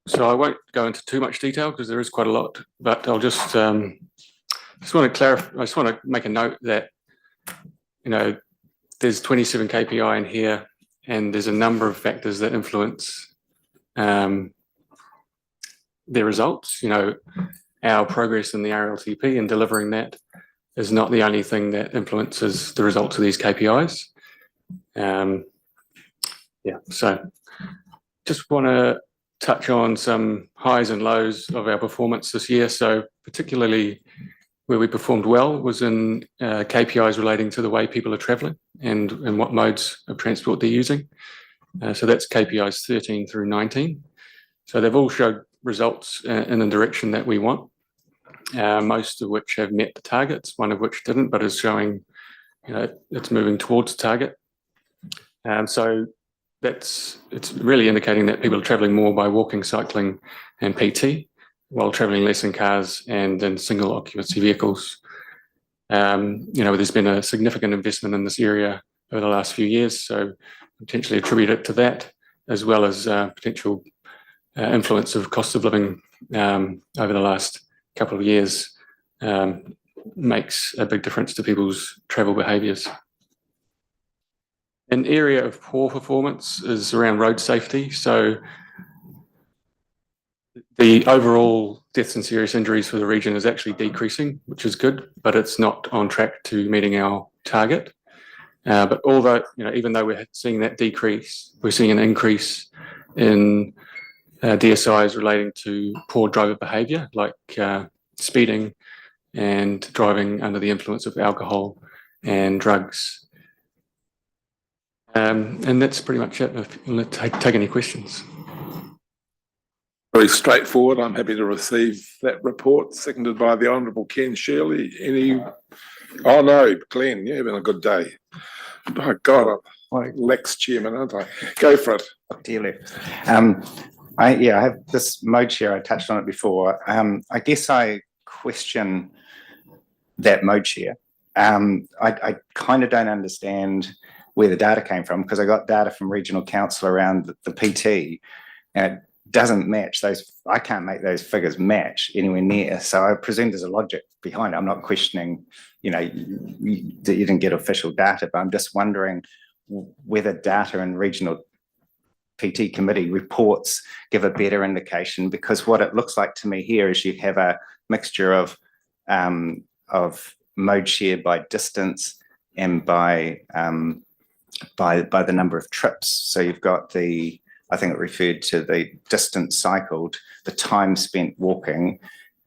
So I won't go into too much detail because there is quite a lot, but I'll just want to clarify. I just want to make a note that, you know, there's 27 KPI in here, and there's a number of factors that influence their results. You know, our progress in the RLTP and delivering that is not the only thing that influences the results of these KPIs. Yeah, so just want to touch on some highs and lows of our performance this year. So particularly where we performed well was in KPIs relating to the way people are travelling and what modes of transport they're using. So that's KPIs 13 through 19. So they've all showed results in the direction that we want, most of which have met the targets, one of which didn't, but is showing, you know, it's moving towards the target. So it's really indicating that people are travelling more by walking, cycling and PT, while travelling less in cars and in single occupancy vehicles. You know, there's been a significant investment in this area over the last few years, so potentially attribute it to that, as well as potential influence of cost of living over the last couple of years makes a big difference to people's travel behaviours. An area of poor performance is around road safety. So the overall deaths and serious injuries for the region is actually decreasing, which is good, but it's not on track to meeting our target. But although, you know, even though we're seeing that decrease, we're seeing an increase in DSIs relating to poor driver behaviour, like speeding and driving under the influence of alcohol and drugs. And that's pretty much it. Let's take any questions. Very straightforward. I'm happy to receive that report, seconded by the Honourable Ken Shirley. Any? Oh no, Glenn, you're having a good day. Oh God, I'm Lex Chairman, aren't I? Go for it. Up to your left. I have this mode share. I touched on it before. I guess I question that mode share. I kind of don't understand where the data came from, because I got data from regional council around the PT, and it doesn't match those. I can't make those figures match anywhere near. So I presume there's a logic behind it. I'm not questioning, you know, that you didn't get official data, but I'm just wondering whether data and regional PT committee reports give a better indication, because what it looks like to me here is you have a mixture of mode share by distance and by the number of trips. So you've got I think it referred to the distance cycled, the time spent walking,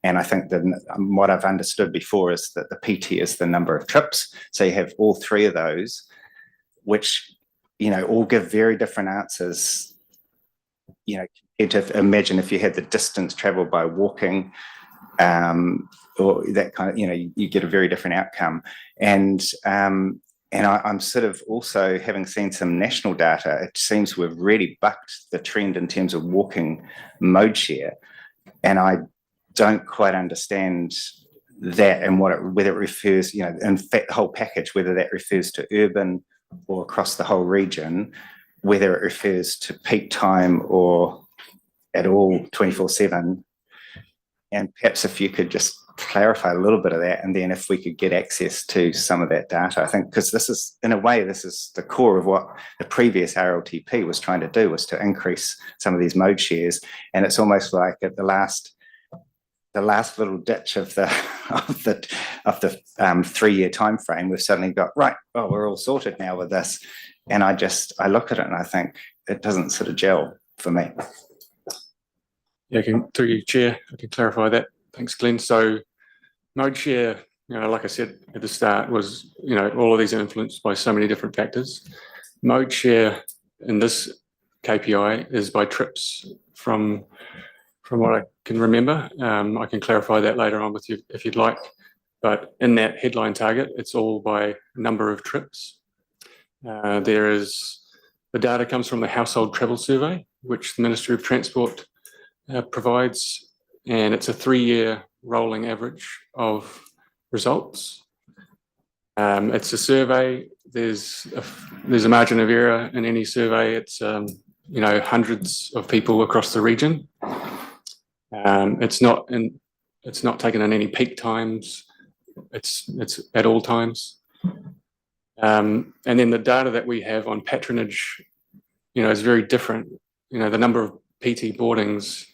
and I think that what I've understood before is that the PT is the number of trips. So you have all three of those, which, you know, all give very different answers. You know, to imagine if you had the distance traveled by walking, or that kind of, you know, you get a very different outcome. And I'm sort of also, having seen some national data, it seems we've really bucked the trend in terms of walking mode share. And I don't quite understand that and whether it refers, you know, in fact, the whole package, whether that refers to urban or across the whole region, whether it refers to peak time or at all 24/7. And perhaps if you could just clarify a little bit of that, and then if we could get access to some of that data, I think, because this is, in a way, this is the core of what the previous RLTP was trying to do, was to increase some of these mode shares. And it's almost like at the last the last little ditch of the 3-year time frame, we've suddenly got right. Well, we're all sorted now with this, and I look at it and I think it doesn't sort of gel for me. Yeah, through you, Chair, I can clarify that. Thanks, Glenn. So mode share, like I said at the start, was, all of these are influenced by so many different factors. Mode share in this KPI is by trips from what I can remember. I can clarify that later on with you if you'd like. But in that headline target, it's all by number of trips. The data comes from the Household Travel Survey, which the Ministry of Transport provides, and it's a 3-year rolling average of results. It's a survey. There's a margin of error in any survey. It's hundreds of people across the region. It's not taken in any peak times. It's at all times. And then the data that we have on patronage, is very different. The number of PT boardings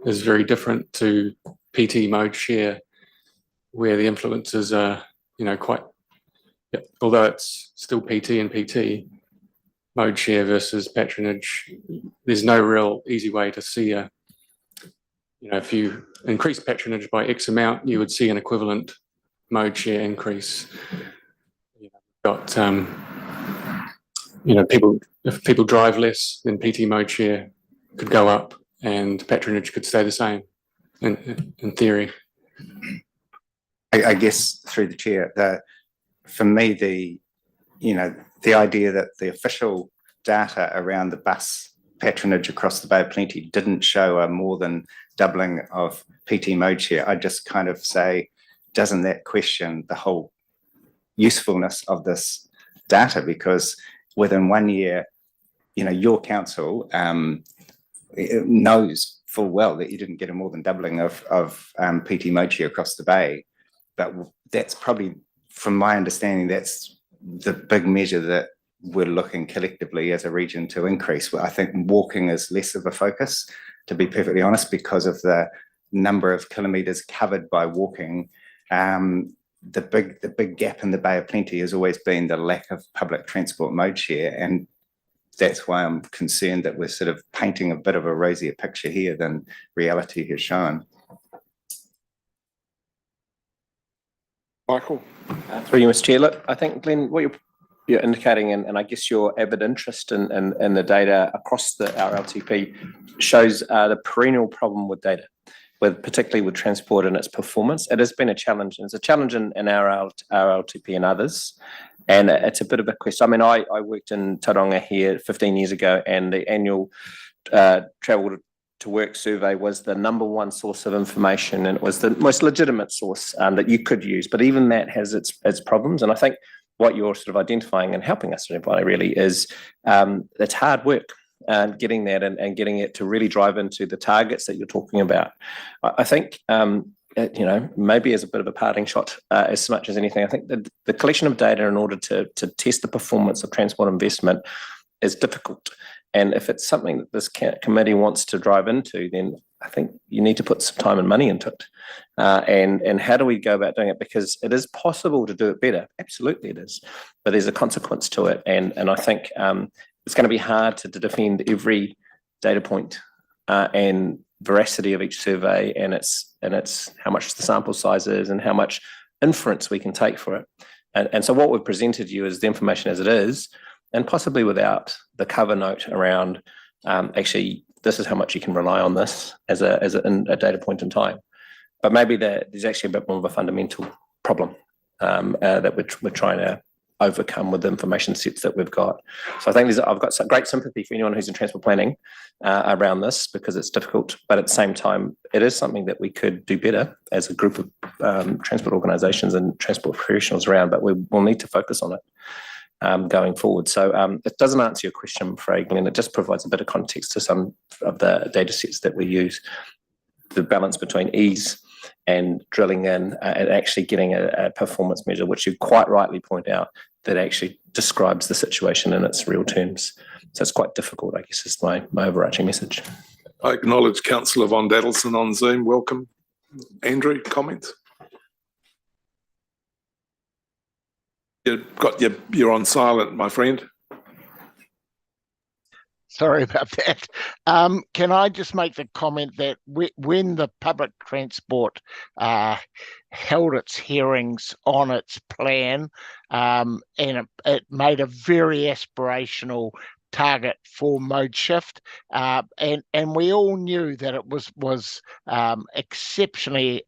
is very different to PT mode share, where the influences are, quite, although it's still PT and PT, mode share versus patronage, there's no real easy way to see if you increase patronage by X amount, you would see an equivalent mode share increase. If people drive less, then PT mode share could go up and patronage could stay the same in theory. I guess through the chair, for me, the idea that the official data around the bus patronage across the Bay of Plenty didn't show a more than doubling of PT mode share, I just kind of say, doesn't that question the whole usefulness of this data? Because within 1 year, your council knows full well that you didn't get a more than doubling of PT mode share across the Bay. But that's probably, from my understanding, that's the big measure that we're looking collectively as a region to increase. I think walking is less of a focus, to be perfectly honest, because of the number of kilometres covered by walking. The big gap in the Bay of Plenty has always been the lack of public transport mode share, and that's why I'm concerned that we're sort of painting a bit of a rosier picture here than reality has shown. Michael? Through you, Mr. Chair. Look, I think, Glenn, what you're indicating, and I guess your avid interest in the data across our LTP shows the perennial problem with data, particularly with transport and its performance. It has been a challenge, and it's a challenge in our LTP and others. And it's a bit of a question. I mean, I worked in Tauranga here 15 years ago, and the annual travel to work survey was the number one source of information, and it was the most legitimate source that you could use. But even that has its problems. And I think what you're sort of identifying and helping us identify really is it's hard work. Getting that and getting it to really drive into the targets that you're talking about. I think, maybe as a bit of a parting shot, as much as anything, I think the collection of data in order to test the performance of transport investment is difficult. And if it's something that this committee wants to drive into, then I think you need to put some time and money into it. And how do we go about doing it? Because it is possible to do it better. Absolutely it is. But there's a consequence to it. And I think it's going to be hard to defend every data point and veracity of each survey, and it's how much the sample size is and how much inference we can take for it. And so what we've presented you is the information as it is, and possibly without the cover note around actually this is how much you can rely on this as a data point in time. But maybe there's actually a bit more of a fundamental problem that we're trying to overcome with the information sets that we've got. So I think I've got some great sympathy for anyone who's in transport planning around this, because it's difficult, but at the same time, it is something that we could do better as a group of transport organisations and transport professionals around, but we will need to focus on it going forward. So it doesn't answer your question, I'm afraid, Glenn. It just provides a bit of context to some of the data sets that we use, the balance between ease and drilling in and actually getting a performance measure, which you quite rightly point out, that actually describes the situation in its real terms. So it's quite difficult, I guess, is my overarching message. I acknowledge Councillor Von Dadelson on Zoom. Welcome. Andrew, comments? You're on silent, my friend. Sorry about that. Can I just make the comment that when the public transport held its hearings on its plan, and it made a very aspirational target for mode shift, and we all knew that it was exceptionally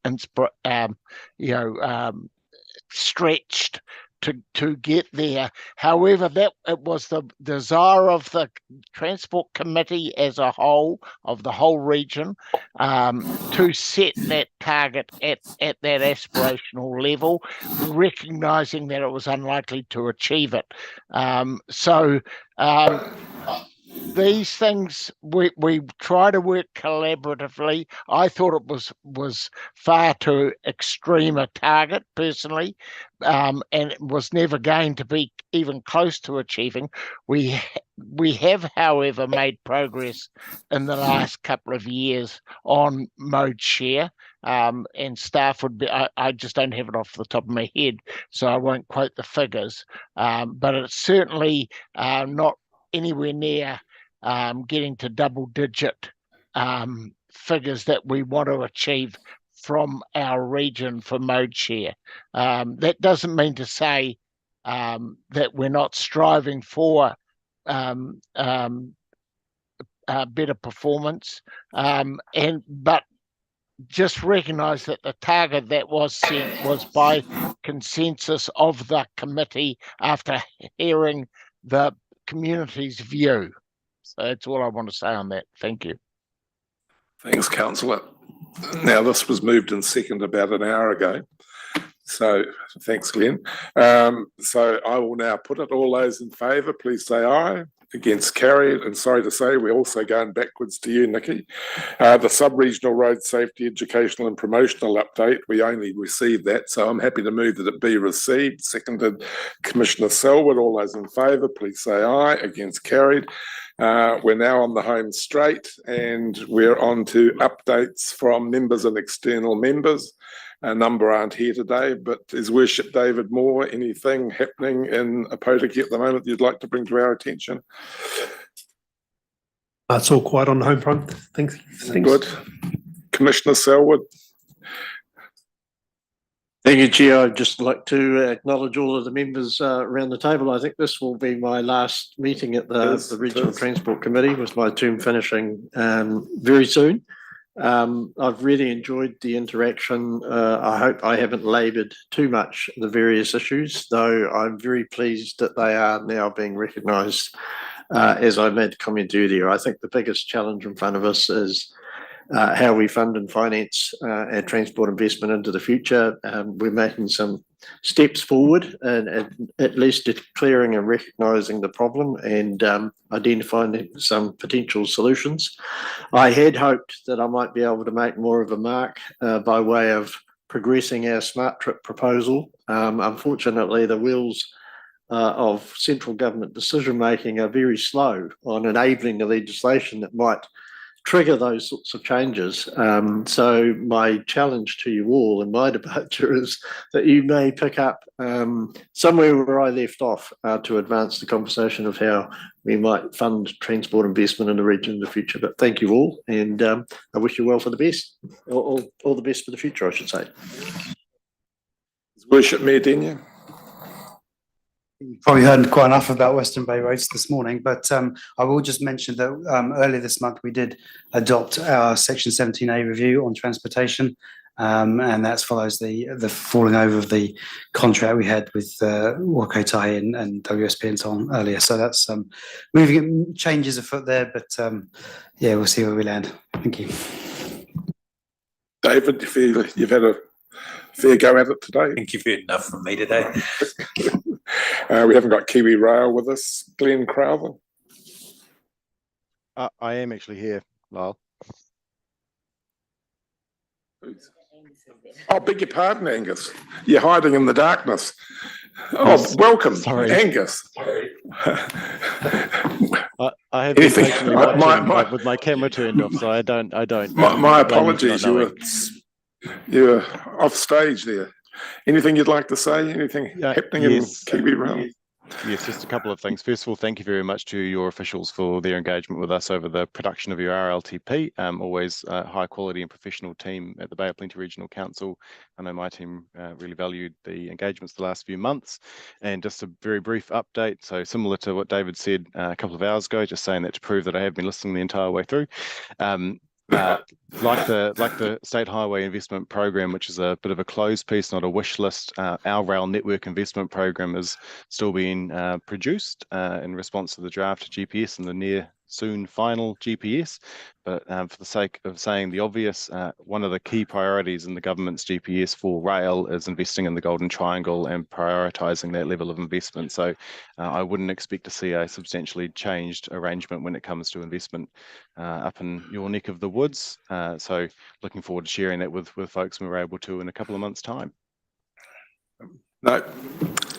stretched to get there. However, it was the desire of the Transport Committee as a whole, of the whole region, to set that target at that aspirational level, recognising that it was unlikely to achieve it. These things we try to work collaboratively. I thought it was far too extreme a target personally, and it was never going to be even close to achieving. We have, however, made progress in the last couple of years on mode share, and staff would be. I just don't have it off the top of my head, so I won't quote the figures. But it's certainly not anywhere near getting to double-digit figures that we want to achieve from our region for mode share. That doesn't mean to say that we're not striving for better performance, but just recognise that the target that was set was by consensus of the committee after hearing the community's view. So that's all I want to say on that. Thank you. Thanks, councillor. Now, this was moved and seconded about an hour ago. So thanks, Glenn. So I will now put it. All those in favour, please say aye. Against, carried. And sorry to say, we're also going backwards to you, Nikki. The sub-regional road safety educational and promotional update, we only received that, so I'm happy to move that it be received. Seconded, Commissioner Selwood. All those in favour, please say aye. Against, carried. We're now on the home straight, and we're on to updates from members and external members. A number aren't here today, but His Worship David Moore, anything happening in Opotiki at the moment you'd like to bring to our attention? It's all quiet on the home front. Thanks. Good. Commissioner Selwood. Thank you, Chair. I'd just like to acknowledge all of the members around the table. I think this will be my last meeting at the Regional Transport Committee, with my term finishing very soon. I've really enjoyed the interaction. I hope I haven't laboured too much the various issues, though I'm very pleased that they are now being recognised. As I made the comment earlier, I think the biggest challenge in front of us is how we fund and finance our transport investment into the future. We're making some steps forward and at least declaring and recognising the problem and identifying some potential solutions. I had hoped that I might be able to make more of a mark by way of progressing our smart trip proposal. Unfortunately, the wheels of central government decision making are very slow on enabling the legislation that might trigger those sorts of changes. So my challenge to you all in my departure is that you may pick up somewhere where I left off to advance the conversation of how we might fund transport investment in the region in the future. But thank you all, and I wish you well for the best, all the best for the future, I should say. His Worship Mayor Denyer. You've probably heard quite enough about Western Bay Roads this morning, but I will just mention that earlier this month we did adopt our Section 17A review on transportation, and that follows the falling over of the contract we had with Waikatai and WSP and so on earlier. So that's moving changes afoot there, but yeah, we'll see where we land. Thank you. David, you've had a fair go at it today. I think you've heard enough from me today. We haven't got Kiwi Rail with us. Glenn Crowther. I am actually here, Lyle. Oh, beg your pardon, Angus. You're hiding in the darkness. Oh, welcome, sorry. Angus. I have been patiently watching with my camera turned off, so I don't. My apologies. You're off stage there. Anything you'd like to say? Anything happening in Kiwi realm? Yes, just a couple of things. First of all, thank you very much to your officials for their engagement with us over the production of your RLTP. Always a high quality and professional team at the Bay of Plenty Regional Council. I know my team really valued the engagements the last few months. And just a very brief update. So similar to what David said a couple of hours ago, just saying that to prove that I have been listening the entire way through. Like the State Highway Investment Program, which is a bit of a closed piece, not a wish list, our rail network investment program is still being produced in response to the draft GPS and the near soon final GPS. But for the sake of saying the obvious, one of the key priorities in the government's GPS for rail is investing in the Golden Triangle and prioritising that level of investment. So I wouldn't expect to see a substantially changed arrangement when it comes to investment up in your neck of the woods. So looking forward to sharing that with folks when we're able to in a couple of months' time. No,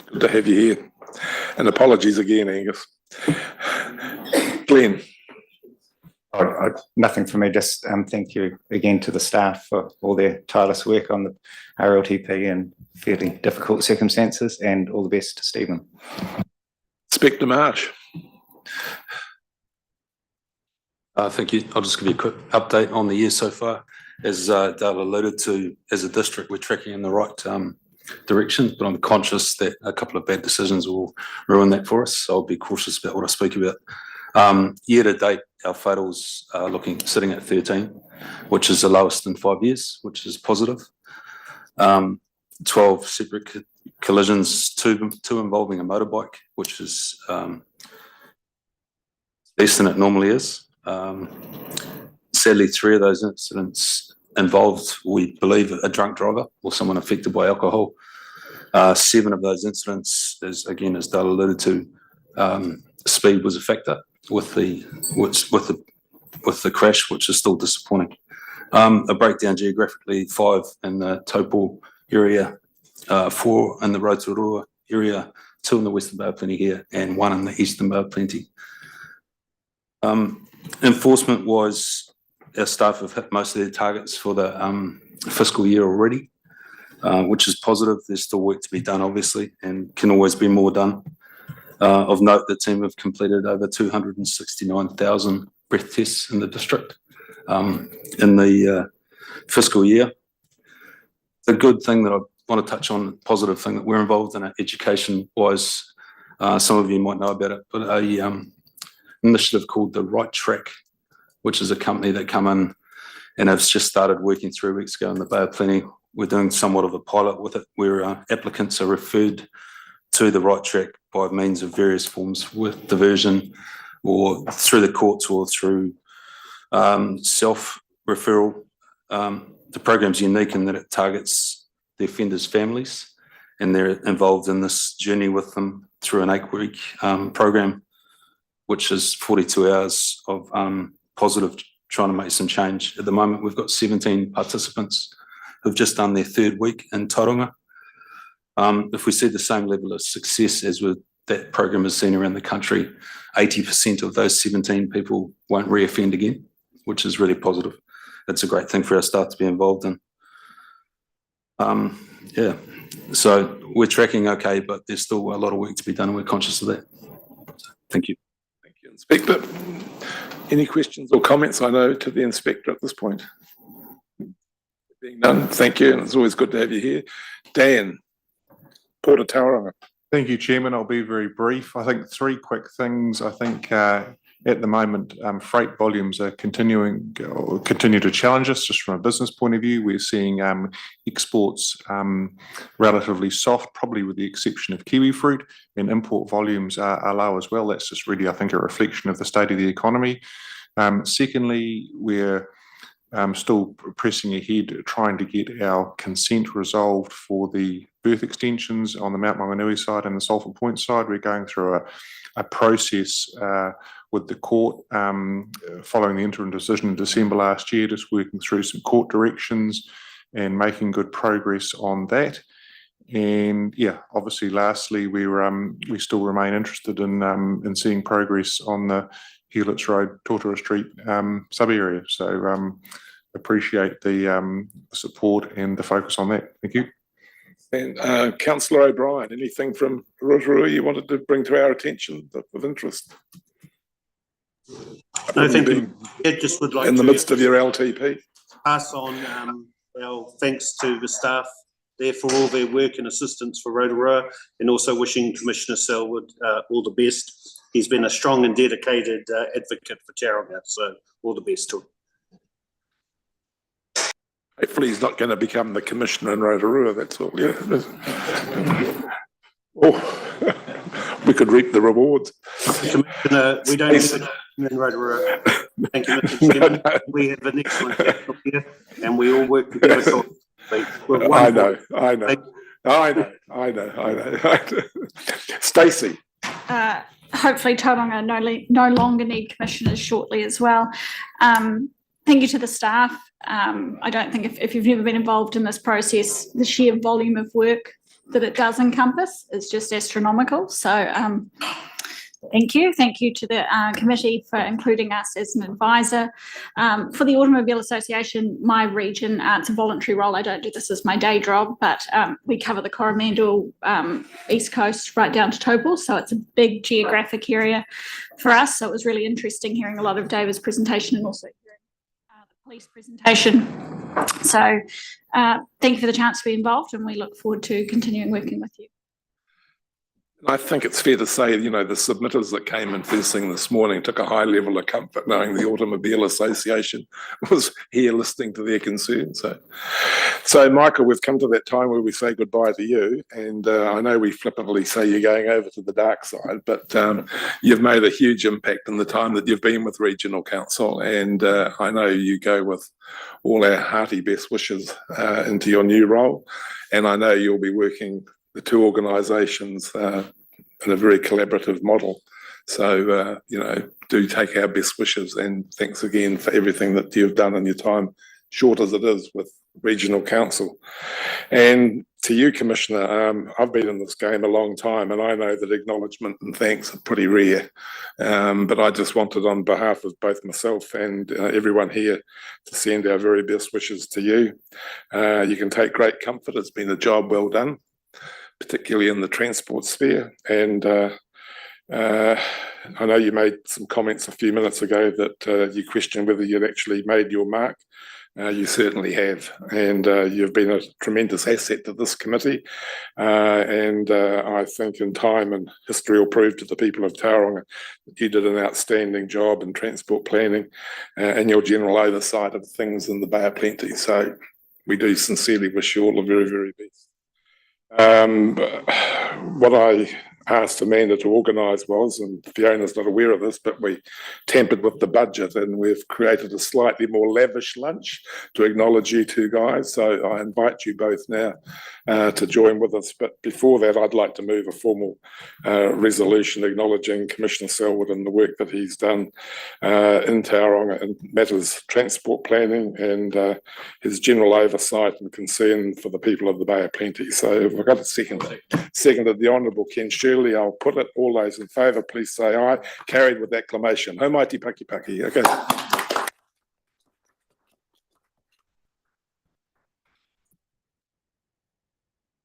good to have you here. And apologies again, Angus. Glenn. Nothing for me, just thank you again to the staff for all their tireless work on the RLTP in fairly difficult circumstances, and all the best to Stephen. Inspector Marsh. Thank you. I'll just give you a quick update on the year so far. As Dale alluded to, as a district, we're tracking in the right direction, but I'm conscious that a couple of bad decisions will ruin that for us. So I'll be cautious about what I speak about. Year to date, our fatals are sitting at 13, which is the lowest in 5 years, which is positive. 12 separate collisions, two involving a motorbike, which is less than it normally is. Sadly, 3 of those incidents involved, we believe, a drunk driver or someone affected by alcohol. 7 of those incidents, as Dale alluded to, speed was a factor with the crash, which is still disappointing. A breakdown geographically: 5 in the Taupo area, 4 in the Rotorua area, 2 in the Western Bay of Plenty here, and 1 in the Eastern Bay of Plenty. Enforcement-wise, our staff have hit most of their targets for the fiscal year already, which is positive. There's still work to be done, obviously, and can always be more done. Of note, the team have completed over 269,000 breath tests in the district in the fiscal year. The good thing that I want to touch on, positive thing that we're involved in education-wise, some of you might know about it, but a initiative called the Right Track, which is a company that come in and has just started working 3 weeks ago in the Bay of Plenty. We're doing somewhat of a pilot with it, where applicants are referred to the Right Track by means of various forms, with diversion or through the courts or through self-referral. The program's unique in that it targets the offenders' families, and they're involved in this journey with them through an 8-week program, which is 42 hours of positive, trying to make some change. At the moment, we've got 17 participants who've just done their 3rd week in Tauranga. If we see the same level of success as with that program has seen around the country, 80% of those 17 people won't reoffend again, which is really positive. It's a great thing for our staff to be involved in. So we're tracking okay, but there's still a lot of work to be done, and we're conscious of that. So, thank you. Thank you, Inspector. Any questions or comments, I know, to the Inspector at this point? Being none, thank you, and it's always good to have you here. Dan, Port of Tauranga. Thank you, Chairman. I'll be very brief. I think 3 quick things. I think at the moment, freight volumes are continue to challenge us just from a business point of view. We're seeing exports relatively soft, probably with the exception of kiwi fruit, and import volumes are low as well. That's just really, I think, a reflection of the state of the economy. Secondly, we're still pressing ahead, trying to get our consent resolved for the berth extensions on the Mount Maunganui side and the Sulphur Point side. We're going through a process with the court following the interim decision in December last year, just working through some court directions and making good progress on that. And yeah, obviously, lastly, we still remain interested in seeing progress on the Helix Road, Tortora Street sub area. So appreciate the support and the focus on that. Thank you. And councillor O'Brien, anything from Rotorua you wanted to bring to our attention of interest? No, thank you. Yeah, just would like in the to midst of your LTP. pass on our thanks to the staff there for all their work and assistance for Rotorua, and also wishing Commissioner Selwood all the best. He's been a strong and dedicated advocate for Tauranga, so all the best to him. Hopefully he's not going to become the commissioner in Rotorua, that's all. Yeah. Oh, we could reap the rewards. Commissioner, we don't need a commissioner in Rotorua. Thank you, Mr. Chairman. We have an excellent council here, and we all work together. We're I one know, voice. I know. Stacey. Hopefully Tauranga no longer need commissioners shortly as well. Thank you to the staff. I don't think if you've never been involved in this process, the sheer volume of work that it does encompass is just astronomical. So thank you. Thank you to the committee for including us as an advisor. For the Automobile Association, my region, it's a voluntary role. I don't do this as my day job, but we cover the Coromandel East Coast right down to Taupo. So it's a big geographic area for us. So it was really interesting hearing a lot of David's presentation and also hearing the police presentation. So thank you for the chance to be involved, and we look forward to continuing working with you. I think it's fair to say, the submitters that came in first thing this morning took a high level of comfort knowing the Automobile Association was here listening to their concerns. So Michael, we've come to that time where we say goodbye to you, and I know we flippantly say you're going over to the dark side, but you've made a huge impact in the time that you've been with Regional Council, and I know you go with all our hearty best wishes into your new role, and I know you'll be working the two organisations in a very collaborative model. So, do take our best wishes, and thanks again for everything that you've done in your time, short as it is, with Regional Council. And to you, Commissioner, I've been in this game a long time, and I know that acknowledgement and thanks are pretty rare. But I just wanted, on behalf of both myself and everyone here, to send our very best wishes to you. You can take great comfort. It's been a job well done, particularly in the transport sphere. And I know you made some comments a few minutes ago that you questioned whether you'd actually made your mark. You certainly have, and you've been a tremendous asset to this committee. And I think in time and history will prove to the people of Tauranga that you did an outstanding job in transport planning and your general oversight of things in the Bay of Plenty. So we do sincerely wish you all the very, very best. What I asked Amanda to organise was, and Fiona's not aware of this, but we tampered with the budget and we've created a slightly more lavish lunch to acknowledge you two guys. So I invite you both now to join with us. But before that, I'd like to move a formal resolution acknowledging Commissioner Selwood and the work that he's done in Tauranga in matters transport planning and his general oversight and concern for the people of the Bay of Plenty. So if I've got a seconded the Honourable Ken Shirley, I'll put it. All those in favour, please say aye. Carried with acclamation. Hau maiti paki paki. Okay.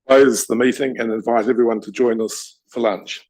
Close the meeting and invite everyone to join us for lunch.